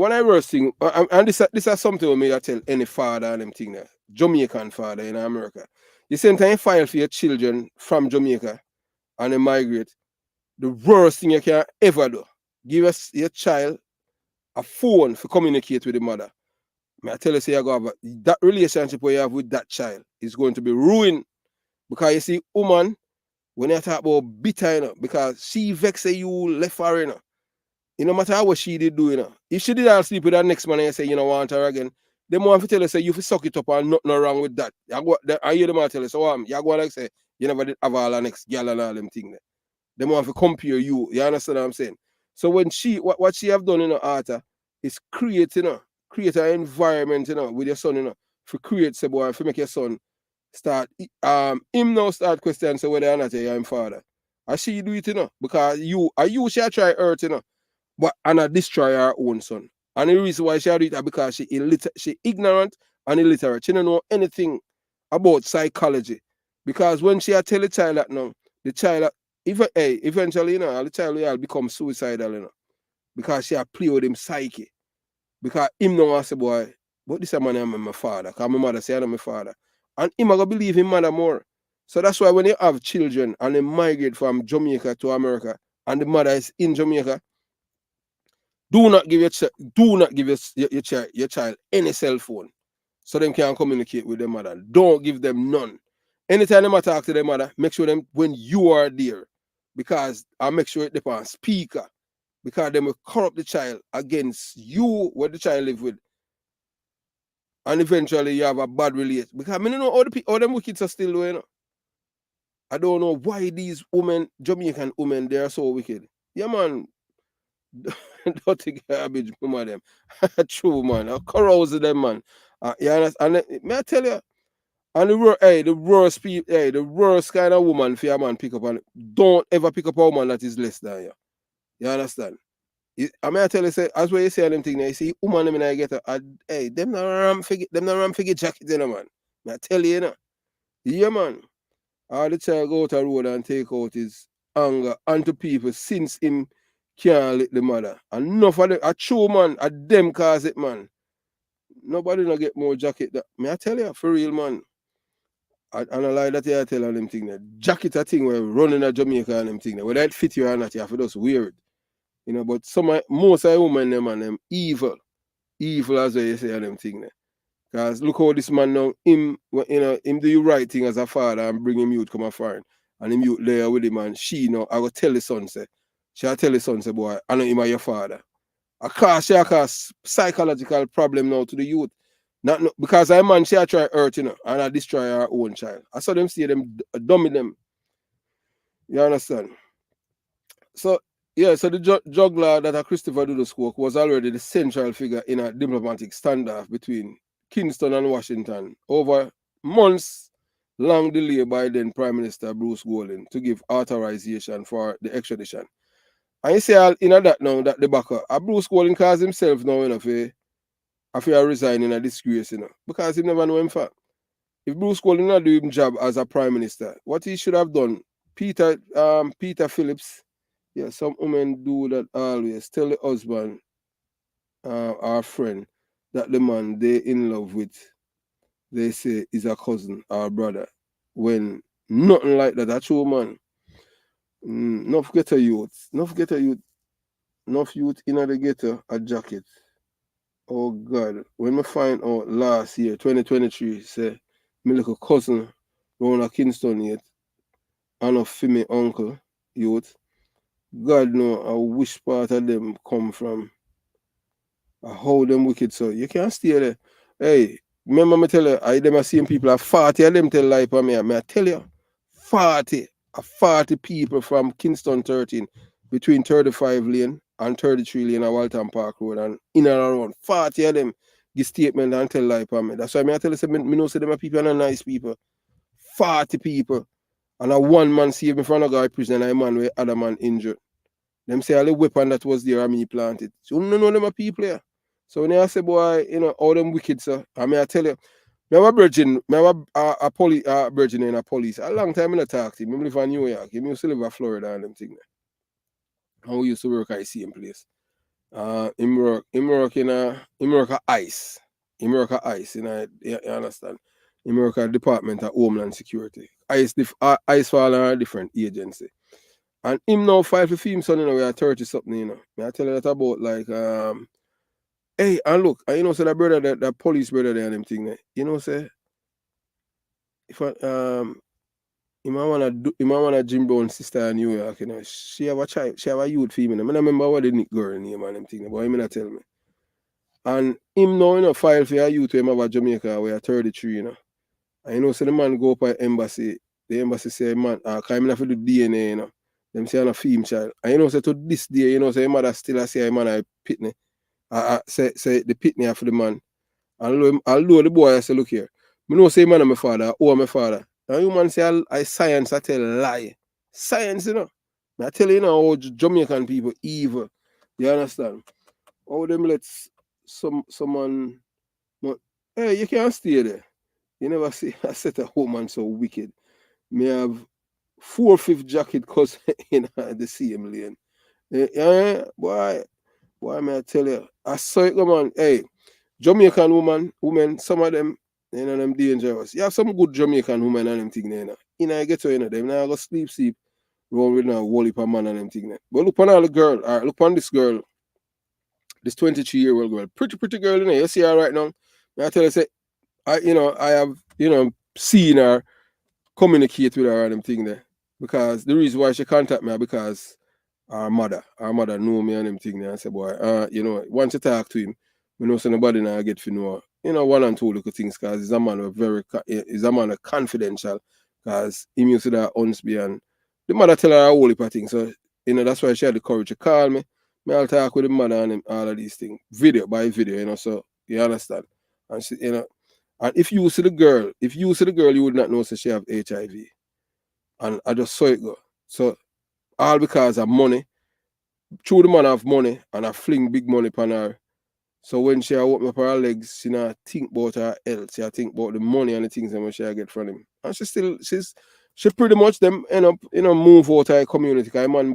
and this is something with me I tell any father and them thing there, Jamaican father in America. You send time file for your children from Jamaica and they migrate. The worst thing you can ever do, give us your child a phone for communicate with the mother. I tell you, say you go have that relationship where you have with that child is going to be ruined. Because you see, woman, when you talk about bitter, because she vexes you left her, no matter what she did do, If she did all sleep with that next man and you say you don't want her again, they want to tell you, say, you suck it up and nothing wrong with that. I hear them tell you, so you go like say, you never did have all the next girl and all them things. They want to compare you. You understand what I'm saying? So when what she have done in her heart is create an environment, with your son, to create, say, boy, to make your son start, him now start questioning, say, whether or not you're his father. And she do it, because you shall try hurt, but Anna destroy her own son. And the reason why she do it is because she ignorant and illiterate. She don't know anything about psychology. Because when she tell the child that now, the child, eventually, the child will become suicidal, because she play with him psyche. Because him know say, boy, but this man is my father. Because my mother say I'm my father. And him going to believe his mother more. So that's why when you have children and they migrate from Jamaica to America and the mother is in Jamaica, do not give your child any cell phone. so them can communicate with their mother. Don't give them none. Anytime them talk to their mother, make sure them when you are there, because I make sure it depends speaker, because they will corrupt the child against you, what the child live with, and eventually you have a bad relation. Because I mean, you know, all them wicked are still doing. I don't know why these women, Jamaican women, they are so wicked. Yeah, man. Don't take garbage from them. True, man. I carouse them, man. You understand? And may I tell you, and the worst people, the worst kind of woman for your man pick up on. Don't ever pick up a woman that is less than you. You understand? I mean, I tell you, say, as what you say them thing, you see, woman, them I get hey, them not ram figure jacket, you know, man. I tell you, you know. Yeah, man. All the child go out the road and take out his anger onto people since him can't let the mother. And enough of them, a true man, a them cause it, man. Nobody not get more jacket. That, me I tell you, for real, man. And I like that I tell them thing that jacket a thing where running a Jamaica and them thing that whether it fit you or not, you have to just weird. You know, but most of the women them and them evil. Evil as well you say them thing there. Because look how this man now, him do the right thing as a father and bring him youth come a foreign. And him youth there with him and she know, I will tell the son say, she'll tell the son say, boy, I know him are your father. She cause psychological problem now to the youth. Not no, because I man she a try hurt, you know, and I destroy her own child. I saw them see them dummy them. You understand? So yeah, so the juggler that a Christopher Dudus spoke was already the central figure in a diplomatic standoff between Kingston and Washington over months long delay by then Prime Minister Bruce Golding to give authorization for the extradition. And you see in that now that the backer, Bruce Golding calls himself now, you know, after resigning a disgrace, you know, because he never know him for. If Bruce Golding not do his job as a Prime Minister, what he should have done, Peter Phillips, yeah, some women do that always. Tell the husband, our friend, that the man they in love with, they say is a cousin or brother. When nothing like that, a true man. Not forget a youth. Not forget a youth. Enough youth in the ghetto a jacket. Oh God. When we find out last year, 2023, say my little cousin round a Kingston yet, and a female uncle youth. God know which part of them come from. How them wicked so. You can't stay there. Hey, remember me tell you, I them are seeing people are 40 of them tell lie for me. I tell you, 40 people from Kingston 13 between 35 lane and 33 lane at Walton Park Road and in and around 40 of them give statement and tell lie for me. That's why I tell you, say, me know say them are people and are nice people. 40 people. And a one man saved me from a guy prison and a man where other man injured. Them say all the weapon that was there and me planted. So you don't know them are people here. So when I say, boy, you know, all them wicked, sir, I mean, I tell you, I have a virgin, I have a police, virgin in a police. A long time in a talk to him. I live in New York. He used to live in Florida and them thing there. And we used to work at the same place. Him work at ICE. Him work at ICE, you understand? Him work at Department of Homeland Security. ICE fall under a different agency. And him now file for film son, you know, we are 30 something, you know. May I tell you that about like hey, and look, and you know, say that brother, that police brother there and them thing there, you know, say if I you might wanna Jim Brown's sister in New York, you know, she have a child, she have a youth female. I don't remember what the Nick girl name and them thing, but him not tell me. And him now, you know, file for a youth him have a Jamaica where 33, you know. And you know, so the man go up at embassy, the embassy say, man, come have to do DNA, you know. Them say I'm a female child. And you know, so to this day, you know, say mother still say a man I pitney. Say the pitney for the man. And although the boy I say, look here, I know say man I'm my father, or my father. And you man say I science, I tell lie. Science, you know. I tell you now how Jamaican people evil. You understand? How them let someone hey, you can't stay there. You never see I set a woman so wicked. Me have 4/5 jacket cause in the same lane. Yeah, boy, may I tell you? I saw it come on. Hey, Jamaican women, some of them, you know, them dangerous. You have some good Jamaican women and them thing there, you know. You know, I get to, you know, them now go sleep, roll with a wally per man and them thing there. But look on all the girl, all right, look on this girl, this 23-year-old girl, pretty girl, you know, you see her right now. I tell you, say, I have, seen her communicate with her and them thing there. Because the reason why she contact me because our mother know me and them thing there and say, boy, once you talk to him, we know so nobody now get to know, one and two little things because he's a man of he's a man of confidential because he used to that Unsby and the mother tell her a whole heap of things. So, that's why she had the courage to call me. I'll talk with the mother and all of these things, video by video, so you understand. And she, and if you see the girl, you would not know so she have HIV. And I just saw it go. So all because of money. True, the man have money and I fling big money upon her. So when she open up her legs, she not think about her health. She think about the money and the things that she get from him. And she pretty much them end up, move out of her community. Cause the man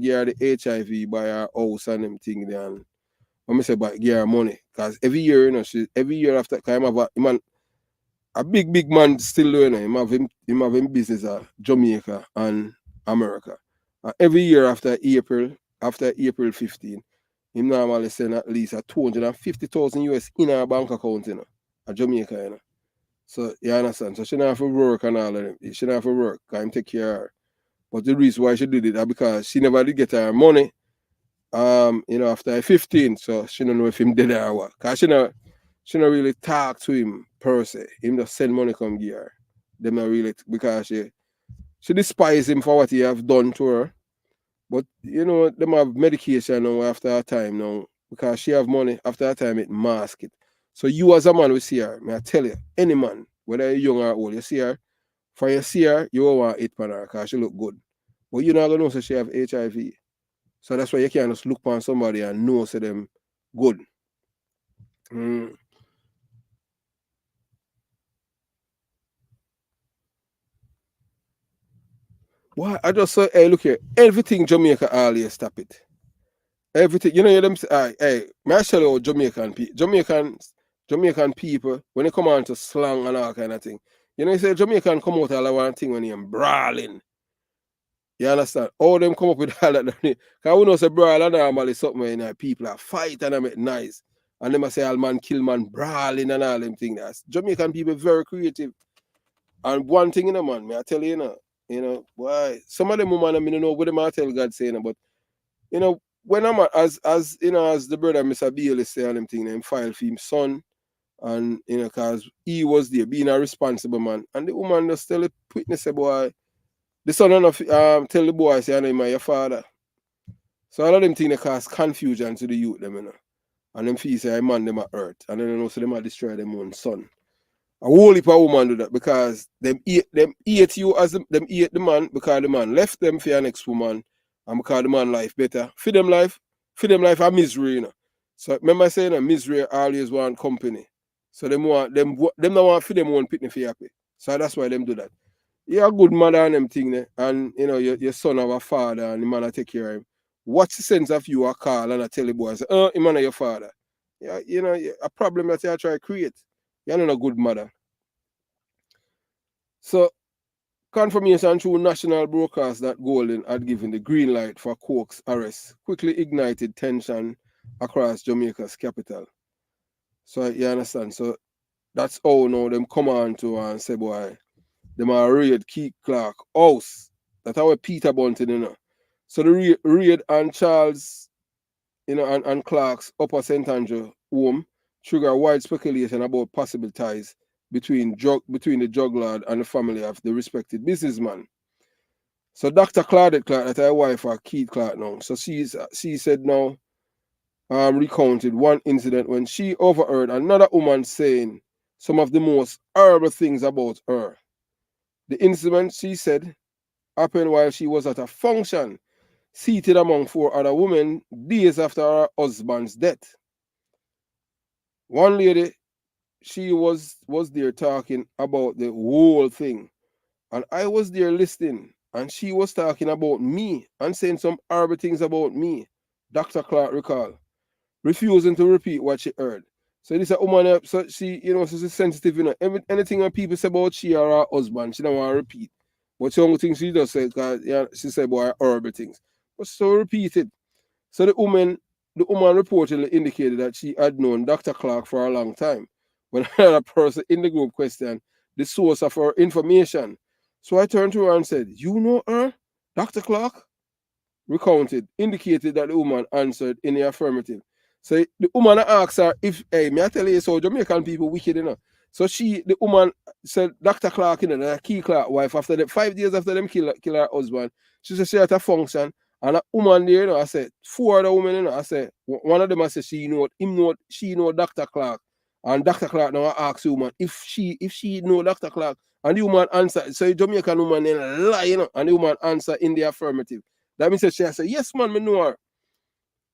give her the HIV, buy her house and them things there. And when I say buy give her money. Cause every year, every year after cause a big man still doing it. Him have him business at Jamaica and America. Every year after April 15, him normally send at least a 250,000 US in our bank account, at Jamaica, So you understand? So she don't have to work and all of them. She don't have to work, because him take care of her. But the reason why she did it is because she never did get her money. After 15, so she don't know if him dead or what. Cause she not really talk to him per se. Him just send money come give her. Them not really because she despise him for what he have done to her. But them have medication now after a time now. Because she have money, after a time it mask it. So you as a man will see her. May I tell you, any man, whether you're young or old, you see her, for you see her, you won't want it for her because she look good. But you're not gonna know so she have HIV. So that's why you can't just look upon somebody and know so them good. Why? I just saw, hey, look here, everything Jamaica always stop it. Everything, them say, hey, may I tell you Jamaican people, when they come on to slang and all kind of thing, you say Jamaican come out all one thing when you're brawling. You understand? All them come up with all that. Because we know say brawling normally something when people are fighting and make nice. And them say all man kill man brawling and all them things. That's Jamaican people very creative. And one thing, man, may I tell you, why some of them women I don't know what them I tell God saying, but when I'm as the brother Mr. Bailey say and them thing, them file for him son, and cause he was there being a responsible man. And the woman just tell the witness say, boy, the son enough tell the boy say, I know your father. So all of them things cause confusion to the youth, them, and them feel say I man them at hurt. And then also them destroy them own son. A whole heap of woman do that because them hate you as them hate the man because the man left them for your next woman and because the man life better. For them life a misery, So remember saying misery always want company. So them don't want for them one pitney for happy. So that's why them do that. You're a good mother and them thing, and your son have a father and the man will take care of him. What's the sense of you a call and I tell the boy, say, him and your father? Yeah, a problem that you try to create. You're not a good mother. So, confirmation through national broadcast that Golden had given the green light for Coke's arrest quickly ignited tension across Jamaica's capital. So, you understand? So, that's how now them come on to and say, boy, them are raid Keith Clarke house. That's how Peter Bunting, So, the raid and Charles, and Clarke's Upper St. Andrew home trigger wide speculation about possible ties between the drug lord and the family of the respected businessman. So Dr. Claudette Clarke, that's her wife of Keith Clarke now. So she said now, recounted one incident when she overheard another woman saying some of the most horrible things about her. The incident, she said, happened while she was at a function, seated among 4 other women days after her husband's death. One lady, she was there talking about the whole thing. And I was there listening. And she was talking about me and saying some horrible things about me. Dr. Clarke recalled, refusing to repeat what she heard. So this a woman, so she, she's sensitive, anything that people say about she or her husband, she don't want to repeat. But some things she does say, because she said, boy, horrible things. But so repeated. So the woman reportedly indicated that she had known Dr. Clarke for a long time, when another person in the group questioned the source of her information. So I turned to her and said, "You know her, Dr. Clarke?" Recounted, indicated that the woman answered in the affirmative. So the woman asked her if, hey, may I tell you, so Jamaican people wicked, you know. So the woman said, Dr. Clarke, you know, the Keith Clarke wife, after the 5 years after them kill her husband, she said she had a function, and a woman there, you know, I said, 4 other women, you know, I said, one of them, I said, she know Dr. Clarke. And Dr. Clarke now asked the woman if she know Dr. Clarke. And the woman answered, so the Jamaican woman then lie, you know, and the woman answered in the affirmative. That means that she said, yes, man, me know her.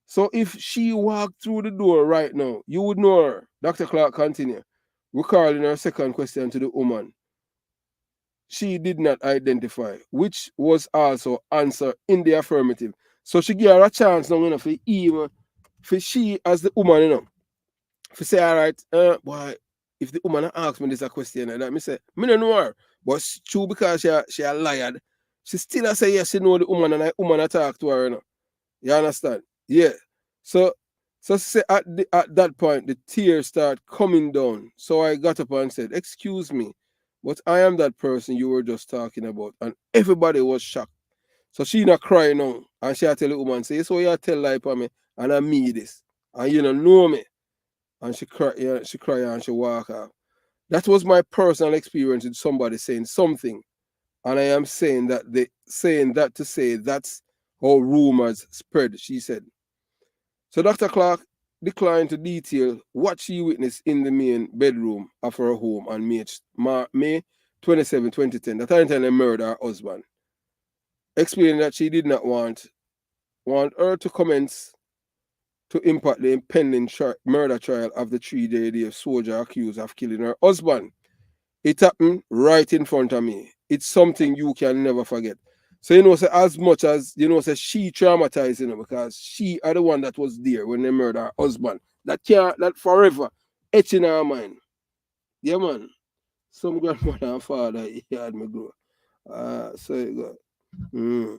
So if she walked through the door right now, you would know her. Dr. Clarke continued, recalling her second question to the woman. She did not identify, which was also answered in the affirmative. So she gave her a chance now, you know, for she as the woman, you know, for say, all right, boy, if the woman asks me this a question, and me say, me don't know her. But it's true because she a liar. She still a say yes, she know the woman, and the woman talk to her, you know. You understand? Yeah. So say at that point the tears start coming down. So I got up and said, "Excuse me, but I am that person you were just talking about." And everybody was shocked. So she not crying now. And she tell the woman, say, so you tell lie for me, and I me this. And you don't know me. And she cry, yeah, and she walk off. That was my personal experience with somebody saying something. And I am saying that to say that's how rumors spread, she said. So Dr. Clarke declined to detail what she witnessed in the main bedroom of her home on May 27, 2010, the time they murdered her husband, explaining that she did not want her to commence to impact the impending murder trial of the 3-day soldier accused of killing her husband. It happened right in front of me. It's something you can never forget. So, you know, say as much as, you know, say she traumatized, you know, because she are the one that was there when they murdered her husband. That forever etch in her mind. Yeah, man. Some grandmother and father, he had me grow. So you go.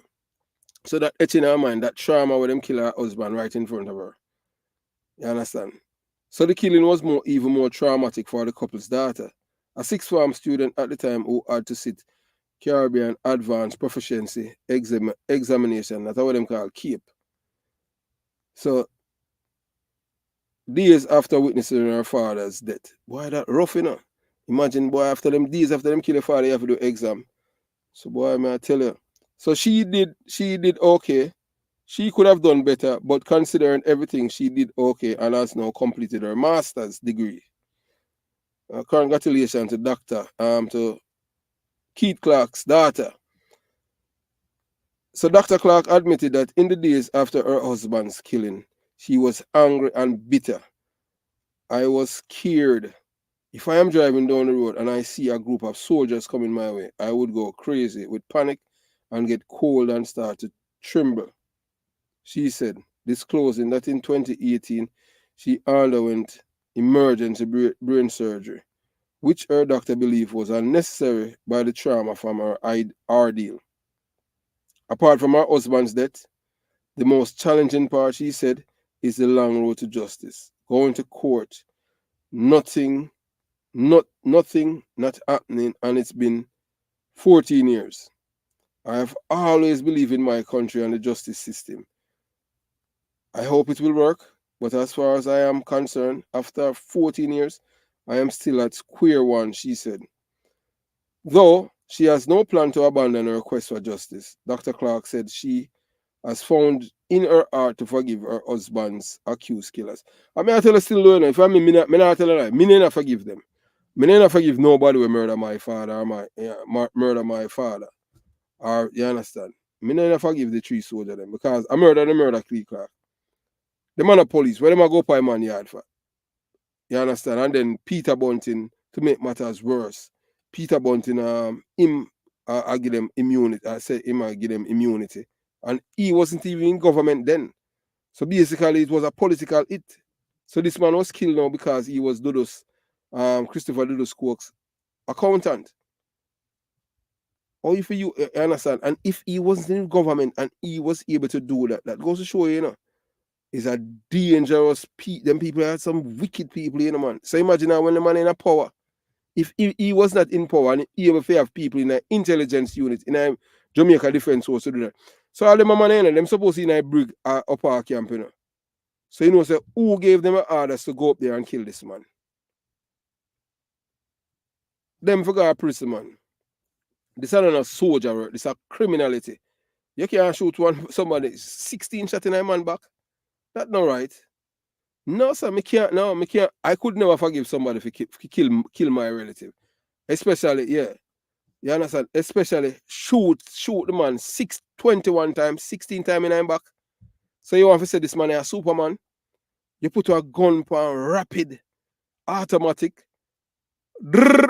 So that etch in her mind, that trauma with them kill her husband right in front of her. You understand? So the killing was even more traumatic for the couple's daughter, a sixth form student at the time who had to sit Caribbean Advanced Proficiency Examination, that's what them call CAPE. So days after witnessing her father's death, boy, that rough, you know. Imagine, boy, days after them kill her father, you have to do exam. So boy, may I tell you. So she did okay. She could have done better, but considering everything, she did okay and has now completed her master's degree. Congratulations to Keith Clarke's daughter. So Dr. Clarke admitted that in the days after her husband's killing, she was angry and bitter. I was scared. If I am driving down the road and I see a group of soldiers coming my way, I would go crazy with panic and get cold and start to tremble. She said, disclosing that in 2018, she underwent emergency brain surgery, which her doctor believed was unnecessary by the trauma from her ordeal. Apart from her husband's death, the most challenging part, she said, is the long road to justice. Going to court, nothing not happening, and it's been 14 years. I have always believed in my country and the justice system. I hope it will work, but as far as I am concerned, after 14 years, I am still at square one, she said. Though she has no plan to abandon her quest for justice, Dr. Clarke said she has found in her heart to forgive her husband's accused killers. I mean, I tell her still, though, if I mean, me not tell her, me not forgive them. Me not forgive nobody who murder my father or murder my father. Or, you understand? Me not forgive the 3 soldiers them because I murder Keith Clarke. The man of police, where them I go by man yard for? You understand? And then Peter Bunting, to make matters worse, Peter Bunting, I give them immunity. I said him, I give them immunity. And he wasn't even in government then. So basically, it was a political hit. So this man was killed now because he was Dudus, Christopher Dudus Coke's accountant. Or if you understand, and if he wasn't in government and he was able to do that, that goes to show you, you know. is a dangerous them people are some wicked people, you know, man. So imagine now when the man in a power, if he was not in power and he ever have people in an intelligence unit in a Jamaica Defense Force to do that. So all them man in them supposed to in a brig upper camp, you know. So you know, say who gave them orders to go up there and kill this man? Them forgot a prison, man. This is not a soldier work, this is a criminality. You can't shoot somebody 16 shot in a man back. That's not right. No, sir, me can't. I could never forgive somebody if kill my relative. Especially, yeah. You understand? Especially shoot the man 21 times, 16 times in him back. So you want to say this man is a Superman? You put a gun on rapid, automatic, drrr,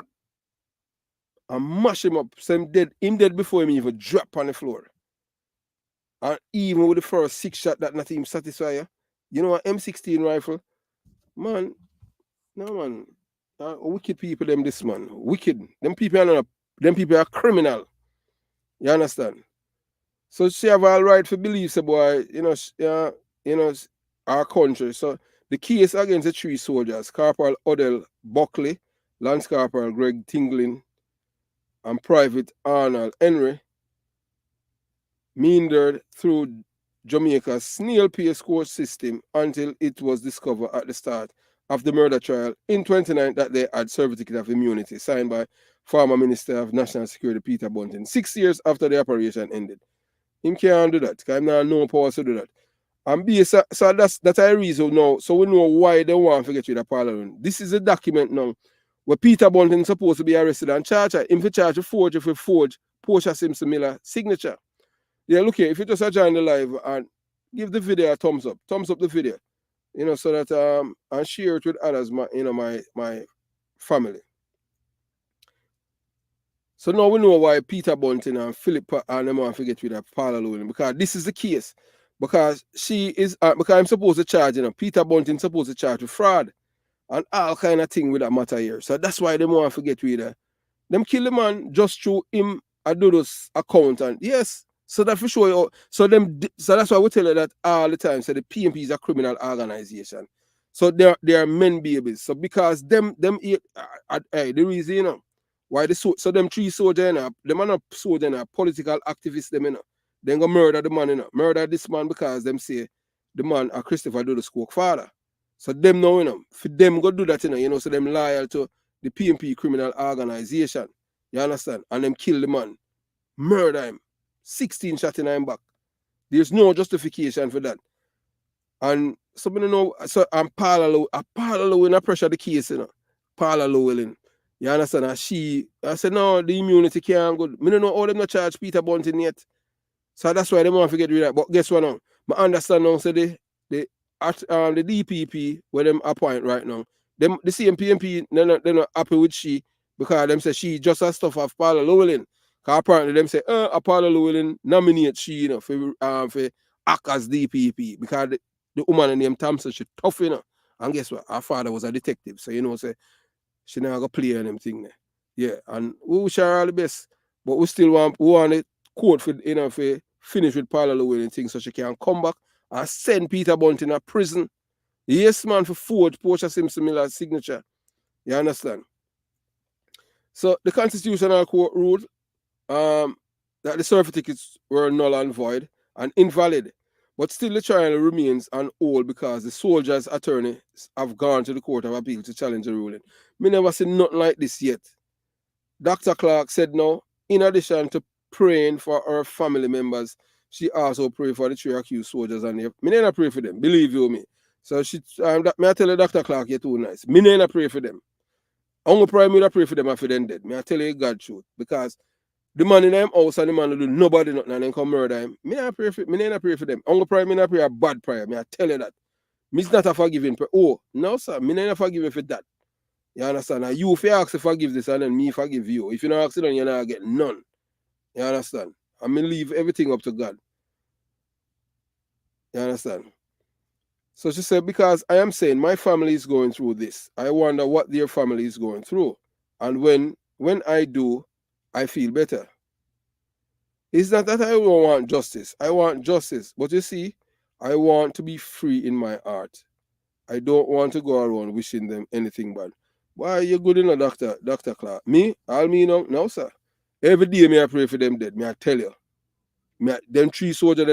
and mash him up. So him dead before him even drop on the floor. And even with the first 6 shot that not even satisfy you. You know, an M16 rifle, man, no man. Wicked people, them this man. Wicked. Them people are criminal. You understand? So she have all right for believe, say boy, our country. So the case against the 3 soldiers, Corporal Odell Buckley, Lance Corporal Greg Tingling, and Private Arnold Henry, meandered through Jamaica's snail pace court system until it was discovered at the start of the murder trial in 29 that they had certificate of immunity signed by former Minister of National Security Peter Bunting 6 years after the operation ended. Him can't do that, because him no power to do that. And so that's a reason now. So we know why they want to get rid of Parliament. This is a document now where Peter Bunting is supposed to be arrested and charged. Him for charge of forge Portia Simpson Miller signature. Yeah, look here, if you just join the live and give the video a thumbs up the video, so that and share it with others, my family. So now we know why Peter Bunting and Philip and them want to get rid of Paula Llewellyn, because this is the case. Because she is because I'm supposed to charge, Peter Bunting supposed to charge with fraud and all kind of thing with that matter here. So that's why they want to get rid of them kill the man just through him a Dudus account. And yes, so that for sure. So that's why we tell you that all the time. So the PMP is a criminal organization. So they are men babies. So because the reason, why so them 3 soldiers, them are not soldiers, political activists, them, Then go murder the man, murder this man because them say the man are Christopher Dudus Coke father. So them know, for them go do that, so them loyal to the PMP criminal organization. You understand? And them kill the man. Murder him. 16 shot in him back. There's no justification for that. And somebody know, so I'm Paula Llewellyn pressure the case, Paula Llewellyn. You understand? And I said, no, the immunity can't go. I don't know how them not charge Peter Bunting yet. So that's why they want to get rid of that. But guess what now? I understand now, so the DPP, where them appoint right now, the CMPMP, they're not happy with she, because them say she just has stuff of Paula Llewellyn. Because apparently them say, Paula Llewellyn nominate she, for act as DPP. Because the woman named Thompson, she tough, And guess what? Her father was a detective. So, say, she never go play on them thing there. Yeah, and we wish her all the best. But we still want it court for for finish with Paula Llewellyn thing so she can come back and send Peter Bunting to prison. Yes, man, for forge Portia Simpson Miller's signature. You understand? So the Constitutional Court ruled that the certificates were null and void and invalid. But still the trial remains on hold because the soldiers' attorneys have gone to the Court of Appeal to challenge the ruling. Me never seen nothing like this yet. Dr. Clarke said no, in addition to praying for her family members, she also prayed for the 3 accused soldiers, and me not pray for them, believe you me. So she, me I tell you, Dr. Clarke, you're too nice. Me not pray for them. Only pray me not pray for them after them dead. Me I tell you God truth, because the man in them house and the man who do nobody nothing and then come murder him. Me not pray for them. Only pray me not pray a bad prayer. Me I tell you that. Me's not a forgiving prayer. Oh no, sir, me not forgive for that. You understand? And you if you ask to forgive this and then me forgive you. If you don't ask it, then you're not get none. You understand? I mean, leave everything up to God. You understand? So she said, because I am saying my family is going through this. I wonder what their family is going through. And when I do, I feel better. It's not that I don't want justice. I want justice. But you see, I want to be free in my heart. I don't want to go around wishing them anything bad. Why you good in a doctor, Dr. Clarke? Me? All me now? No, sir. Every day me I pray for them dead. Me I tell you. Them 3 soldiers,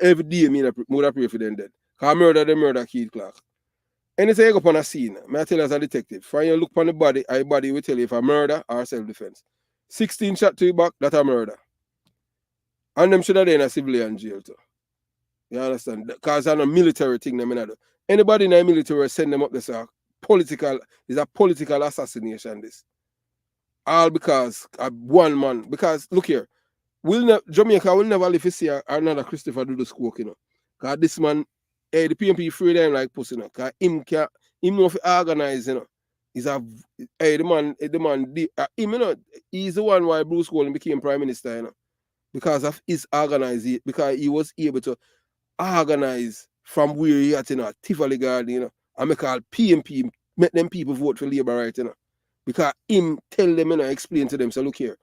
every day me I pray for them dead. Because them murder Keith Clarke. Anything you go upon a scene, me I tell you as a detective, when you look upon the body, our body will tell you if a murder or self-defense. 16 shot to your back, that's a murder. And them should have been in a civilian jail too. You understand? Because it's a military thing them do. Anybody in the military will send them up this is a political assassination this. All because one man. Because look here, Jamaica will never live to see another Christopher Dudus Coke, you know. Because this man, the PMP free them like pussy, you know. Because him know if organize, you know. The man, him, you know, he's the one why Bruce Golding became Prime Minister, you know. Because of his organizing, because he was able to organize from where he at, you know, Tivoli Garden, you know, and make all PMP, make them people vote for Labour right, you know. Because him tell them, you know, explain to them, so look here,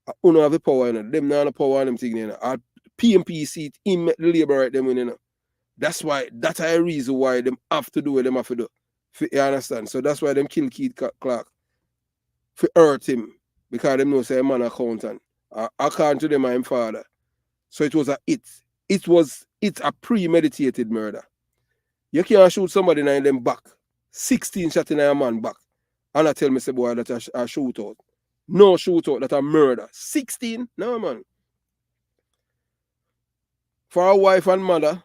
I don't have the power, you know, them not the power on them thing, you know. Our PMP seat, him make the Labour right them win, you know. That's a reason why them have to do what them have to do. You understand? So that's why them kill Keith Clarke. For hurt him. Because them know say a man accountant. According to them, I'm father. So it was it's a premeditated murder. You can't shoot somebody in them back. 16 shots in a man back. And I tell me, say, boy, that's a shootout. No shootout, that's a murder. 16? No, man. For our wife and mother,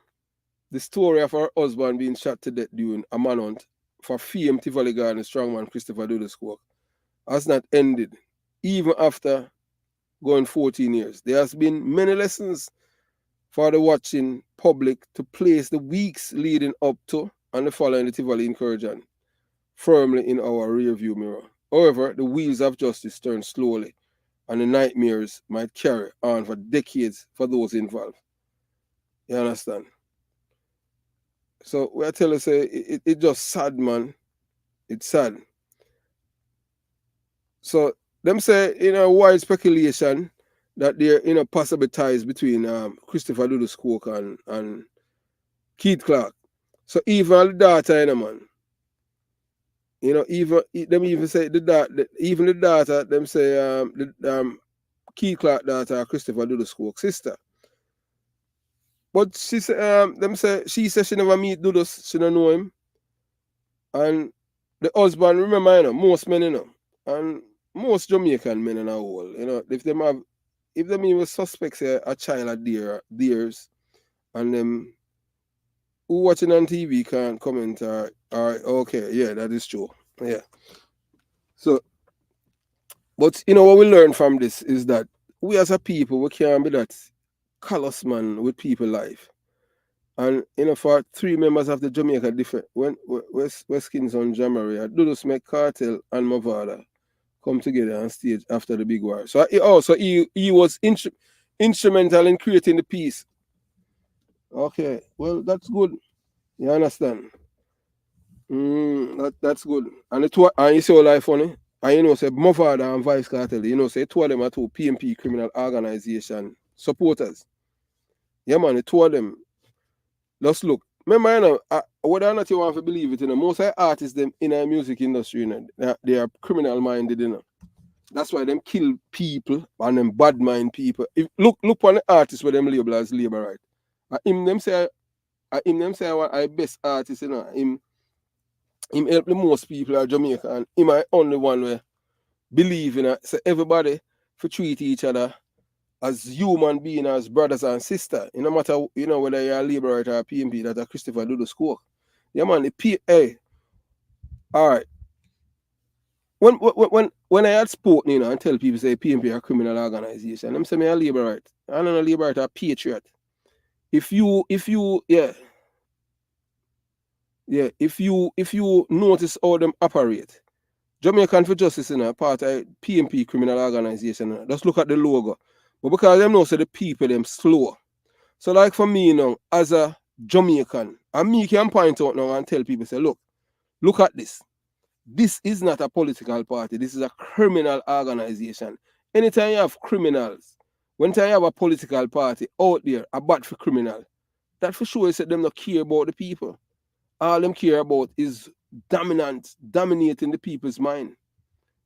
the story of her husband being shot to death during a manhunt for fame Tivoli Garden strongman Christopher Dudus Coke has not ended, even after going 14 years. There has been many lessons for the watching public to place the weeks leading up to and the following the Tivoli incursion firmly in our rearview mirror. However, the wheels of justice turn slowly, and the nightmares might carry on for decades for those involved. You understand? So we are telling say it just sad, man. It's sad. So them say, you know, wide speculation that there, you know, possible ties between Christopher Dudus Coke and Keith Clarke. So even the daughter, you know, man. You know, even say the daughter, them say Keith Clarke daughter Christopher Dudus Coke sister. But she say she said she never meet Dudus, she don't know him. And the husband, remember, you know, most men, you know, and most Jamaican men in a whole, you know, if them even suspect say a child of theirs, and them who watching on TV can't comment or okay, yeah, that is true. Yeah. So, but you know what we learn from this is that we as a people, we can't be that callous man with people life. And you know, for 3 members of the Jamaica different when Westkins on Jamaica, Dudus make Cartel and Mavada come together on stage after the big war. So he was instrumental in creating the peace. Okay, well that's good. You understand? That's good. And you see all life funny. And you know, say Mavada and Vice Cartel, you know, say 2 of them are 2 PMP criminal organization supporters. Yeah, man, the 2 of them. Just look. Remember, you know, whether or not you want to believe it, you know, most artists them in the music industry, you know, they are criminal minded, you know. That's why them kill people and them bad mind people. Look on the artists where them label as labor right. Him them say I best artist, you know. Him help the most people at Jamaica, and him I only one where believe in it. So everybody for treat each other as human beings, as brothers and sisters. No matter, you know, whether you're a liberator or a PMP, that's a Christopher Dudus Coke. Yeah, man, hey, all right. When I had spoken, you know, and tell people say PMP are a criminal organization, them say me a liberator. I'm not a liberator, a patriot. If you if you notice how them operate, Jamaican for Justice in a part of PMP criminal organization, just look at the logo. But because them know say the people them slow. So like for me, you know, as a Jamaican, and me can point out now and tell people, say, look at this. This is not a political party. This is a criminal organization. Anytime you have criminals, when you have a political party out there, a bat for criminal, that for sure is that them not care about the people. All them care about is dominating the people's mind.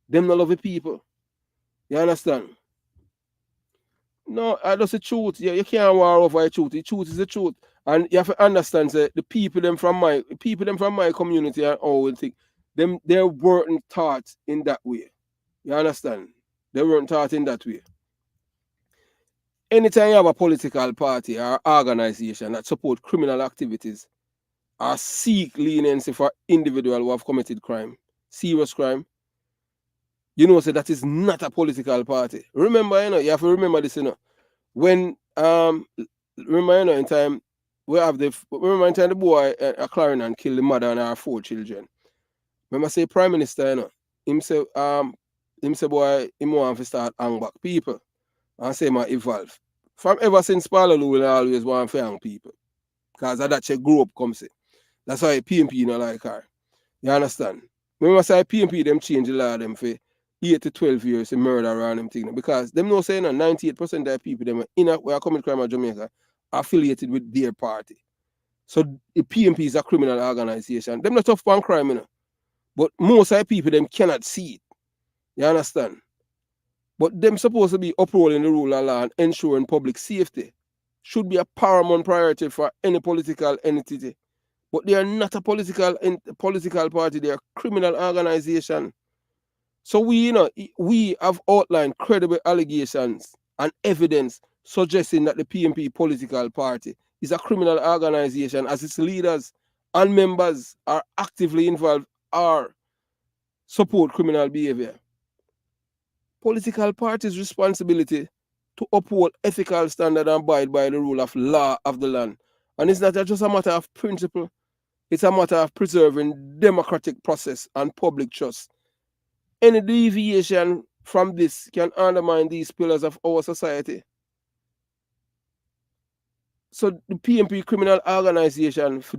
Them not love the people. You understand? No, that's the truth. You can't war over the truth. The truth is the truth. And you have to understand that the people them from my community and all will think they weren't taught in that way. You understand? They weren't taught in that way. Anytime you have a political party or organization that support criminal activities or seek leniency for individuals who have committed crime, serious crime, you know, so that is not a political party. Remember, you have to remember this, when remember, in time in time the boy a Clarion and killed the mother and her 4 children. Remember say Prime Minister, him say boy him want to start hang back people and say my evolve. From ever since Paolo will always want to hang people. Because of that she grew up come say. That's why PMP not like her. You understand? Remember say PMP them change the law them for 8 to 12 years to murder around them thing. Because them know saying 98% of the people them where commit crime in Jamaica are affiliated with their party. So the PMP is a criminal organization. Them not tough on crime, but most of the people them cannot see it. You understand? But them supposed to be upholding the rule of law and ensuring public safety. Should be a paramount priority for any political entity. But they are not a political party, they are a criminal organization. So we have outlined credible allegations and evidence suggesting that the PMP political party is a criminal organization as its leaders and members are actively involved or support criminal behavior. Political parties' responsibility to uphold ethical standard and abide by the rule of law of the land. And it's not just a matter of principle, it's a matter of preserving democratic process and public trust. Any deviation from this can undermine these pillars of our society. So the PMP criminal organization for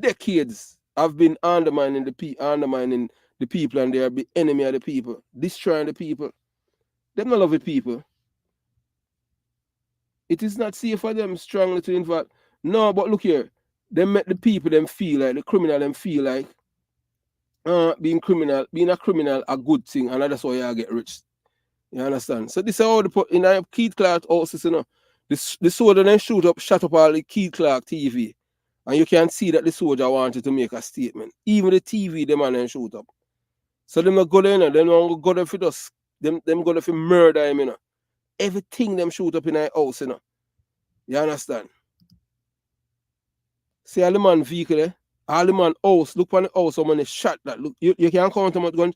decades have been undermining the people, and they are the enemy of the people, destroying the people. They don't love the people. It is not safe for them strongly to involve. No, but look here, they make the people them feel like the criminal them feel like being a criminal a good thing, and that's why you get rich. You understand? So this is how the in a Keith Clarke also, the soldier then shut up all the Keith Clarke TV. And you can see that the soldier wanted to make a statement. Even the TV, the man then shoot up. So them not go there, them don't go there for us. Them go there for murder him, Everything them shoot up in their house, You understand? See all the man vehicle, all the man house, look on the house, how many shot that. Look, you can't count how much guns.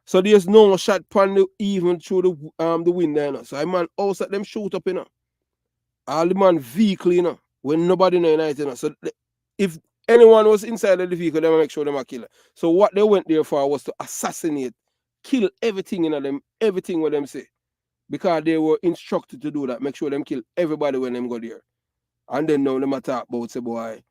So there's no shot even through the window, So I man house that them shoot up, All the man vehicle, when nobody know it, So if anyone was inside of the vehicle, they make sure them are killer. So what they went there for was to assassinate, kill everything in them, everything what them say. Because they were instructed to do that, make sure them kill everybody when them go there. And then now them talk about say boy,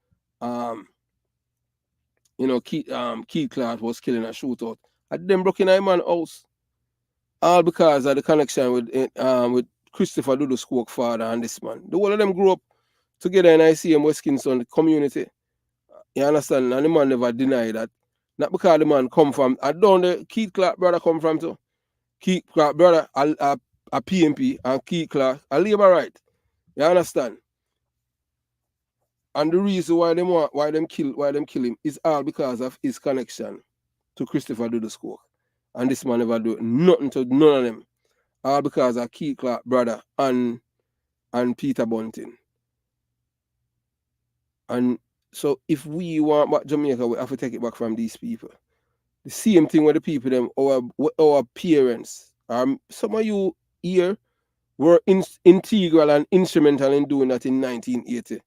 Keith Clarke was killing a shootout. And them broke in a man's house. All because of the connection with Christopher Dudus Coke father and this man. The whole of them grew up together in ICM West Kingston community. You understand? And the man never denied that. Not because the man come from, I don't know, Keith Clarke brother come from too. Keith Clarke brother, a PMP, and Keith Clarke, a labor right. You understand? And the reason why them kill him is all because of his connection to Christopher Dudus Coke. And this man never do nothing to none of them. All because of Keith Clarke brother and Peter Bunting. And so if we want back Jamaica, we have to take it back from these people. The same thing with the people, them, our parents. Some of you here were integral and instrumental in doing that in 1980.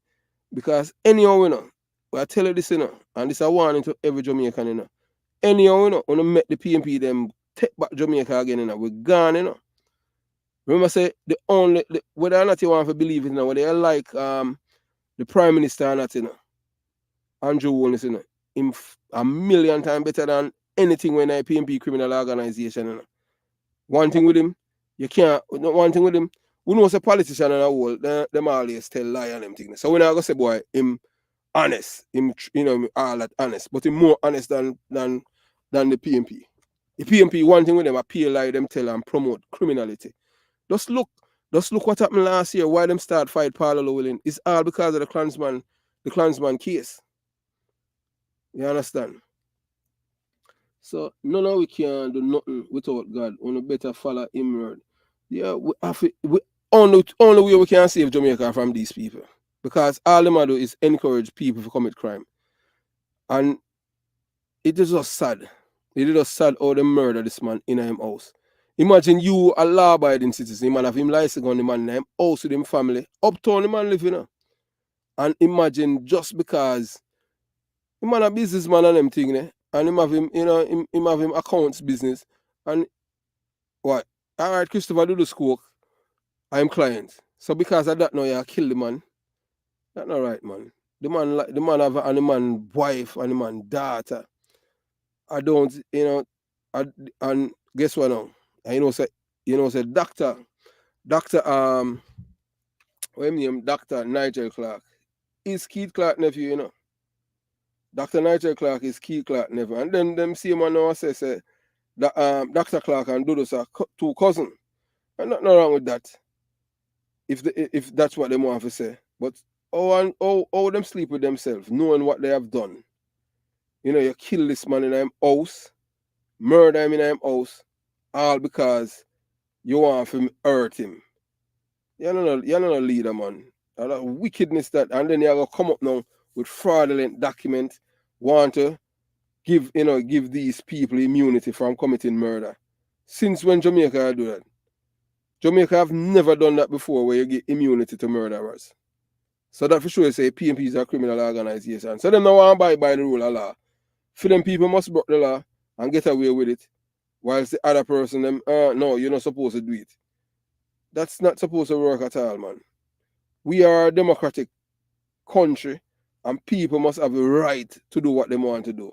Because anyhow, I tell you this, and this is a warning to every Jamaican, anyhow, when I met the PMP, them take back Jamaica again, we're gone, Remember, say, whether or not you want to believe it, whether you like the Prime Minister or not, Andrew Holness, him a million times better than anything when a PMP criminal organization. One thing with him, we know a politician and a whole, them always tell lie and them things. So when I go say, boy, him honest, him, you know, all that honest, but him more honest than the PMP. The PMP, one thing with them, appeal lie, them tell and promote criminality. Just look what happened last year, why them start fight Paolo Llewellyn. It's all because of the Klansman case. You understand? So no, we can't do nothing without God. We better follow him word. Yeah, only way we can save Jamaica from these people. Because all them do is encourage people to commit crime. And it is just sad. It is just sad how they murder this man in his house. Imagine you, a law-abiding citizen, the man have him license on the man in his house with him family. Uptown the man live, you know. And imagine just because the man a businessman and them thing, eh? And him have him, you know, him have him accounts business. And what? All right, Christopher Dudus Coke, I'm client. So because of that now you kill the man. That's not right, man. The man have and the man wife and the man daughter. I don't, you know, and guess what now? And you know, say Dr. What his name? Dr. Nigel Clarke. Is Keith Clarke nephew, you know. Dr. Nigel Clarke is Keith Clarke nephew. And then them see man now say that Dr. Clarke and Dudus are two cousins. And nothing wrong with that. If that's what they want to say. But how them sleep with themselves, knowing what they have done. You know, you kill this man in his house, murder him in his house, all because you want to hurt him. You're not a leader, man. That wickedness that, and then you're going to come up now with fraudulent document, want to give these people immunity from committing murder. Since when Jamaica do that? Jamaica have never done that before where you give immunity to murderers. So that for sure say PMP is a criminal organization. So them now want to abide by the rule of law. For them people must break the law and get away with it. Whilst the other person, them, no, you're not supposed to do it. That's not supposed to work at all, man. We are a democratic country and people must have the right to do what they want to do.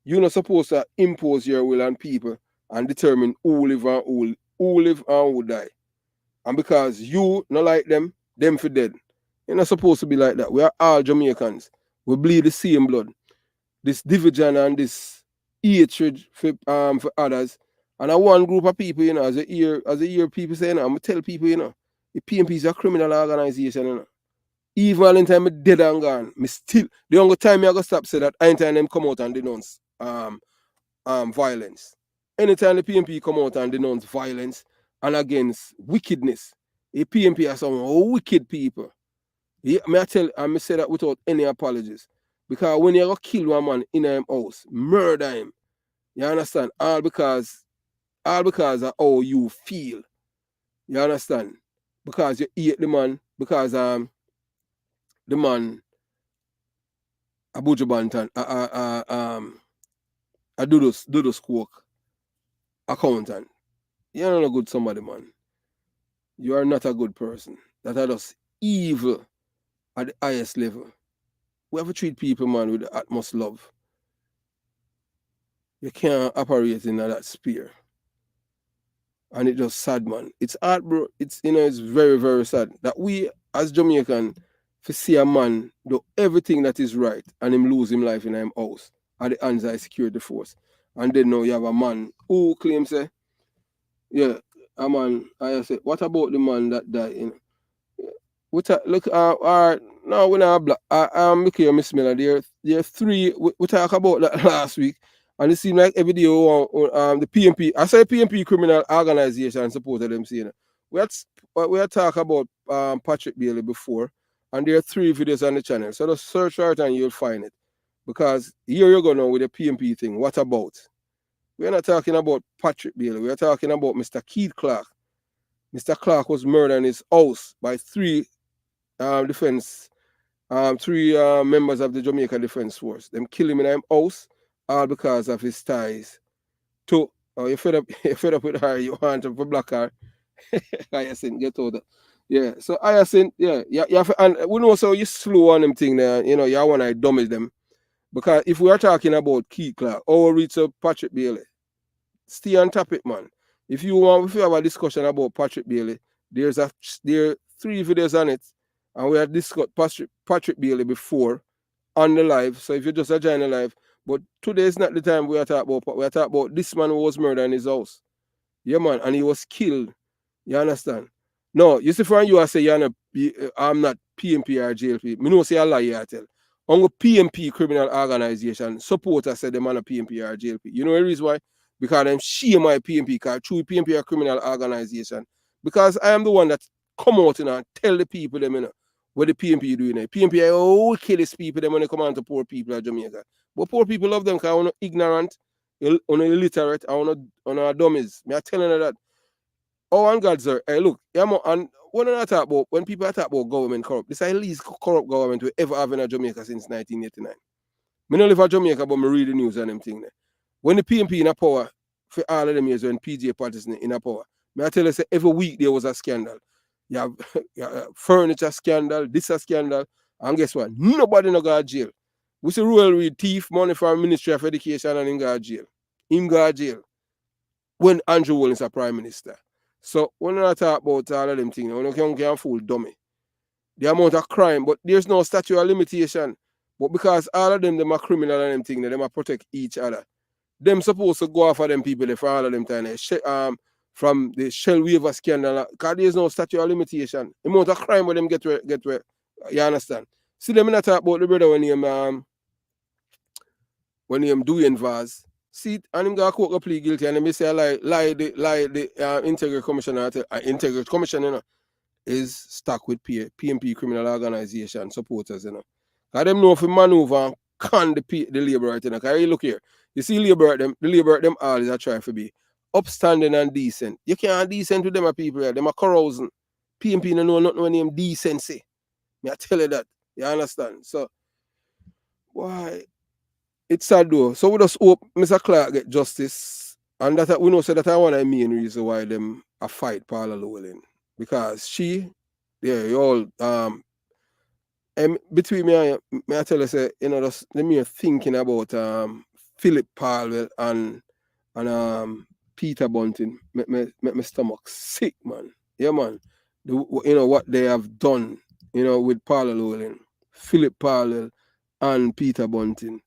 You're not supposed to impose your will on people and determine who live and who die. And because you not like them for dead. You're not supposed to be like that. We are all Jamaicans. We bleed the same blood. This division and this hatred for others. And one group of people, you know, as I hear people saying, I'm going to tell people, you know, the PMP is a criminal organization, you know. Even anytime I'm dead and gone, the only time I go stop say that anytime them come out and denounce violence. Anytime the PMP come out and denounce violence and against wickedness, the PMP are some wicked people. Yeah, I say that without any apologies. Because when you go kill one man in a house, murder him, you understand? All because of how you feel. You understand? Because you hate the man, because the man a Buju Banton, a Dudus Coke accountant. You're not a good somebody, man. You are not a good person. That are just evil at the highest level. We have to treat people, man, with the utmost love. You can't operate in that sphere. And it's just sad, man. It's hard, bro. It's very, very sad that we, as Jamaican, to see a man do everything that is right and him lose him life in his house at the hands of the security force. And then now you have a man who claims, yeah, a man, I say, what about the man that died? You know? Look, all right, now when I black, look here, Miss Miller, there are three, we talked about that last week, and it seems like every day the PMP, I say PMP criminal organization supported them saying, we had talked about Patrick Bailey before, and there are 3 videos on the channel, so just search right and you'll find it, because here you go now with the PMP thing. What about? We're not talking about Patrick Bailey, we're talking about Mr. Keith Clarke. Mr. Clarke was murdered in his house by 3 members of the Jamaica Defense Force. Them kill him in his house, all because of his ties to, you fed up with her, you want to block her. Hyacinth, get out of. Yeah, so Hyacinth, yeah, you have to, and we know so you slow on them thing there, you know, you want to dummy them. Because if we are talking about Keith Clarke, or reach up Patrick Bailey, stay on top it, man. If you have a discussion about Patrick Bailey, There are 3 videos on it, and we had discussed Patrick Bailey before on the live. So if you just join the live, but today is not the time we are talking about. We are talking about this man who was murdered in his house. Yeah, man, and he was killed. You understand? No, you see, from you, I say I'm not PMP or JLP. Me no say a lie here, I tell. On PMP criminal organization, supporters say them on a PMP or JLP. You know the reason why? Because them shame my PMP, because true PMP or criminal organization. Because I am the one that come out and tell the people them, what the PMP doing there. PMP are all kill people them when they come on to poor people of Jamaica. But poor people love them because they're ignorant, illiterate, and dummies. Me are telling you that. Oh, and God, sir. Hey, look, and when people talk about government corrupt, this is the least corrupt government we ever have in Jamaica since 1989. I don't live in Jamaica, but I read the news and them thing there. When the PMP in a power, for all of them years when PJ parties in a power, I tell you, say, every week there was a scandal. You have furniture scandal, this a scandal, and guess what? Nobody no go to jail. We see Ruel Reid thief money from Ministry of Education and him go to jail. Him go to jail. When Andrew Williams is a prime minister. So when I talk about all of them things, when you can fool dummy. The amount of crime, but there's no statute of limitation. But because all of them are criminal and them things, them are protect each other. Them supposed to go after them people for all of them time. From the Shell waiver scandal, because there's no statute of limitation. The amount of crime when them get where. You understand? See them in a talk about the brother when him doing Vaz. See, and him got court plea guilty, and him say the integrity commissioner, integrity commissioner, is stuck with PMP criminal organization supporters, Because them know if maneuver and con the labor right, Because you look here, you see the labor them all is a try to be upstanding and decent. You can't decent with them people here. Them are carousing. PMP no know nothing when them decency. Me I tell you that. You understand? So why? It's sad though. So we just hope Mr. Clarke get justice. And that we know so that I want the main reason why them a fight Paula Llewellyn. Because you all between me and you, I tell you say, just let me thinking about Philip Palwell and Peter Bunting make my stomach sick, man. Yeah, man. What they have done, with Paula Llewellyn, Philip Palwell and Peter Bunting.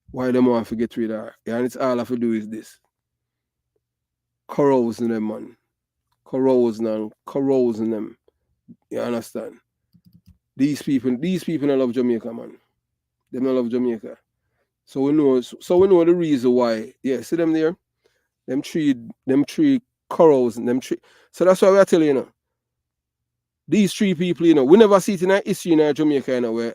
Why them want to get rid of her? Yeah, and it's all I have to do is this. Corrosing them, man. Corrosing them. You understand? These people don't love Jamaica, man. They don't love Jamaica. So we know the reason why. Yeah, see them there? Them three corrosing, them three. So that's why we are telling you, these 3 people, we never see it in a history in Jamaica, where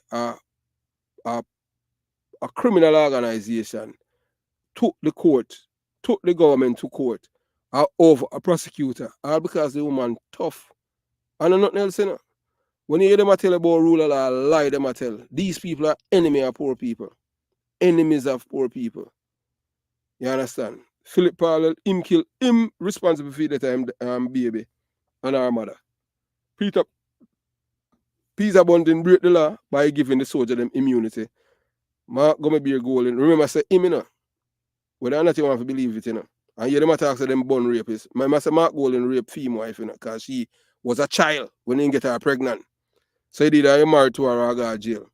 a criminal organization took the government to court over a prosecutor, all because the woman tough. And nothing else, When you hear them tell about rule of law, lie them tell. These people are enemies of poor people. Enemies of poor people. You understand? Philip Palwell, him kill him responsible for the time baby and our mother. Peter Bunting break the law by giving the soldier them immunity. Mark gonna be a goal. Remember, say him, whether or not you want to believe it, And you them attack them born rapists. My say Mark Golden raped female wife, because she was a child when he get her pregnant. So he did I married to her or go to jail.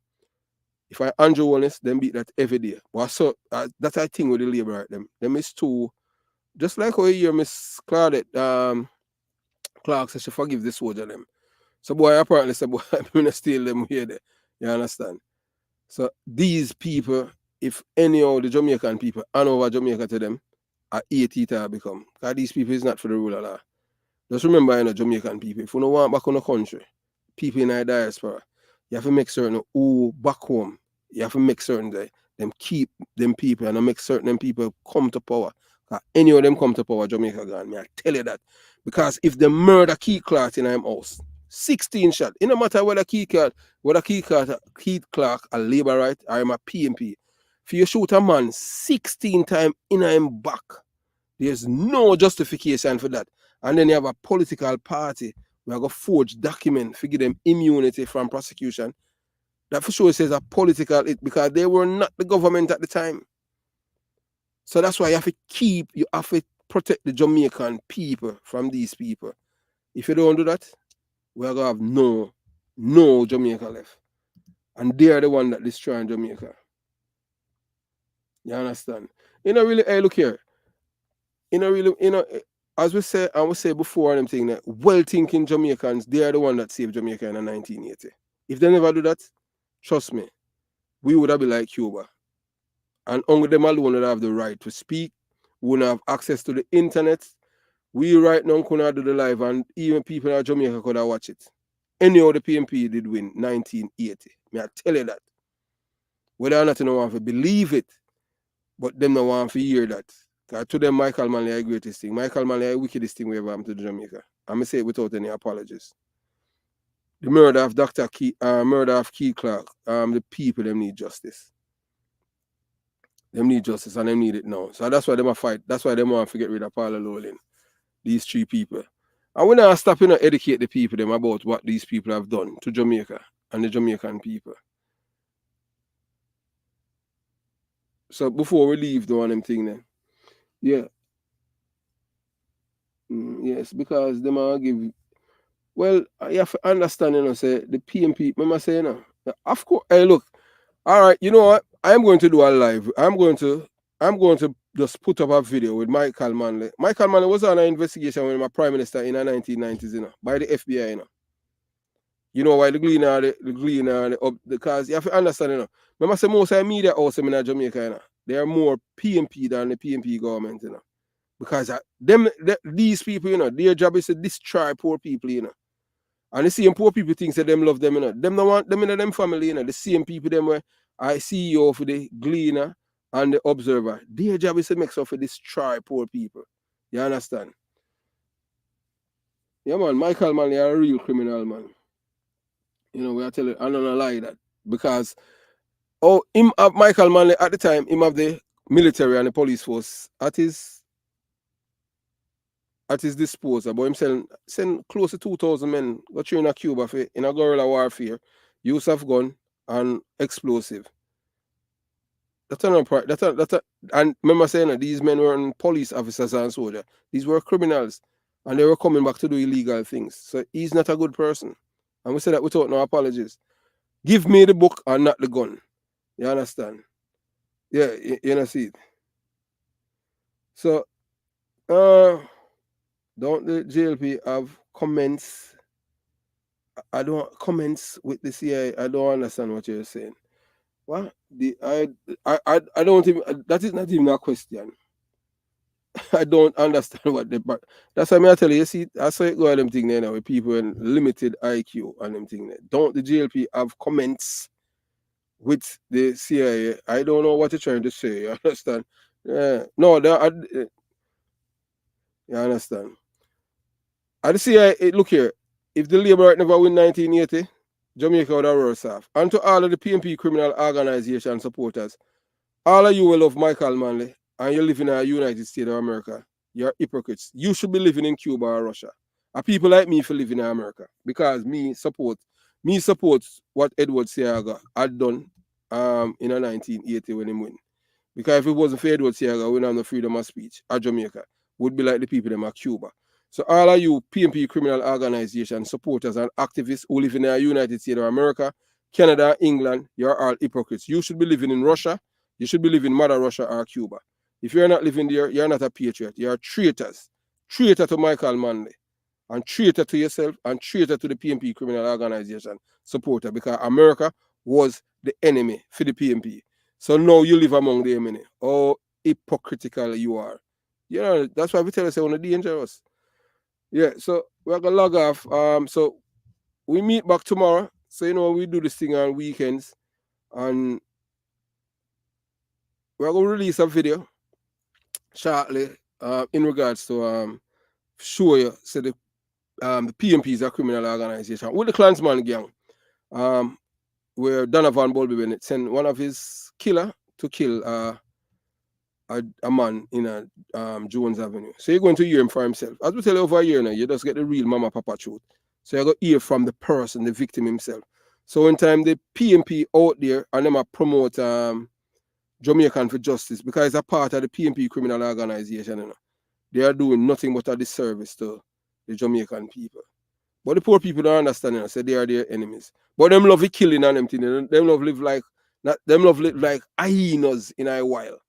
If I Andrew Wallace, them beat that every day. But so that's I think with the labor right them. Them is too, just like how you hear Miss Claudette Clarke says she forgive the soldier them. So boy apparently say boy I'm gonna steal them here there. You understand? So these people, if any of the Jamaican people hand over Jamaica to them, are 80 to become. Because these people is not for the rule of law. Just remember, Jamaican people, if you don't want back on the country, people in the diaspora, you have to make certain who back home, you have to make certain that them keep them people and make certain them people come to power. Because any of them come to power, Jamaica gone. I tell you that. Because if they murder Keith Clarke in his house, 16 shots, it no matter whether Keith Clarke a labor right or I'm a PMP. If you shoot a man 16 times in him back, there's no justification for that. And then you have a political party where I go forge document to give them immunity from prosecution. That for sure says a political because they were not the government at the time. So that's why you have to protect the Jamaican people from these people. If you don't do that, we're gonna have no Jamaica left. And they are the one that destroying Jamaica. You understand? You know, really, hey, look here. You know, really, you know, as we say, I would say before, and I'm saying that well-thinking Jamaicans, they are the one that saved Jamaica in 1980. If they never do that, trust me, we would have been like Cuba. And only them alone would have the right to speak. We wouldn't have access to the internet. We right now couldn't do the live, and even people in Jamaica could have watched it. Anyhow, the PMP did win 1980. May I tell you that. Whether or not you don't want to believe it, but them don't want to hear that. Because to them, Michael Manley is the greatest thing. Michael Manley is the wickedest thing we ever happened to Jamaica. I'm going to say it without any apologies. The murder of murder of Keith Clarke, the people, them need justice. Them need justice and them need it now. So that's why them a fight. That's why them want to get rid of Paula Lowling. These three people. And we're not stopping to educate the people them about what these people have done to Jamaica and the Jamaican people. So before we leave the one them thing then. Yeah. Yes, because them are give. Well, you have to understand, you know, say the PMP, remember saying, you know, of course, hey, look, all right, you know what? I'm going to do a live. I'm going to just put up a video with Michael Manley. Michael Manley was on an investigation with my prime minister in the 1990s, you know, by the FBI, you know. You know why the gleaner, because you have to understand, you know. Remember, say most of the media also in Jamaica, you know, they are more PMP than the PMP government, you know. Because these people, you know, their job is to destroy poor people, you know. And the same poor people think that them love them, you know. Them don't want them in them family, you know. The same people them where I CEO for the Gleaner and the Observer. Their job is to make sure to destroy poor people. You understand? Yeah, man, Michael Manley are a real criminal, man. You know, we are telling, I'm not gonna lie that. Because Michael Manley at the time, him have the military and the police force at his disposal, but him send close to 2,000 men go train in Cuba for in a guerrilla warfare, use of gun and explosive. And remember saying that these men weren't police officers and soldiers. These were criminals, and they were coming back to do illegal things. So he's not a good person. And we say that without no apologies. Give me the book and not the gun. You understand? Yeah, you know, see it. So, don't the JLP have comments? I don't comments with the CIA. I don't understand what you're saying. What? I don't even, that is not even a question. I don't understand what but that's why I tell you, see, I saw it go at them thing there now with people in limited IQ and them thing there. Don't the GLP have comments with the CIA? I don't know what you're trying to say, you understand? Yeah. No, you understand. I the CIA, look here, if the Labour right never win 1980, Jamaica would have worse off. And to all of the PMP criminal organization supporters, all of you will love Michael Manley and you live in the United States of America. You're hypocrites. You should be living in Cuba or Russia. And people like me for living in America. Because me support what Edward Seaga had done in 1980 when he win. Because if it wasn't for Edward Seaga, we wouldn't have no freedom of speech at Jamaica. Would be like the people them at Cuba. So all of you PMP criminal organization supporters and activists who live in the United States of America, Canada, England, you're all hypocrites. You should be living in Russia. You should be living in Mother Russia or Cuba. If you're not living there, you're not a patriot. You're traitors. Traitor to Michael Manley. And traitor to yourself and traitor to the PMP criminal organization supporter. Because America was the enemy for the PMP. So now you live among the enemy. Oh, hypocritical you are. You know, that's why we tell us they're dangerous. Yeah, so we're gonna log off. So we meet back tomorrow. So you know we do this thing on weekends. And we're gonna release a video shortly in regards to show you so the PMP is a criminal organization with the Klansman gang. Where Donovan Bulby Bennett sent one of his killer to kill a man in Jones Avenue. So you're going to hear him for himself. As we tell you over here now, you just get the real mama papa truth. So you're going to hear from the person, the victim himself. So in time the PMP out there and them promote Jamaican for Justice because it's a part of the PMP criminal organization. You know. They are doing nothing but a disservice to the Jamaican people. But the poor people don't understand it. Say they are their enemies. But them love the killing and them thing. Them love live like hyenas in a while.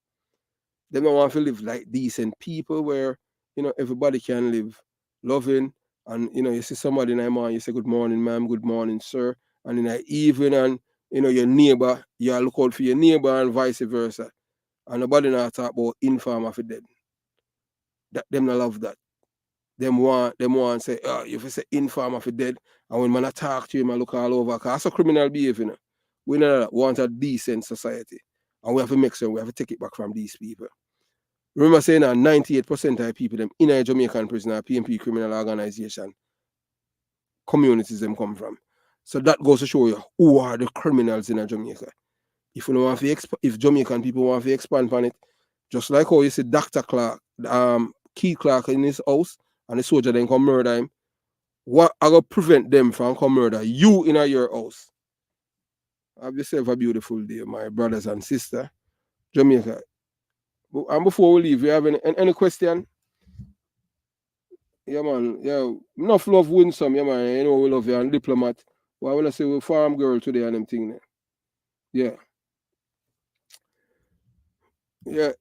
Them don't want to live like decent people where, everybody can live loving. And, you see somebody in the morning, you say, good morning, ma'am, good morning, sir. And in the evening, and, your neighbor, you look out for your neighbor and vice versa. And nobody not talk about informer for dead. Them not love that. Them want say, if you say informer for dead, and when man I talk to him, I look all over, because that's a criminal behavior. We want a decent society. And we have to make sure we have to take it back from these people. Remember saying that 98% of people them in a Jamaican prison or PMP criminal organization communities them come from. So that goes to show you who are the criminals in Jamaica. If you want to if Jamaican people want to expand on it, just like how you see Dr. Clarke, Keith Clarke in his house, and the soldier then come murder him, what are going to prevent them from come murder you in your house? Have yourself a beautiful day, my brothers and sisters. Jamaica. And before we leave, you have any question? Yeah, man. Yeah, enough love win some, yeah, man. You know we love you and diplomat. But I want to say we farm girl today and them thing there. Yeah. Yeah.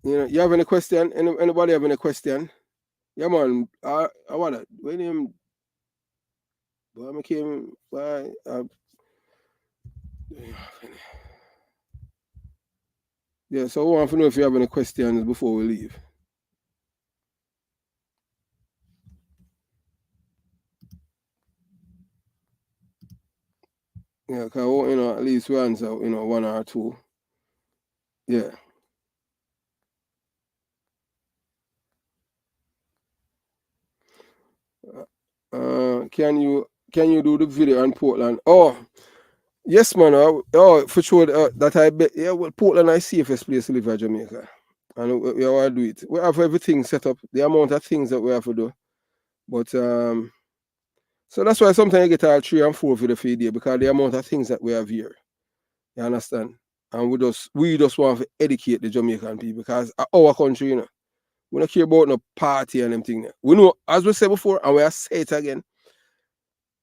You have any question? Anybody have any question? Yeah, man. I want to. When him. But I came by. Yeah, so I want to know if you have any questions before we leave. Yeah, because, at least we answer, one or two. Yeah. Can you do the video on Portland? Oh, yes, man. For sure. That I bet. Yeah, well, Portland is the safest place to live in Jamaica, and we want to do it. We have everything set up. The amount of things that we have to do, but so that's why sometimes you get all 3 and 4 for the feed here, because the amount of things that we have here. You understand? And we just want to educate the Jamaican people, because our country, we don't care about no party and them thing. We know, as we said before, and we will say it again,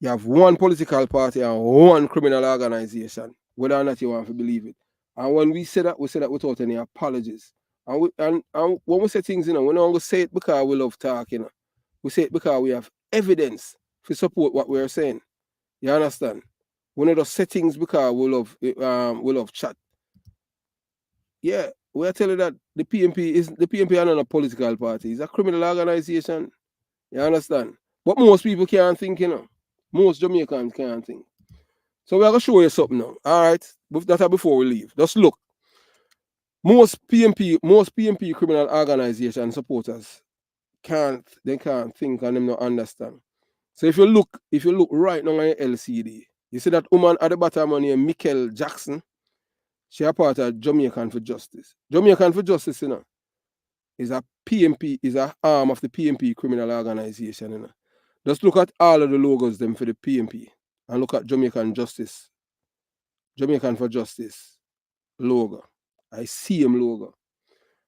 you have one political party and one criminal organization, whether or not you want to believe it. And when we say that without any apologies. And when we say things, we don't say it because we love talking. We say it because we have evidence to support what we're saying. You understand? We don't just say things because we love chat. Yeah, we're telling that the PMP are not a political party. It's a criminal organization. You understand? But most people can't think, Most Jamaicans can't think. So we're going to show you something now. All right? That's before we leave. Just look. Most PMP criminal organization supporters can't think and them not understand. So if you look right now on your LCD, you see that woman at the bottom on here, Michael Jackson. She a part of Jamaican for Justice. Jamaican for Justice, is a PMP, is a arm of the PMP criminal organization, Just look at all of the logos them for the PMP and look at Jamaican Justice. Jamaican for Justice logo. I see him logo.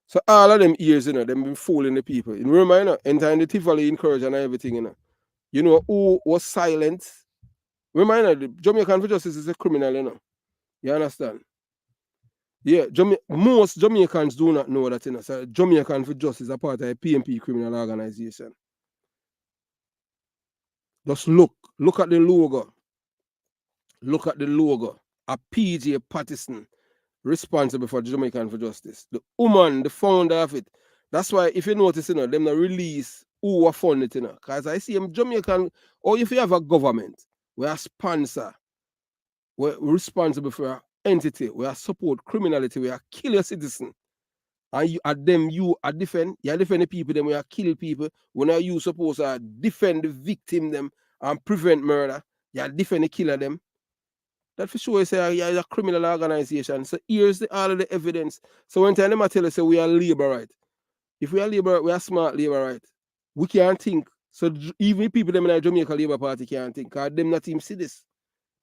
So all of them years, them been fooling the people. You remember, entering the Tivoli incursion and everything, You know who was silent? Remember, the Jamaican for Justice is a criminal, You understand? Yeah, most Jamaicans do not know that, So Jamaican for Justice is a part of a PMP criminal organization. Just look at the logo. Look at the logo. A PJ Patterson, responsible for Jamaican for Justice. The woman, the founder of it. That's why if you notice, them not release who are funded, Because I see them Jamaican, or if you have a government, we are sponsor, we're responsible for an entity, we are support criminality, we are kill your citizen. And you are defend the people, them we are kill people. When are you supposed to defend the victim them and prevent murder? You defend the killer them. That for sure you say you're a criminal organization. So here's all of the evidence. So when time I tell you say we are labor right. If we are labor right, we are smart labor right. We can't think. So even people them in the Jamaica Labour Party can't think. Because them not even see this.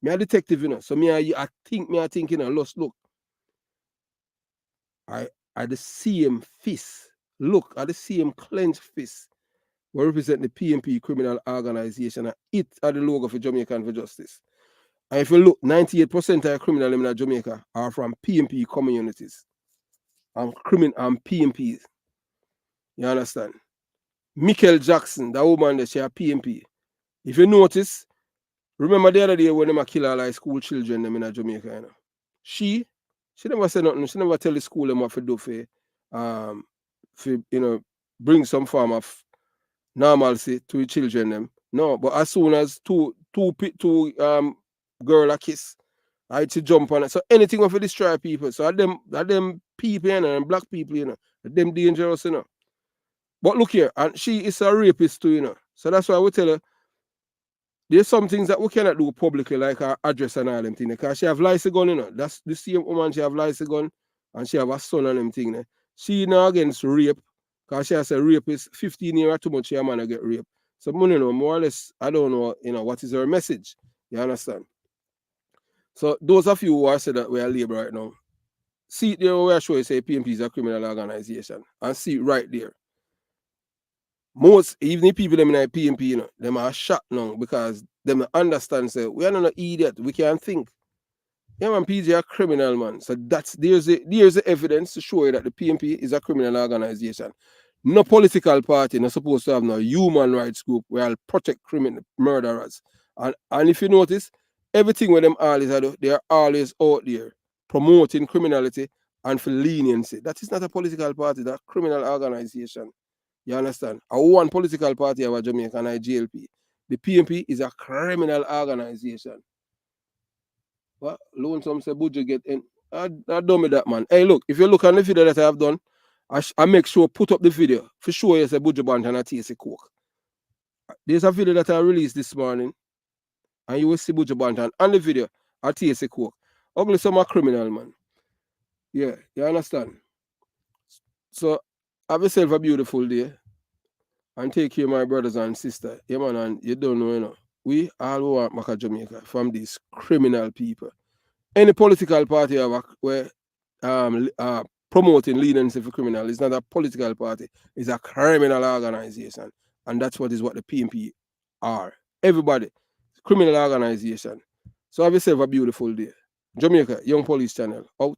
Me a detective, So I think, look. I the same fist look at the same clenched fist will represent the PMP criminal organization, and it are the logo for Jamaican for Justice. And if you look, 98% of the criminals in Jamaica are from PMP communities. And PMPs. You understand? Michael Jackson, that woman that she a PMP. If you notice, remember the other day when they kill all like school children them in Jamaica, you know? She never said nothing. She never tell the school them what to do for bring some form of normalcy to the children them. No, but as soon as two girl a kiss, I to jump on it. So anything for destroy people. So them people, you know, and black people, you know, them dangerous, you know. But look here, and she is a rapist too, you know. So that's why we tell her there's some things that we cannot do publicly, like her address and all them things. Because she have license gun, you know. That's the same woman, she have license gun, and she have a son and them thing. She not against rape, because she has a rapist, 15 years too much, she man get raped. So, you know, more or less, I don't know, you know, what is her message. You understand? So, those of you who are saying that we are labor right now, see it there where I show you say PMP is a criminal organization. And see it right there. Most, even the people them in PMP, you know, them are shocked now because them understand, say, we are not an idiot, we can't think. Yeah, man, PG are criminal, man. So there's the evidence to show you that the PMP is a criminal organization. No political party, not supposed to have no human rights group where I'll protect criminal murderers. And if you notice, everything with them all is they are always out there promoting criminality and for leniency. That is not a political party, that's a criminal organization. You understand? One political party of Jamaica and JLP. The PMP is a criminal organization. What? Lonesome say Buju get in. I done with that, man. Hey, look, if you look on the video that I have done, I make sure put up the video for sure you say Buju Bant and a TC Coke. There's a video that I released this morning, and you will see Buju Bant and the video a TC Coke. Ugly some a criminal, man. Yeah, you understand? So have yourself a beautiful day. And take care of my brothers and sisters. Yeah, man, and you don't know, you know. We all want back Jamaica from these criminal people. Any political party where promoting leniency for criminal is not a political party, it's a criminal organization. And that's what the PMP are. Everybody, criminal organization. So have yourself a beautiful day. Jamaica, Young Police Channel, out.